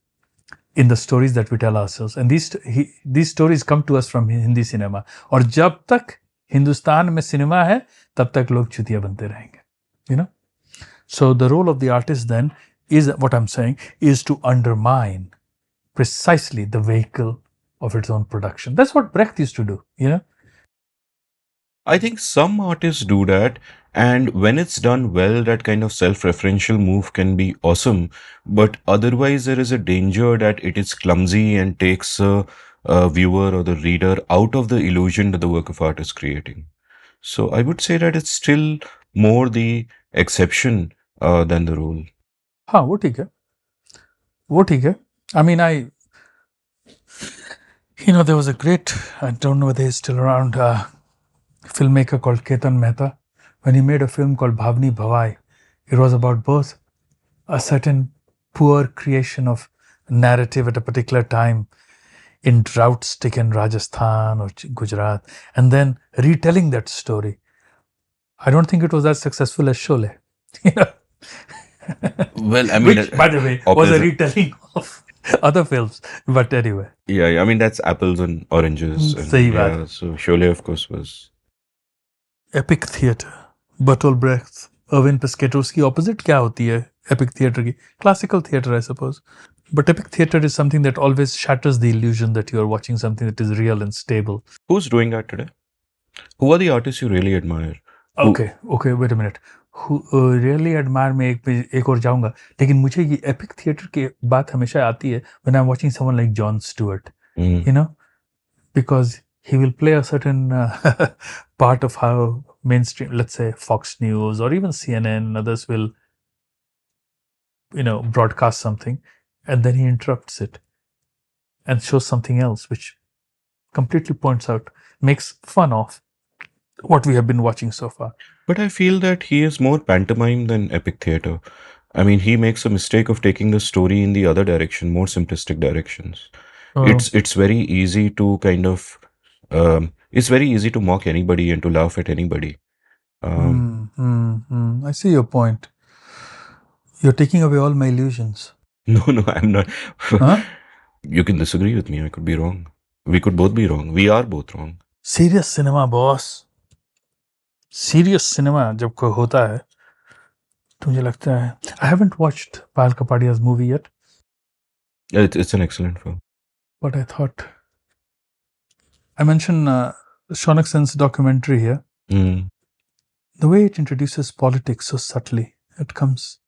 in the stories that we tell ourselves. And these stories come to us from Hindi cinema. और जब तक हिंदुस्तान में cinema है तब तक लोग चुतिया बनते रहेंगे. You know? So the role of the artist then is, what I'm saying, is to undermine precisely the vehicle of its own production. That's what Brecht used to do, you know? I think some artists do that, and when it's done well, that kind of self-referential move can be awesome. But otherwise, there is a danger that it is clumsy and takes a viewer or the reader out of the illusion that the work of art is creating. So I would say that it's still more the exception than the rule. हाँ वो ठीक है, वो ठीक है. I mean, there was a great, I don't know whether he's still around, filmmaker called Ketan Mehta. When he made a film called Bhavni Bhavai, it was about both a certain poor creation of narrative at a particular time in drought-stricken Rajasthan or Gujarat, and then retelling that story. I don't think it was as successful as Sholay. Well, I mean, Which, by the way, was a retelling of other films. But anyway. Yeah, I mean, that's apples and oranges. And, Sahi baat. yeah, so Sholay, of course, was. Epic theatre. Bertolt Brecht, Irving Pesquet, उसकी opposite क्या होती है epic theatre की? Classical theatre, I suppose. But epic theatre is something that always shatters the illusion that you are watching something that is real and stable. Who's doing that today? Who are the artists you really admire? Okay, wait a minute. Who really admire में एक और जाऊंगा, लेकिन मुझे ये epic theatre की बात हमेशा आती है when I'm watching someone like Jon Stewart, you know, because he will play a certain part of how mainstream, let's say Fox News or even CNN and others will, broadcast something, and then he interrupts it and shows something else which completely points out, makes fun of what we have been watching so far. But I feel that he is more pantomime than epic theatre. I mean, he makes a mistake of taking the story in the other direction, more simplistic directions. Oh. It's very easy to kind of, it's very easy to mock anybody and to laugh at anybody. I see your point. You're taking away all my illusions. No, I'm not. Huh? You can disagree with me. I could be wrong. We could both be wrong. We are both wrong. Serious cinema, boss. Serious cinema जब कोई होता है तो मुझे लगता है, I haven't watched Payal Kapadia's movie yet. It's an excellent film. But I thought, I mentioned Shaunak Sen's documentary here. The way it introduces politics so subtly, it comes,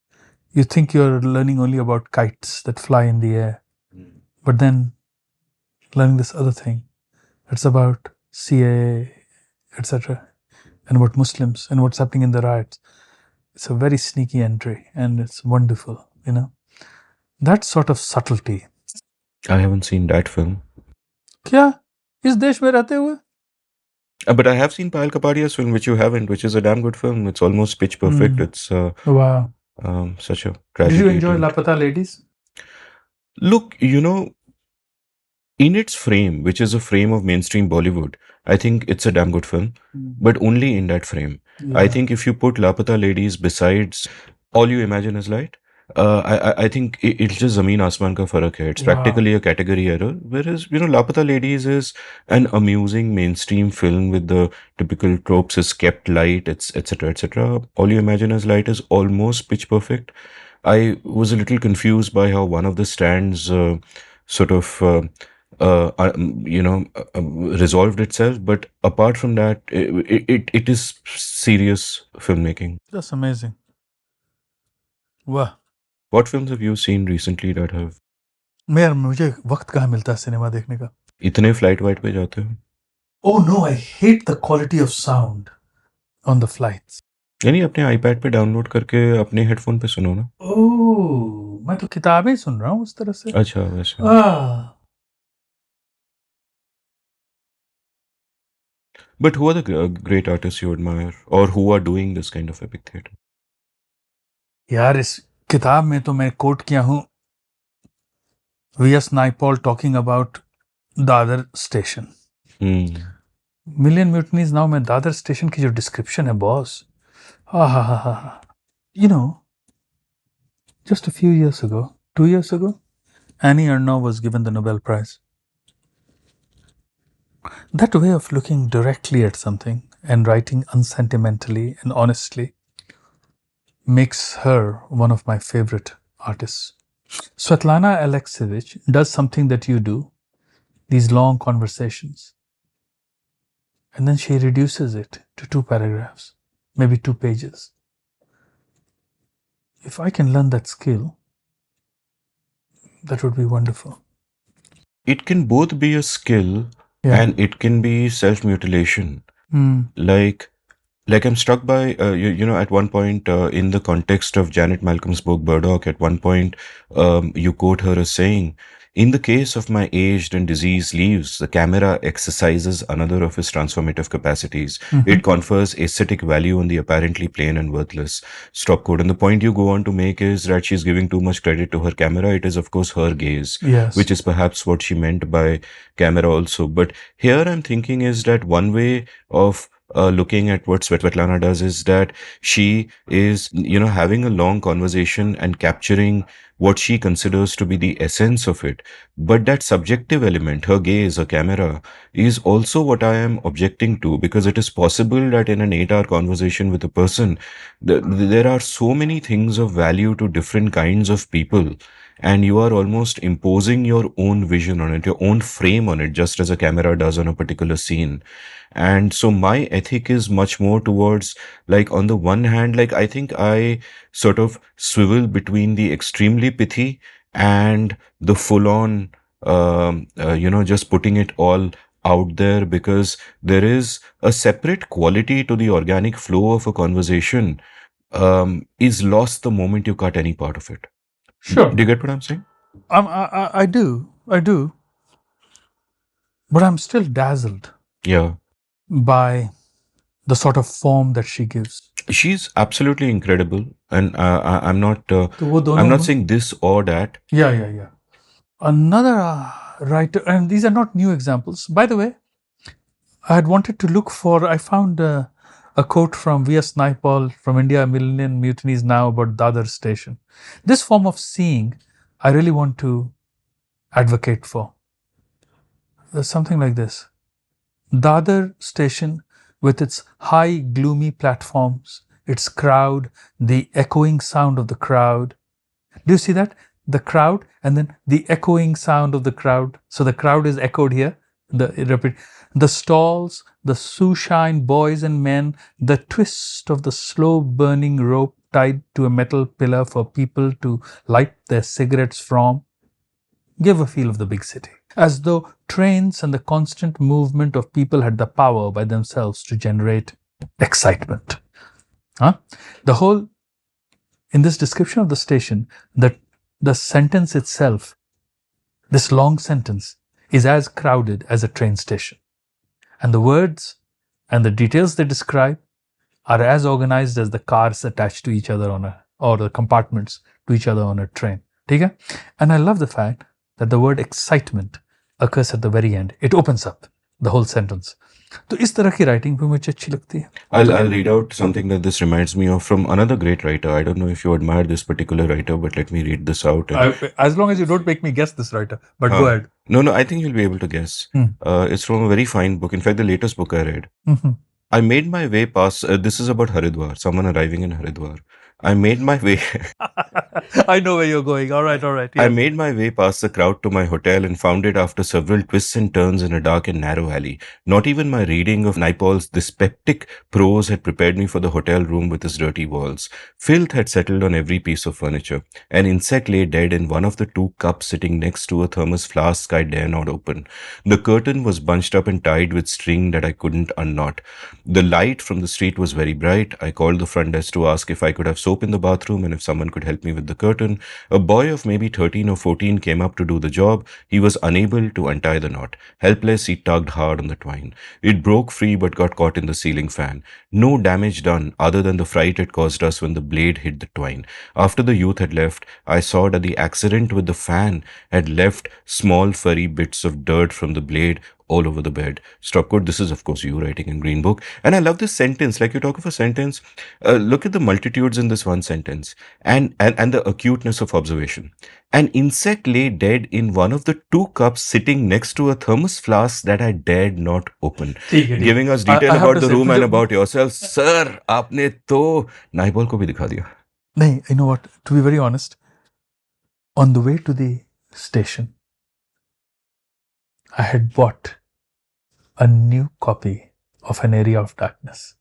you think you're learning only about kites that fly in the air, but then learning this other thing. It's about CAA, etc., and about Muslims and what's happening in the riots. It's a very sneaky entry and it's wonderful, That sort of subtlety. I haven't seen that film. क्या? इस देश में रहते हुए? But I have seen Payal Kapadia's film, which you haven't, which is a damn good film. It's almost pitch perfect. It's wow. Such a tragedy. Did you enjoy Lapata Ladies? Look, in its frame, which is a frame of mainstream Bollywood, I think it's a damn good film, but only in that frame. Yeah. I think if you put Lapata Ladies besides All You Imagine Is Light, I think it's just Zameen Asman ka farak hai. It's practically a category error. Whereas, Lapata Ladies is an amusing mainstream film with the typical tropes, is kept light, etc., etc. All You Imagine Is Light is almost pitch perfect. I was a little confused by how one of the strands resolved itself. But apart from that, it is serious filmmaking. That's amazing. Wow. What films have you seen recently that have? मुझे वक्त कहाँ मिलता है cinema देखने का? इतने flight white पे जाते हो? Oh no, I hate the quality of sound on the flights. यानी अपने iPad पे डाउनलोड करके अपने हेडफोन पे सुनो ना? Oh, मैं तो किताबें सुन रहा हूँ उस तरह से. अच्छा वैसे. But who are the great artists you admire, or who are doing this kind of epic theatre? यार इस किताब में तो मैं कोट किया हूँ V.S. Naipaul talking about Dadar station. Million mutinies now में दादर स्टेशन की जो डिस्क्रिप्शन है boss, just a few years ago, 2 years ago, Annie Ernaux was given the Nobel Prize. That way of looking directly at something and writing unsentimentally and honestly makes her one of my favorite artists. Svetlana Alexievich does something that you do, these long conversations, and then she reduces it to 2 paragraphs, maybe 2 pages. If I can learn that skill, that would be wonderful. It can both be a skill Yeah. and it can be self-mutilation. Mm. Like I'm struck by, at one point in the context of Janet Malcolm's book Burdock, at one point you quote her as saying, "In the case of my aged and diseased leaves, the camera exercises another of its transformative capacities. It confers aesthetic value on the apparently plain and worthless." Stop quote. And the point you go on to make is that she's giving too much credit to her camera. It is, of course, her gaze, Yes. which is perhaps what she meant by camera also. But here I'm thinking is that one way of looking at what Svetlana does is that she is, having a long conversation and capturing what she considers to be the essence of it. But that subjective element, her gaze, her camera, is also what I am objecting to, because it is possible that in an 8-hour conversation with a person, there are so many things of value to different kinds of people. And you are almost imposing your own vision on it, your own frame on it, just as a camera does on a particular scene. And so my ethic is much more towards, like, on the one hand, like, I think I sort of swivel between the extremely pithy and the full on, just putting it all out there, because there is a separate quality to the organic flow of a conversation, is lost the moment you cut any part of it. Sure. Do you get what I'm saying? I do. But I'm still dazzled Yeah. by the sort of form that she gives. She's absolutely incredible, and I'm not. तो वो दोनों I'm not saying this or that. Yeah. Another writer, and these are not new examples. By the way, I had wanted to look for, I found a quote from V.S. Naipaul from India, A Million Mutinies Now, about Dadar Station. This form of seeing, I really want to advocate for. There's something like this. Dadar Station, with its high, gloomy platforms, its crowd, the echoing sound of the crowd. Do you see that? The crowd and then the echoing sound of the crowd. So the crowd is echoed here. The stalls, the shoeshine boys and men, the twist of the slow burning rope tied to a metal pillar for people to light their cigarettes from, give a feel of the big city. As though trains and the constant movement of people had the power by themselves to generate excitement. The whole, in this description of the station, that the sentence itself, this long sentence, is as crowded as a train station. And the words and the details they describe are as organized as the cars attached to each other or the compartments to each other on a train. Okay? And I love the fact that the word excitement occurs at the very end. It opens up the whole sentence. तो इस तरह की writing भी मुझे अच्छी लगती है. I'll read out something that this reminds me of from another great writer. I don't know if you admire this particular writer, but let me read this out. As long as you don't make me guess this writer, but go ahead. No, I think you'll be able to guess. It's from a very fine book. In fact, the latest book I read. I made my way past, this is about Haridwar, someone arriving in Haridwar. I made my way. I know where you're going. All right. Yes. I made my way past the crowd to my hotel and found it after several twists and turns in a dark and narrow alley. Not even my reading of Naipaul's dyspeptic prose had prepared me for the hotel room with its dirty walls. Filth had settled on every piece of furniture. An insect lay dead in one of the 2 cups sitting next to a thermos flask I dare not open. The curtain was bunched up and tied with string that I couldn't unknot. The light from the street was very bright. I called the front desk to ask if I could have soap in the bathroom and if someone could help me with the curtain. A boy of maybe 13 or 14 came up to do the job. He was unable to untie the knot. Helpless, he tugged hard on the twine. It broke free but got caught in the ceiling fan. No damage done other than the fright it caused us when the blade hit the twine. After the youth had left, I saw that the accident with the fan had left small furry bits of dirt from the blade all over the bed. Stopcoat, this is of course you writing in Green Book. And I love this sentence. Like you talk of a sentence, look at the multitudes in this one sentence and the acuteness of observation. An insect lay dead in one of the two cups sitting next to a thermos flask that I dared not open. Giving us detail I have about to the say, room and मुझे about yourself. Sir, आपने तो नाइबॉल को भी दिखा दिया. नहीं, you know what? To be very honest, on the way to the station, I had bought a new copy of An Area of Darkness.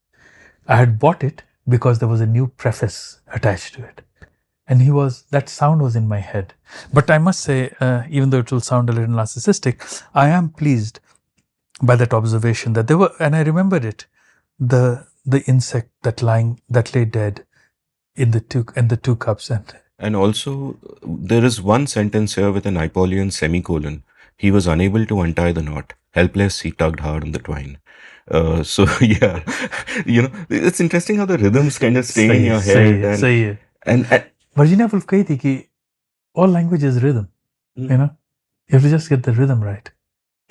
I had bought it because there was a new preface attached to it. And that sound was in my head. But I must say, even though it will sound a little narcissistic, I am pleased by that observation that there were, and I remembered it, the insect that lay dead in the two cups. And also, there is one sentence here with an Napoleon semicolon. He was unable to untie the knot. Helpless, he tugged hard on the twine. So yeah, it's interesting how the rhythms kind of stay in your head. सही है. And Virginia Woolf कही थी कि all language is rhythm. You know, you have to just get the rhythm right.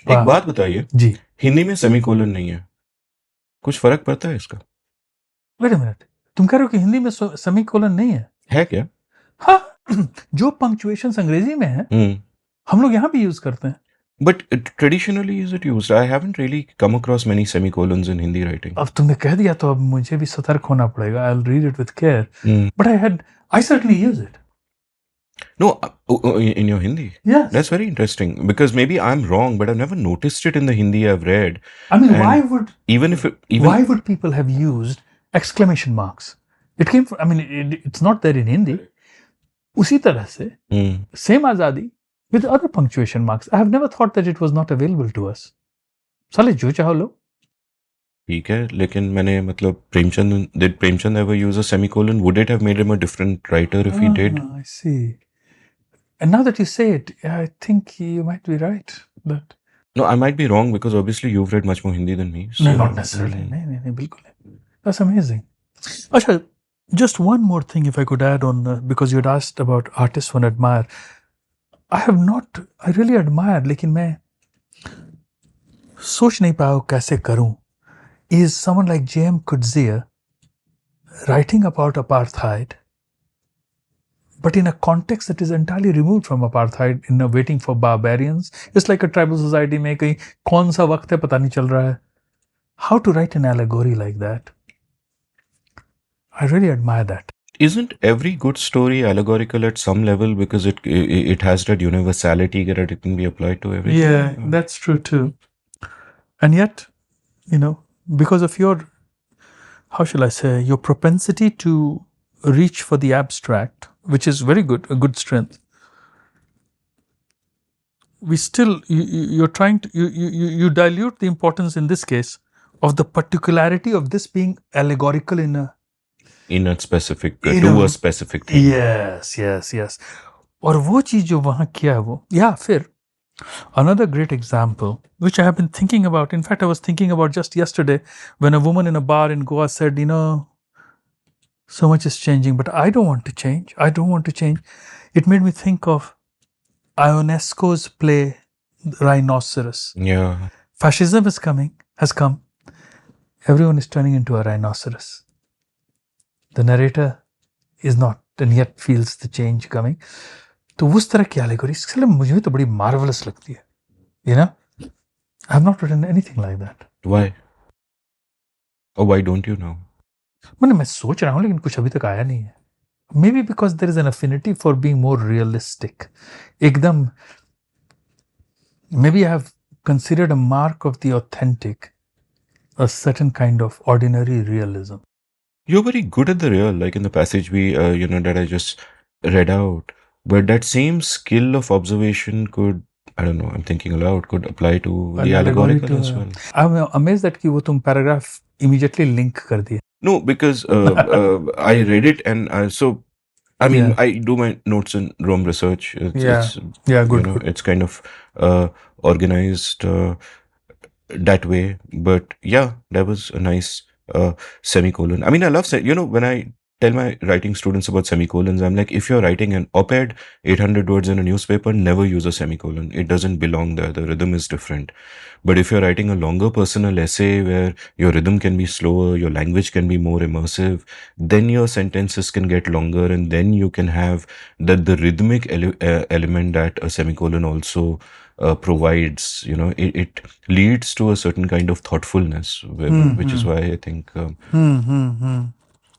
एक बात बताइए जी. हिंदी में semicolon नहीं है, कुछ फर्क पड़ता है इसका? Wait a minute. तुम कह रहे हो कि हिंदी में सेमीकोलन नहीं है क्या? हाँ, जो पंक्चुएशन अंग्रेजी में है हम लोग यहाँ भी यूज करते हैं. But traditionally is it used? I haven't really come across many semicolons in Hindi writing. अब तुमने कह दिया तो अब मुझे भी सतर्क होना पड़ेगा. I'll read it with care. But I certainly use it. No, in your Hindi? Yes. That's very interesting because maybe I'm wrong, but I've never noticed it in the Hindi I've read. I mean, why would people have used exclamation marks? It came from, I mean, it's not there in Hindi. उसी तरह से, same azadi with other punctuation marks. I have never thought that it was not available to us. साले जो चाहो लो. ठीक है, लेकिन मैंने मतलब did Premchand ever use a semicolon? Would it have made him a different writer if he did? I see. And now that you say it, I think you might be right. That No, I might be wrong because obviously you've read much more Hindi than me. So, no, not necessarily. No, बिल्कुल नहीं. That's amazing. Asha, just one more thing if I could add on, because you had asked about artists one admire. I really admire, लेकिन मैं सोच नहीं पाया कैसे करूं. Is someone like J.M. Coetzee writing about apartheid, but in a context that is entirely removed from apartheid, in a waiting for barbarians. It's like a tribal society में कहीं कौन सा वक्त है पता नहीं चल रहा है. How to write an allegory like that? I really admire that. Isn't every good story allegorical at some level because it has that universality that it can be applied to everything? Yeah, that's true too. And yet, because of your, how shall I say, your propensity to reach for the abstract, which is very good, a good strength, we still, you're trying to, you dilute the importance in this case of the particularity of this being allegorical in a specific, to a specific thing. Yes. और वो चीज जो वहां किया है वो, या फिर another great example, which I have been thinking about. In fact, I was thinking about just yesterday when a woman in a bar in Goa said, so much is changing, but I don't want to change. It made me think of Ionesco's play Rhinoceros. Yeah. Fascism has come. Everyone is turning into a rhinoceros. The narrator is not, and yet feels the change coming. तो उस तरह की allegory इसलिए मुझे तो बड़ी marvelous लगती है. I have not written anything like that. Why? Or why don't you know? मैं सोच रहा हूँ लेकिन कुछ अभी तक आया नहीं है. Maybe because there is an affinity for being more realistic. एकदम, maybe I have considered a mark of the authentic, a certain kind of ordinary realism. You're very good at the real, like in the passage that I just read out. But that same skill of observation could, I don't know, I'm thinking aloud, could apply to the allegorical as well. I'm amazed that वो तुम paragraph immediately link कर दिए. No, because I read it and I do my notes in Rome research. It's good. It's kind of organized that way. But yeah, that was a nice semicolon. I mean, I love, when I tell my writing students about semicolons. I'm like, if you're writing an op-ed, 800 words in a newspaper, never use a semicolon. It doesn't belong there. The rhythm is different. But if you're writing a longer personal essay where your rhythm can be slower, your language can be more immersive, then your sentences can get longer, and then you can have that the rhythmic element that a semicolon also provides. It leads to a certain kind of thoughtfulness, which is why I think.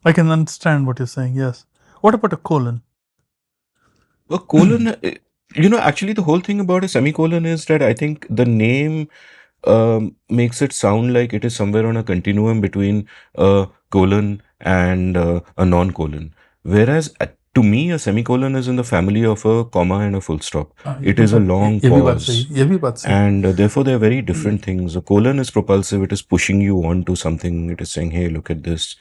I can understand what you're saying. Yes. What about a colon? A colon, actually, the whole thing about a semicolon is that I think the name makes it sound like it is somewhere on a continuum between a colon and a non-colon. Whereas to me, a semicolon is in the family of a comma and a full stop. It is a long ये भी बात सही, pause. ये भी बात सही. And therefore, they are very different things. A colon is propulsive, it is pushing you on to something, it is saying, hey, look at this.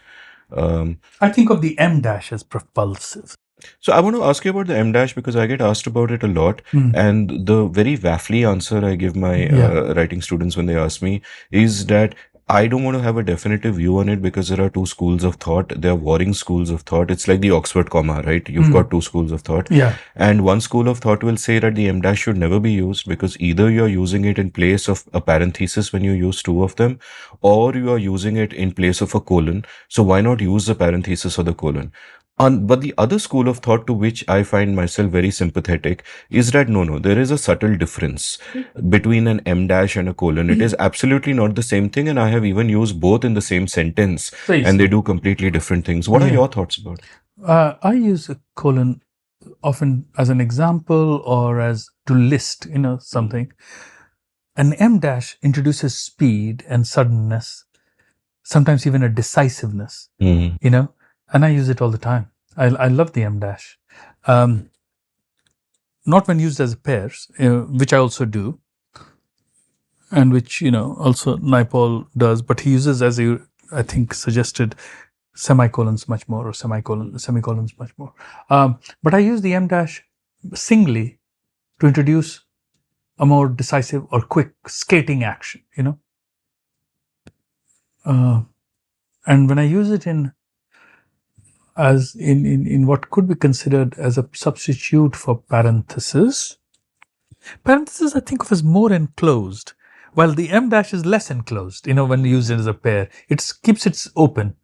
I think of the M dash as propulsive. So I want to ask you about the M dash because I get asked about it a lot, and the very waffly answer I give my writing students when they ask me is that I don't want to have a definitive view on it because there are two schools of thought. There are warring schools of thought. It's like the Oxford comma, right? You've got two schools of thought. Yeah. And one school of thought will say that the M dash should never be used because either you're using it in place of a parenthesis when you use two of them, or you are using it in place of a colon. So why not use the parenthesis or the colon? But the other school of thought to which I find myself very sympathetic is that no, there is a subtle difference between an M dash and a colon. It is absolutely not the same thing, and I have even used both in the same sentence, and they do completely different things. What are your thoughts about it? I use a colon often as an example or as to list, something. An M dash introduces speed and suddenness, sometimes even a decisiveness, and I use it all the time. I love the M dash. Not when used as pairs, which I also do, and which, also Naipaul does, but he uses, as you, I think, suggested, semicolons much more, or semicolons much more. But I use the M dash singly to introduce a more decisive or quick skating action, and when I use it in what could be considered as a substitute for parenthesis I think of as more enclosed, while the M dash is less enclosed, when used as a pair. It keeps it open,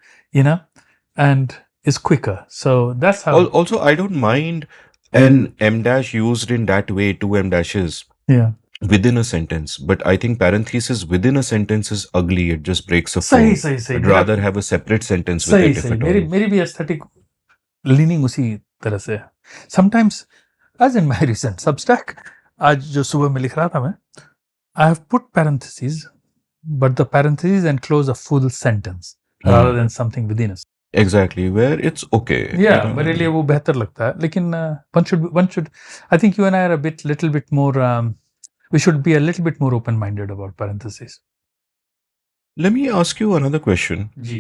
and is quicker. So that's how. Also, I don't mind an M dash used in that way, two M dashes. Yeah. Within a sentence, but I think parenthesis within a sentence is ugly. It just breaks a flow. सही. I'd rather have a separate sentence with it if at all. मेरी भी aesthetic leaning उसी तरह से है. Sometimes, as in my recent Substack, आज जो सुबह में लिख रहा था मैं, I have put parentheses, but the parentheses enclose a full sentence rather than something within it. Exactly, where it's okay. Yeah, मेरे लिए वो बेहतर लगता है. लेकिन one should. I think you and I are little bit more. We should be a little bit more open-minded about parentheses. Let me ask you another question. जी.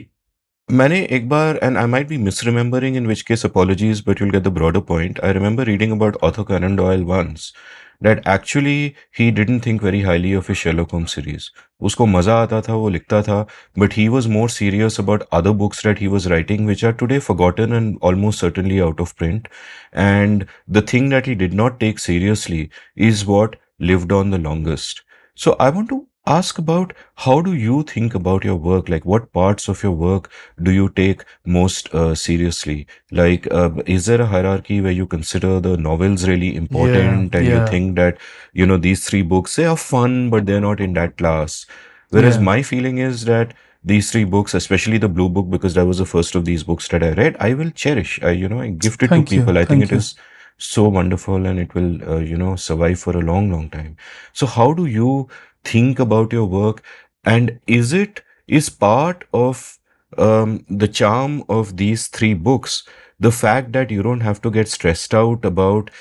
मैंने एक बार, and I might be misremembering, in which case apologies, but you'll get the broader point. I remember reading about Arthur Conan Doyle once, that actually he didn't think very highly of his Sherlock Holmes series. उसको मजा आता था, वो लिखता था, but he was more serious about other books that he was writing, which are today forgotten and almost certainly out of print. And the thing that he did not take seriously is what lived on the longest. So I want to ask about, how do you think about your work? Like, what parts of your work do you take most seriously? Like, is there a hierarchy where you consider the novels really important, and you think that, these three books, they are fun, but they're not in that class? Whereas my feeling is that these three books, especially the Blue Book, because that was the first of these books that I read, I will cherish. I gift it to people. I think it is so wonderful, and it will, survive for a long, long time. So how do you think about your work, and is part of the charm of these three books the fact that you don't have to get stressed out about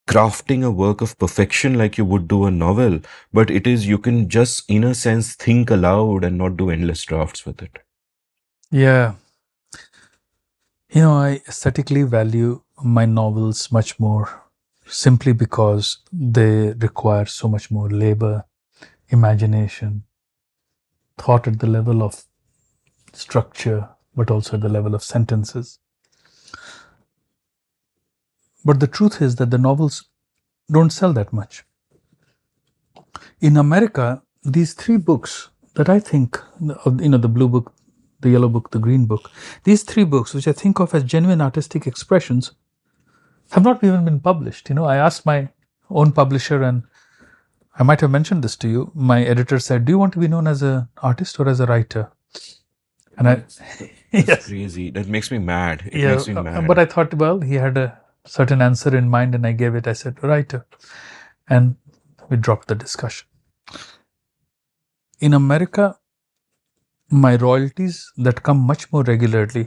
crafting a work of perfection like you would do a novel, but it is, you can just, in a sense, think aloud and not do endless drafts with it? Yeah. I aesthetically value my novels much more, simply because they require so much more labor, imagination, thought at the level of structure, but also at the level of sentences. But the truth is that the novels don't sell that much. In America, these three books that I think, the blue book, the yellow book, the green book, these three books, which I think of as genuine artistic expressions, have not even been published. I asked my own publisher, and I might have mentioned this to you. My editor said, "Do you want to be known as an artist or as a writer?" And That's yes, crazy. That makes me mad. It yeah, makes me mad. but I thought, well, he had a certain answer in mind, and I gave it. I said, "Writer," and we dropped the discussion. In America, my royalties that come much more regularly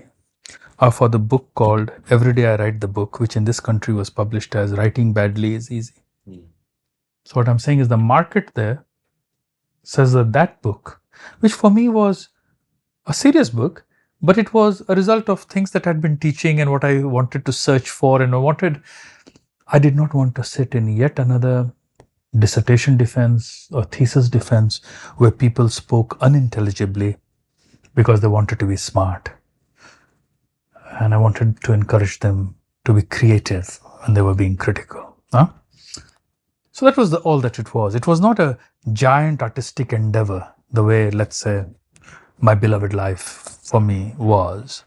are for the book called Every Day I Write the Book, which in this country was published as Writing Badly is Easy. So what I'm saying is the market there says that that book, which for me was a serious book, but it was a result of things that I'd been teaching and what I wanted to search for, and I did not want to sit in yet another dissertation defense or thesis defense where people spoke unintelligibly because they wanted to be smart. And I wanted to encourage them to be creative when they were being critical. So that was all that it was. It was not a giant artistic endeavor the way, let's say, My Beloved Life for me was.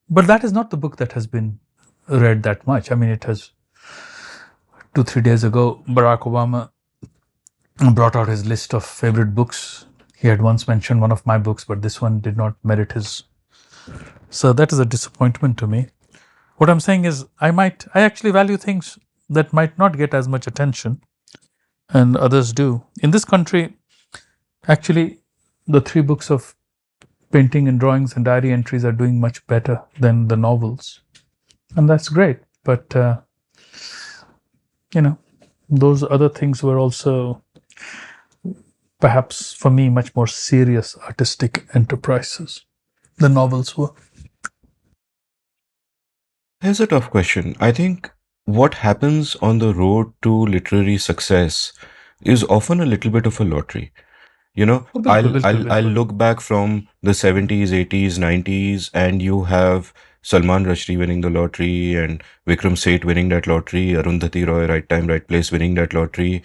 But that is not the book that has been read that much. I mean, it has 2-3 days ago, Barack Obama brought out his list of favorite books. He had once mentioned one of my books, but this one did not merit his. So that is a disappointment to me. What I'm saying is I actually value things that might not get as much attention, and others do. In this country, actually, the three books of painting and drawings and diary entries are doing much better than the novels. And that's great. But, those other things were also, perhaps for me, much more serious artistic enterprises. The novels were. Here's a tough question. I think what happens on the road to literary success is often a little bit of a lottery. I'll look back from the 70s, 80s, 90s, and you have Salman Rushdie winning the lottery and Vikram Seth winning that lottery, Arundhati Roy, Right Time, Right Place winning that lottery,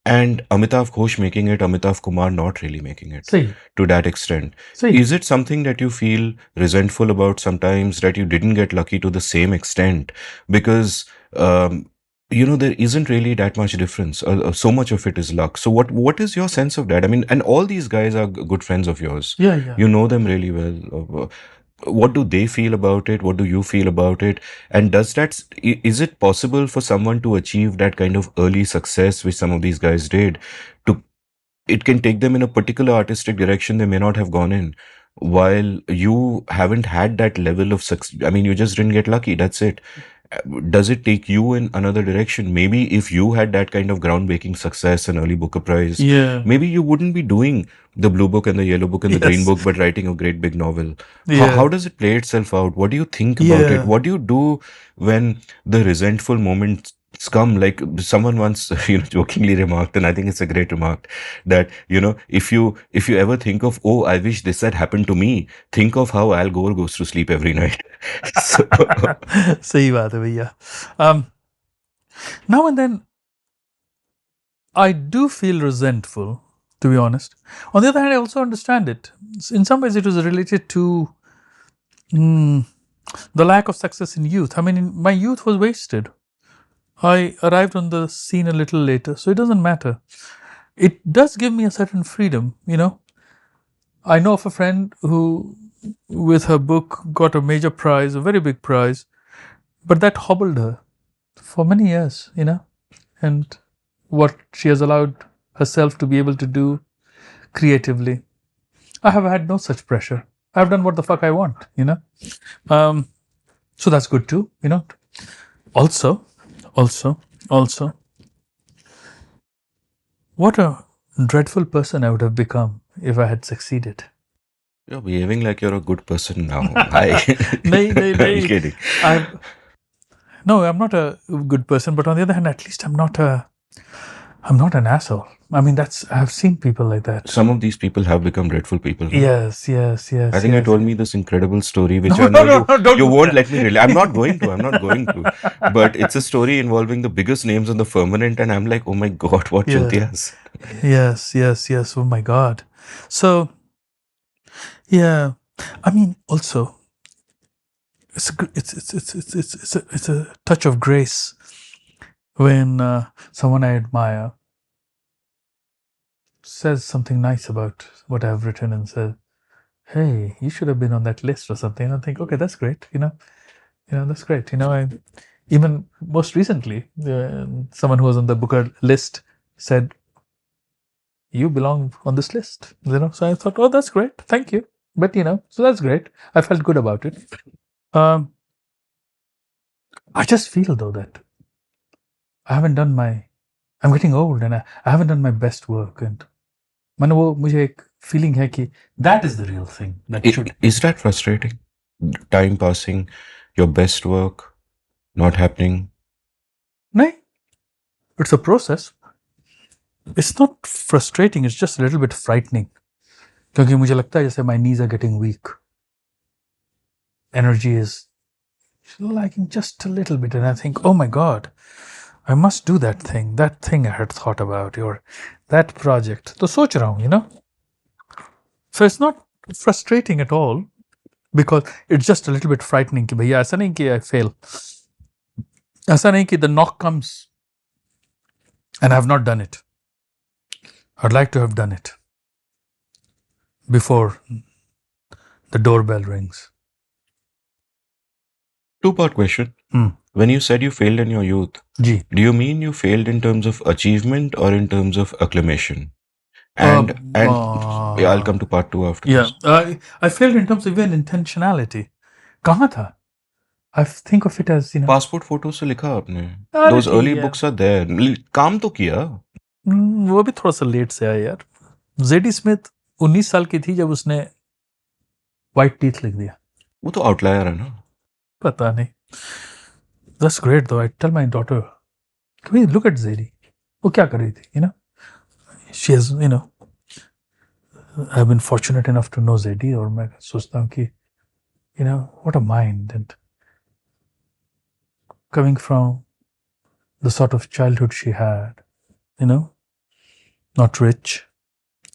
and Amitav Ghosh making it, Amitava Kumar not really making it to that extent. Is it something that you feel resentful about sometimes, that you didn't get lucky to the same extent? Because there isn't really that much difference. So much of it is luck. So what is your sense of that? I mean, and all these guys are good friends of yours. Yeah. You know them really well. What do they feel about it? What do you feel about it? And is it possible for someone to achieve that kind of early success which some of these guys did? It can take them in a particular artistic direction they may not have gone in, while you haven't had that level of success. I mean, you just didn't get lucky. That's it. Does it take you in another direction? Maybe if you had that kind of groundbreaking success, an early Booker Prize, maybe you wouldn't be doing the blue book and the yellow book and the green book, but writing a great big novel. How does it play itself out? What do you think about it? What do you do when the resentful moments come? Like someone once jokingly remarked, and I think it's a great remark, that if you ever think of, oh, I wish this had happened to me, think of how Al Gore goes to sleep every night. Sahi baat hai bhaiya. Now and then I do feel resentful, to be honest. On the other hand, I also understand it. In some ways, it was related to the lack of success in youth. I mean, my youth was wasted. I arrived on the scene a little later, so it doesn't matter. It does give me a certain freedom, I know of a friend who, with her book, got a major prize, a very big prize, but that hobbled her for many years, and what she has allowed herself to be able to do creatively. I have had no such pressure. I've done what the fuck I want, so that's good too, Also, what a dreadful person I would have become if I had succeeded. You're behaving like you're a good person now. I'm kidding. No, I'm not a good person, but on the other hand, at least I'm not a I'm not an asshole. I mean, I've seen people like that. Some of these people have become dreadful people. No? Yes. I think you told me this incredible story, which No, I know no, no, don't you do won't that. let me relate. I'm not going to. I'm not going to. But it's a story involving the biggest names on the firmament, and I'm like, oh my god, what Yeah. chutias. Yes. Oh my God. So, yeah. I mean, also, it's a touch of grace when someone I admire says something nice about what I've written and says, "Hey, you should have been on that list or something." And I think, okay, that's great. That's great. Even most recently, someone who was on the Booker list said, "You belong on this list." So I thought, oh, that's great. Thank you. But so that's great. I felt good about it. Um, I just feel though that I haven't done my. I'm getting old and I haven't done my best work. And मैंने वो मुझे एक feeling है कि that is the real thing that should. Is that frustrating? Time passing, your best work not happening? नहीं, it's a process. It's not frustrating. It's just a little bit frightening. क्योंकि मुझे लगता है जैसे my knees are getting weak. Energy is lagging just a little bit, and I think, oh my God, I must do that thing I had thought about, or that project. तो सोच रहा हूँ, So it's not frustrating at all, because it's just a little bit frightening कि भैया ऐसा नहीं कि I fail. ऐसा नहीं कि the knock comes and I have not done it. I'd like to have done it before the doorbell rings. Two-part question. When you said you failed in your youth, ji. do you mean you failed in terms of achievement or in terms of acclamation? And yeah, I'll come to part 2 after this. I failed in terms of even intentionality. कहाँ था? I think of it as, Passport photo से लिखा आपने. अरे Those early ठीक है. books are there. काम तो किया. वो भी थोड़ा सा लेट से आया यार. जेडी स्मिथ 19 साल की थी जब उसने व्हाइट टीथ लिख दिया. वो तो आउटलायर है ना. पता नहीं. That's great though. I tell my daughter, can we look at Zedi? वो क्या कर रही थी? She has, I've been fortunate enough to know Zedi, और मैं सोचता हूँ कि, what a mind, and coming from the sort of childhood she had, not rich,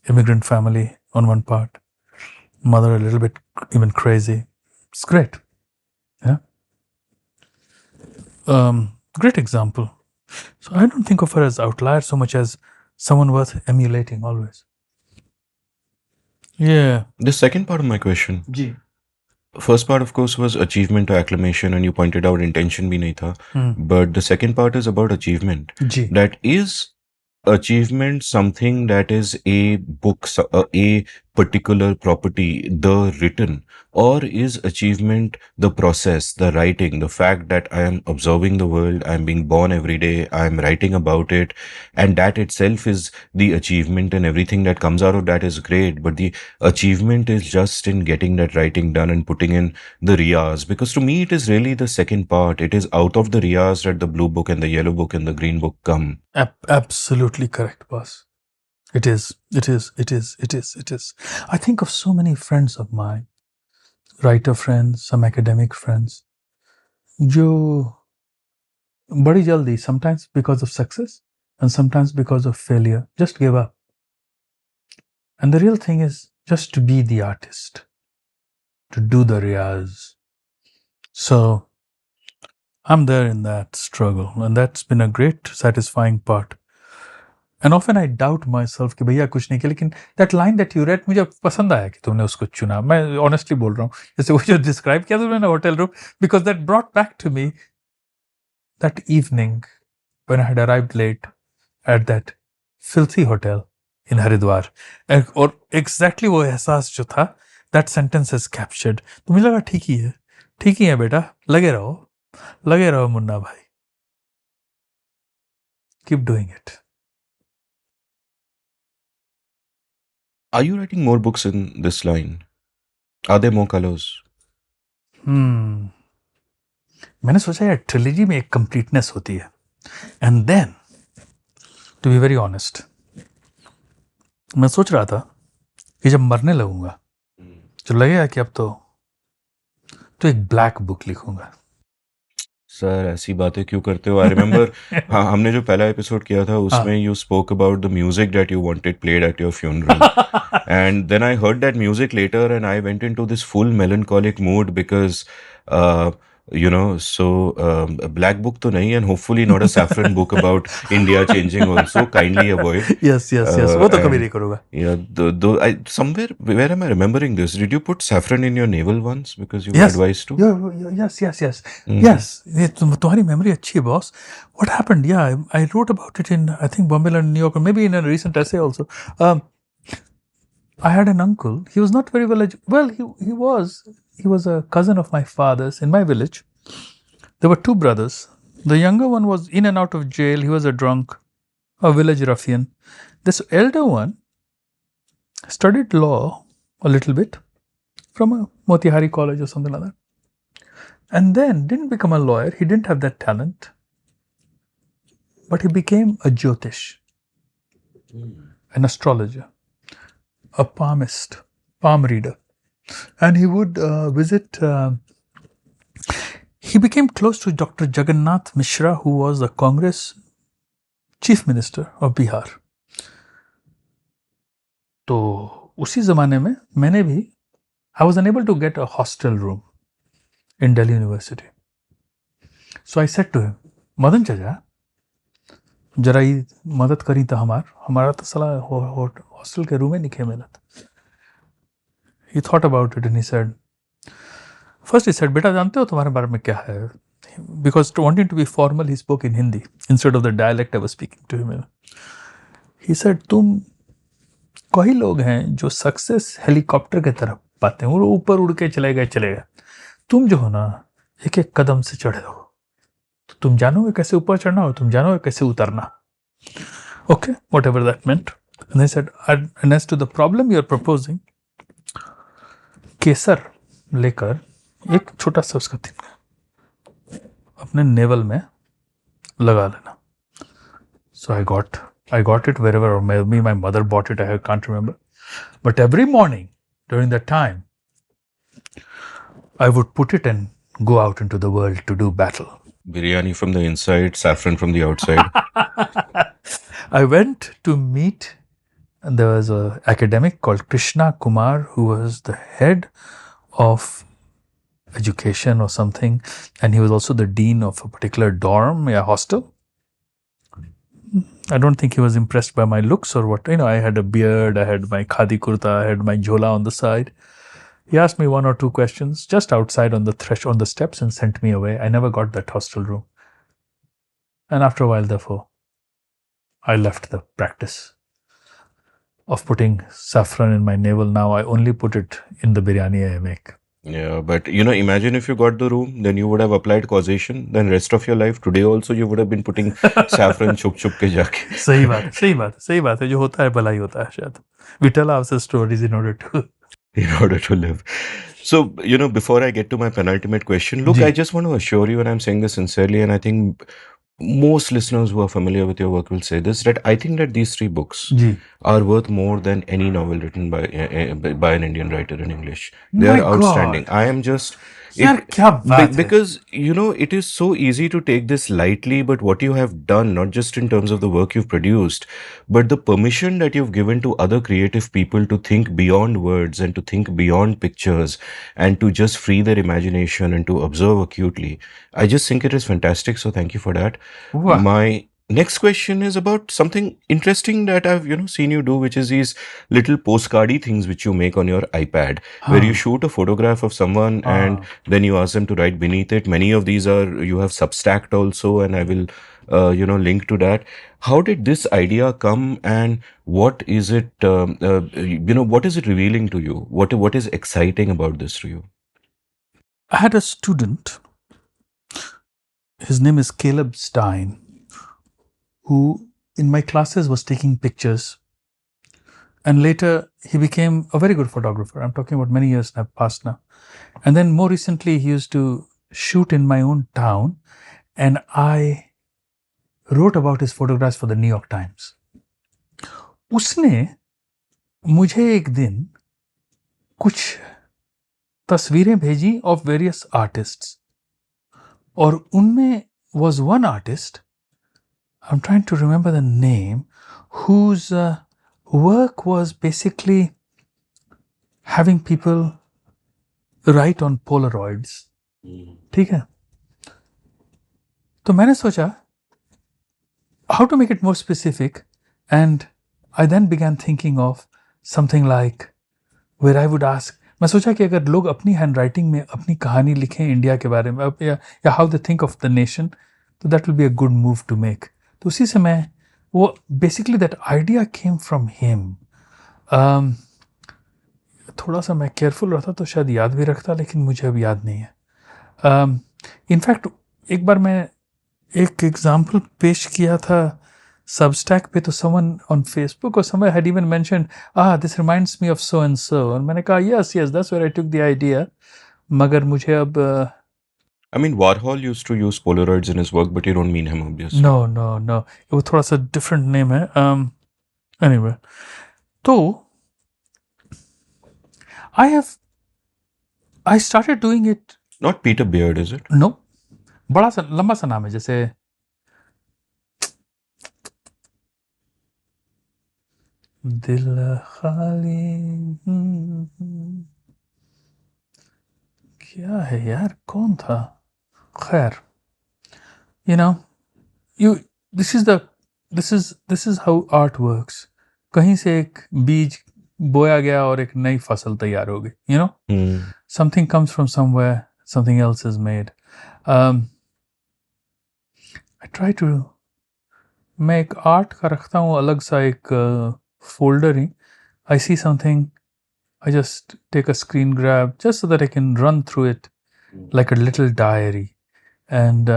immigrant family on one part, mother a little bit even crazy. It's great. Yeah. Great example. So I don't think of her as outlier so much as someone worth emulating always. Yeah. The second part of my question. Ji. First part, of course, was achievement or acclamation, and you pointed out intention bhi nahi tha. But the second part is about achievement. Ji. That is achievement something that is a book, a particular property, the written, or is achievement the process, the writing, the fact that I am observing the world, I am being born every day, I am writing about it, and that itself is the achievement, and everything that comes out of that is great, but the achievement is just in getting that writing done and putting in the riyas, because to me it is really the second part. It is out of the riyas that the blue book and the yellow book and the green book come. Absolutely correct, boss. It is. I think of so many friends of mine, writer friends, some academic friends, जो बड़ी जल्दी, sometimes because of success and sometimes because of failure, just give up. And the real thing is just to be the artist, to do the riyaz. So I'm there in that struggle, and that's been a great satisfying part. And often I doubt myself कि भैया कुछ नहीं किया, लेकिन that line that you read मुझे पसंद आया कि तुमने उसको चुना. मैं honestly बोल रहा हूँ, जैसे वो जो describe किया तुमने hotel room, because that brought back to me that evening when I had arrived late at that filthy hotel in Haridwar. और exactly वो एहसास जो था, that sentence is captured. तो मुझे लगा ठीक ही है बेटा, लगे रहो मुन्ना भाई. Keep doing it. Are you writing more books in this line? Are there more colors? मैंने सोचा यार ट्रिलॉजी में एक कंप्लीटनेस होती है, and then to be very honest, मैं सोच रहा था कि जब मरने लगूंगा तो लगेगा कि अब तो एक ब्लैक बुक लिखूंगा. सर ऐसी बातें क्यों करते हो? आई रिमेम्बर, हाँ, हमने जो पहला एपिसोड किया था उसमें you spoke about the music that you wanted played at your funeral. And then I heard that music later, and I went into this full melancholic mood because, so a black book to nahi, and hopefully not a saffron book about India changing also. Kindly avoid. Yes, yes, yes. वो तो कभी And नहीं करूंगा. yeah, somewhere, where am I remembering this? Did you put saffron in your navel once because you were Yes. advised to? Yes, yes, yes. Mhm. Yes. ये तुम्हारी memory अच्छी है, boss. What happened? Yeah, I wrote about it in, I think, Bombay and New York, or maybe in a recent essay also. I had an uncle. He was not very well, he was a cousin of my father's in my village. There were two brothers. The younger one was in and out of jail. He was a drunk, a village ruffian. This elder one studied law a little bit from a Motihari college or something like that. And then didn't become a lawyer. He didn't have that talent. But he became a Jyotish, an astrologer, a palmist, palm reader. And he would visit. He became close to Dr. Jagannath Mishra, who was the Congress chief minister of Bihar. तो उसी ज़माने में मैंने भी I was unable to get a hostel room in Delhi University. So I said to him, Madan चाचा जरा ही मदद करी तो हमारा तो साला हॉस्टल के रूम में नहीं मिला था. He thought about it and he said, first he said, बेटा जानते हो तुम्हारे बारे में क्या है? Because wanting to be formal, he spoke in Hindi instead of the dialect I was speaking to him. He said, तुम कई लोग हैं जो सक्सेस हेलीकॉप्टर की तरफ पाते हैं, वो ऊपर उड़ के चलेगा. तुम जो हो ना एक एक कदम से चढ़े हो, तो तुम जानोगे कैसे ऊपर चढ़ना और तुम जानोगे कैसे उतरना. Okay, whatever that meant. And they said, and as to the problem you are proposing, केसर लेकर एक छोटा सा उसका तिनका अपने नेवल में लगा लेना. So I got it wherever, or maybe my mother bought it, I can't remember. But every morning during that time, I would put it and go out into the world to do battle. Biryani from the inside, saffron from the outside. I went to meet, and there was an academic called Krishna Kumar, who was the head of education or something, and he was also the dean of a particular dorm, hostel. I don't think he was impressed by my looks or what. I had a beard, I had my khadi kurta, I had my jhola on the side. He asked me one or two questions just outside on the steps and sent me away. I never got that hostel room. And after a while, therefore, I left the practice of putting saffron in my navel. Now I only put it in the biryani I make. Yeah, but imagine if you got the room, then you would have applied causation. Then rest of your life, today also, you would have been putting saffron chup ke jaake. सही बात है. जो होता है भला ही होता है शायद. We tell ourselves stories in order to live. So, before I get to my penultimate question, look, Ji. I just want to assure you, and I'm saying this sincerely, and I think most listeners who are familiar with your work will say this, that I think that these three books ji. are worth more than any novel written by an Indian writer in English. They My are outstanding. God. I am just... यार क्या बात है. Because, it is so easy to take this lightly, but what you have done, not just in terms of the work you've produced, but the permission that you've given to other creative people to think beyond words and to think beyond pictures and to just free their imagination and to observe acutely. I just think it is fantastic. So thank you for that. Wow. My next question is about something interesting that I've seen you do, which is these little postcardy things which you make on your iPad, where you shoot a photograph of someone and then you ask them to write beneath it. Many of these you have Substacked also, and I will link to that. How did this idea come, and what is it what is it revealing to you? What is exciting about this to you? I had a student, his name is Caleb Stein, who in my classes was taking pictures, and later he became a very good photographer. I'm talking about many years have passed now. And then more recently he used to shoot in my own town, and I wrote about his photographs for the New York Times. उसने मुझे एक दिन कुछ तस्वीरें भेजी of various artists, और उनमें was one artist, I'm trying to remember the name, whose work was basically having people write on Polaroids. ठीक है, तो मैंने सोचा how to make it more specific, and I then began thinking of something like where I would ask, मैं सोचा कि अगर लोग अपनी हैंडराइटिंग में अपनी कहानी लिखें इंडिया के बारे में या how they think of the nation, तो that will be a good move to make. तो उसी से मैं वो basically that idea came from him. थोड़ा सा मैं केयरफुल रहता तो शायद याद भी रखता, लेकिन मुझे अब याद नहीं है. इनफैक्ट एक बार मैं एक एग्जाम्पल पेश किया था सबस्टैक पे, तो समवन ऑन फेसबुक और someone had even mentioned this reminds me of so and so, और मैंने कहा yes that's where I took the idea. मगर मुझे अब I mean, Warhol used to use Polaroids in his work, but you don't mean him, obviously. No, वो थोड़ा सा different name है. एनीवे, तो I started doing it. Not Peter Beard, is it? No, बड़ा सा लंबा सा नाम है, जैसे दिल खाली. क्या है यार, कौन था? खैर, this is how art works. कहीं से एक बीज बोया गया और एक नई फसल तैयार हो गई. Something comes from somewhere, something else is made. I try to, मैं एक आर्ट का रखता हूँ अलग सा एक folder he. I see something, I just take a screen grab just so that I can run through it like a little diary and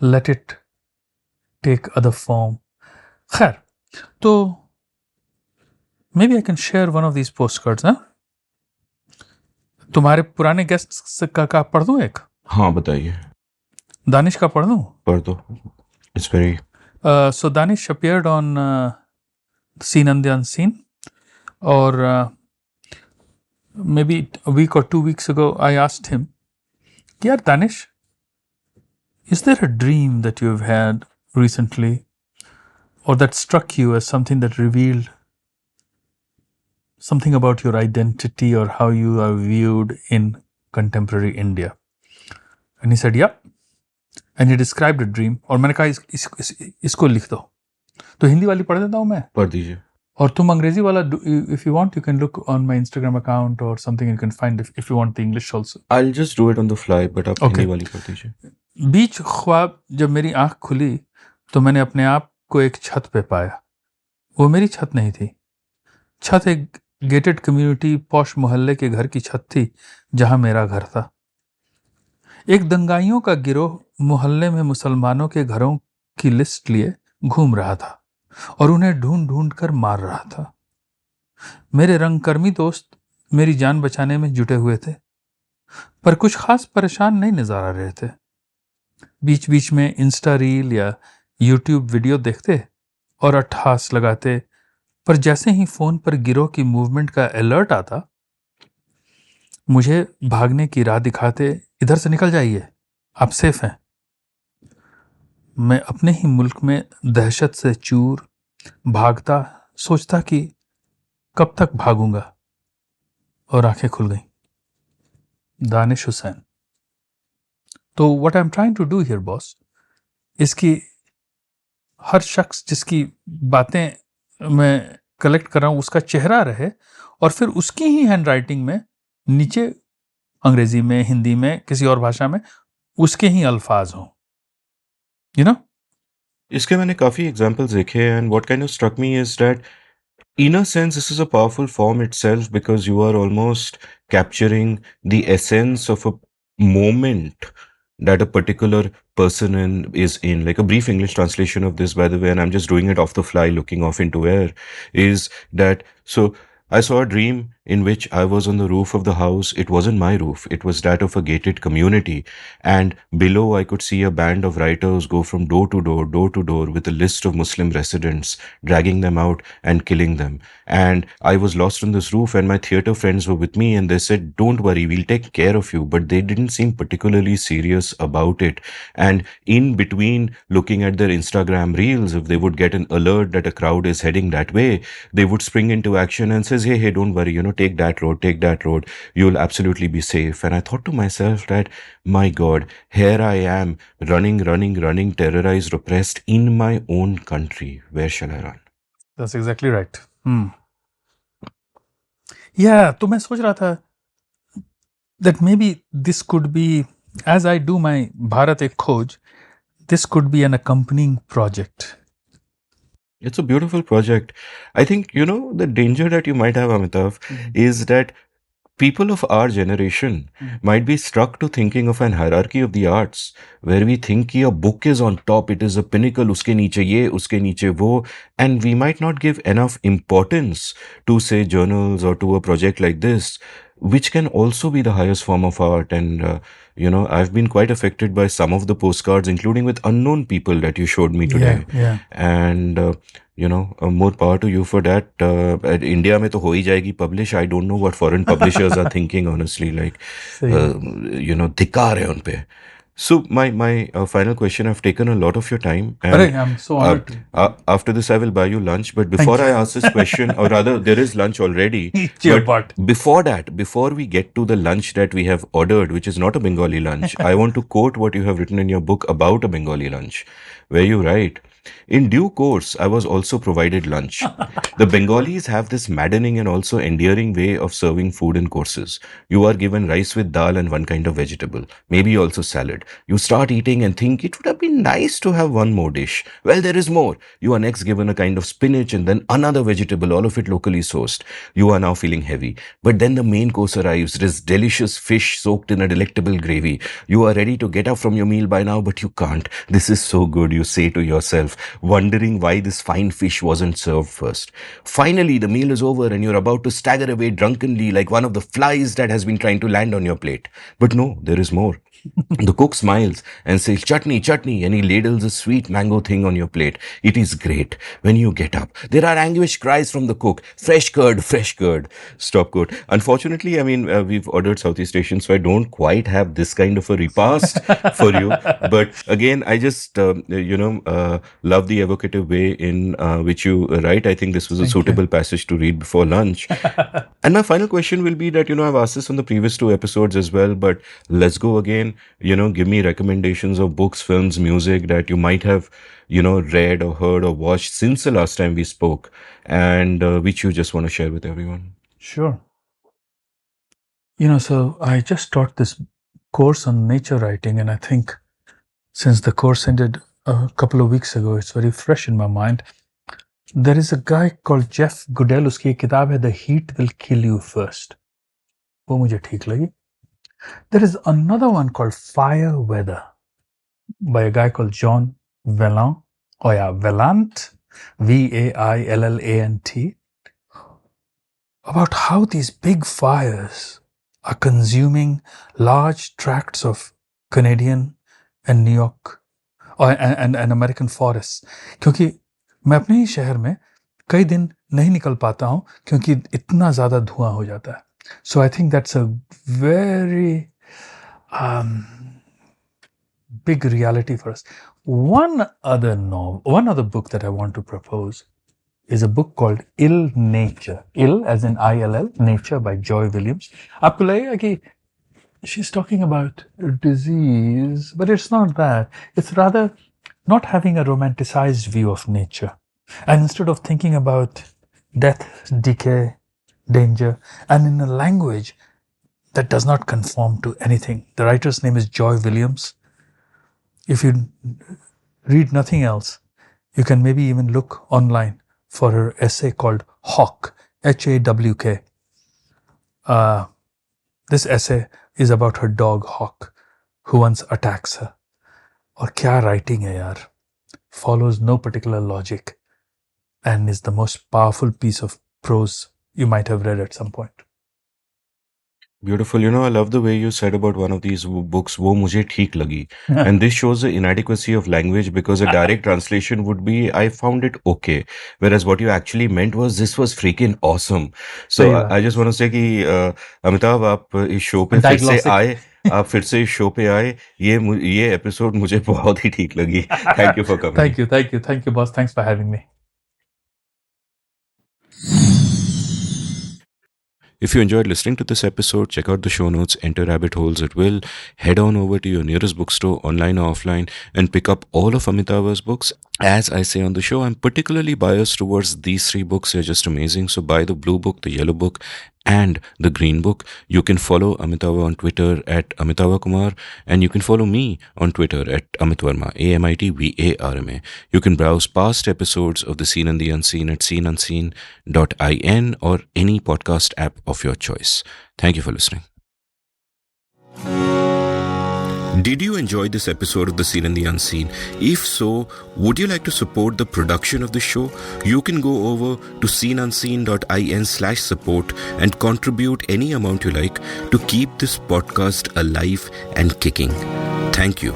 let it take other form. खैर, तो maybe I can share one of these postcards, huh? तुम्हारे पुराने guest का पढ़ दूं एक? हाँ, बताइए. दानिश का पढ़ दूं? पढ़ दो. It's very... So Danish appeared on Seen and the Unseen, or maybe a week or 2 weeks ago, I asked him, यार Danish, is there a dream that you've had recently or that struck you as something that revealed something about your identity or how you are viewed in contemporary India? And he said, yeah. And he described a dream. और मैंने कहा इसको लिख दो. तो हिंदी वाली पढ़ देता हूँ मैं. पढ़ दीजिए. और तुम अंग्रेजी वाला, if you want, you can look on my Instagram account or something. You can find if you want the English also. I'll just do it on the fly, but आप हिंदी वाली पढ़ दीजिए. बीच ख्वाब, जब मेरी आंख खुली तो मैंने अपने आप को एक छत पे पाया. वो मेरी छत नहीं थी. छत एक गेटेड कम्युनिटी पॉश मोहल्ले के घर की छत थी जहां मेरा घर था. एक दंगाइयों का गिरोह मोहल्ले में मुसलमानों के घरों की लिस्ट लिए घूम रहा था और उन्हें ढूंढ ढूंढ कर मार रहा था. मेरे रंगकर्मी दोस्त मेरी जान बचाने में जुटे हुए थे, पर कुछ खास परेशान नहीं नजर आ रहे थे. बीच बीच में इंस्टा रील या यूट्यूब वीडियो देखते और अट्ठास लगाते, पर जैसे ही फोन पर गिरोह की मूवमेंट का अलर्ट आता, मुझे भागने की राह दिखाते, इधर से निकल जाइए, आप सेफ हैं. मैं अपने ही मुल्क में दहशत से चूर भागता, सोचता कि कब तक भागूंगा, और आंखें खुल गईं. दानिश हुसैन. तो what I am trying to do here boss, इसकी हर शख्स जिसकी बातें मैं कलेक्ट कर रहा हूं उसका चेहरा रहे, और फिर उसकी ही हैंडराइटिंग में नीचे अंग्रेजी में, हिंदी में, किसी और भाषा में उसके ही अल्फाज हों. इसके मैंने काफ़ी एग्जाम्पल्स देखे हैं, and what kind of struck me is that in a sense this is a powerful form itself, because you are almost capturing the essence of a moment that a particular person is in. Like a brief English translation of this, by the way, and I'm just doing it off the fly, looking off into air, is that, so I saw a dream in which I was on the roof of the house. It wasn't my roof, it was that of a gated community. And below, I could see a band of writers go from door to door with a list of Muslim residents, dragging them out and killing them. And I was lost on this roof, and my theater friends were with me, and they said, "Don't worry, we'll take care of you." But they didn't seem particularly serious about it. And in between looking at their Instagram reels, if they would get an alert that a crowd is heading that way, they would spring into action and says, "Hey, don't worry, take that road. You'll absolutely be safe." And I thought to myself that, my God, here I am running, terrorized, oppressed in my own country. Where shall I run? That's exactly right. Yeah, तो मैं सोच रहा था that maybe this could be, as I do my Bharat Ek Khoj, this could be an accompanying project. It's a beautiful project. I think, the danger that you might have, Amitav, is that people of our generation might be struck to thinking of an hierarchy of the arts where we think कि a book is on top, it is a pinnacle, uske niche ye, uske niche wo, and we might not give enough importance to, say, journals or to a project like this, which can also be the highest form of art. And I've been quite affected by some of the postcards, including with unknown people that you showed me today. Yeah. And more power to you for that. At India mein to ho hi jayegi publish. I don't know what foreign publishers are thinking, honestly. Like, धिक्कार है उन पे. So my final question, I've taken a lot of your time, and I'm so honored to. After this I will buy you lunch. But before I ask this question, or rather, there is lunch already. Eat your butt. Before we get to the lunch that we have ordered, which is not a Bengali lunch, I want to quote what you have written in your book about a Bengali lunch, where you write, "In due course, I was also provided lunch. The Bengalis have this maddening and also endearing way of serving food in courses. You are given rice with dal and one kind of vegetable, maybe also salad. You start eating and think it would have been nice to have one more dish. Well, there is more. You are next given a kind of spinach and then another vegetable, all of it locally sourced. You are now feeling heavy. But then the main course arrives, this delicious fish soaked in a delectable gravy. You are ready to get up from your meal by now, but you can't. This is so good, you say to yourself, wondering why this fine fish wasn't served first. Finally, the meal is over and you're about to stagger away drunkenly like one of the flies that has been trying to land on your plate. But no, there is more. The cook smiles and says, "Chutney, chutney," and he ladles a sweet mango thing on your plate. It is great. When you get up, there are anguished cries from the cook, "Fresh curd, fresh curd." Stop quote. Unfortunately, we've ordered Southeast Asian, so I don't quite have this kind of a repast for you. But again, I just, love the evocative way in which you write. I think this was a suitable passage to read before lunch. And my final question will be that, I've asked this on the previous two episodes as well, but let's go again. Give me recommendations of books, films, music that you might have, read or heard or watched since the last time we spoke, and which you just want to share with everyone. Sure. So I just taught this course on nature writing, and I think since the course ended a couple of weeks ago, it's very fresh in my mind. There is a guy called Jeff Goodell. उसकी एक किताब है, The Heat Will Kill You First. वो मुझे ठीक लगी. There is another one called Fire Weather by a guy called John Vaillant. Oh yeah, Vaillant, Vaillant, about how these big fires are consuming large tracts of Canadian and New York and American forests. क्योंकि मैं अपने ही शहर में कई दिन नहीं निकल पाता हूँ क्योंकि इतना ज़्यादा धुआं हो जाता है. So I think that's a very big reality for us. One other book that I want to propose is a book called Ill Nature. Ill as in ILL, Nature by Joy Williams. आपको लगेगा कि she's talking about disease, but it's not that. It's rather not having a romanticized view of nature. And instead of thinking about death, decay, danger, and in a language that does not conform to anything. The writer's name is Joy Williams. If you read nothing else, you can maybe even look online for her essay called Hawk, Hawk. This essay is about her dog Hawk, who once attacks her. और क्या writing है यार, follows no particular logic and is the most powerful piece of prose you might have read at some point. Beautiful. You know, I love the way you said about one of these books, wo mujhe theek lagi. And this shows the inadequacy of language because a direct translation would be, I found it okay. Whereas what you actually meant was, this was freaking awesome. So सही I बात just want to say कि अमिताभ आप इस show पे फिर से diagnostic आए, आप फिर से इस शो पे आए, ये एपिसोड मुझे बहुत ही ठीक लगी. Thank you for coming. Thank you boss thanks for having me If you enjoyed listening to this episode, check out the show notes, enter rabbit holes at will, head on over to your nearest bookstore, online or offline, and pick up all of Amitava's books. As I say on the show, I'm particularly biased towards these three books. They're just amazing. So buy the blue book, the yellow book, and the green book. You can follow Amitava on Twitter at Amitava Kumar, and you can follow me on Twitter at Amit Verma, AmitVarma. You can browse past episodes of The Seen and the Unseen at seenunseen.in or any podcast app of your choice. Thank you for listening. Did you enjoy this episode of The Seen and the Unseen? If so, would you like to support the production of the show? You can go over to seenunseen.in/support and contribute any amount you like to keep this podcast alive and kicking. Thank you.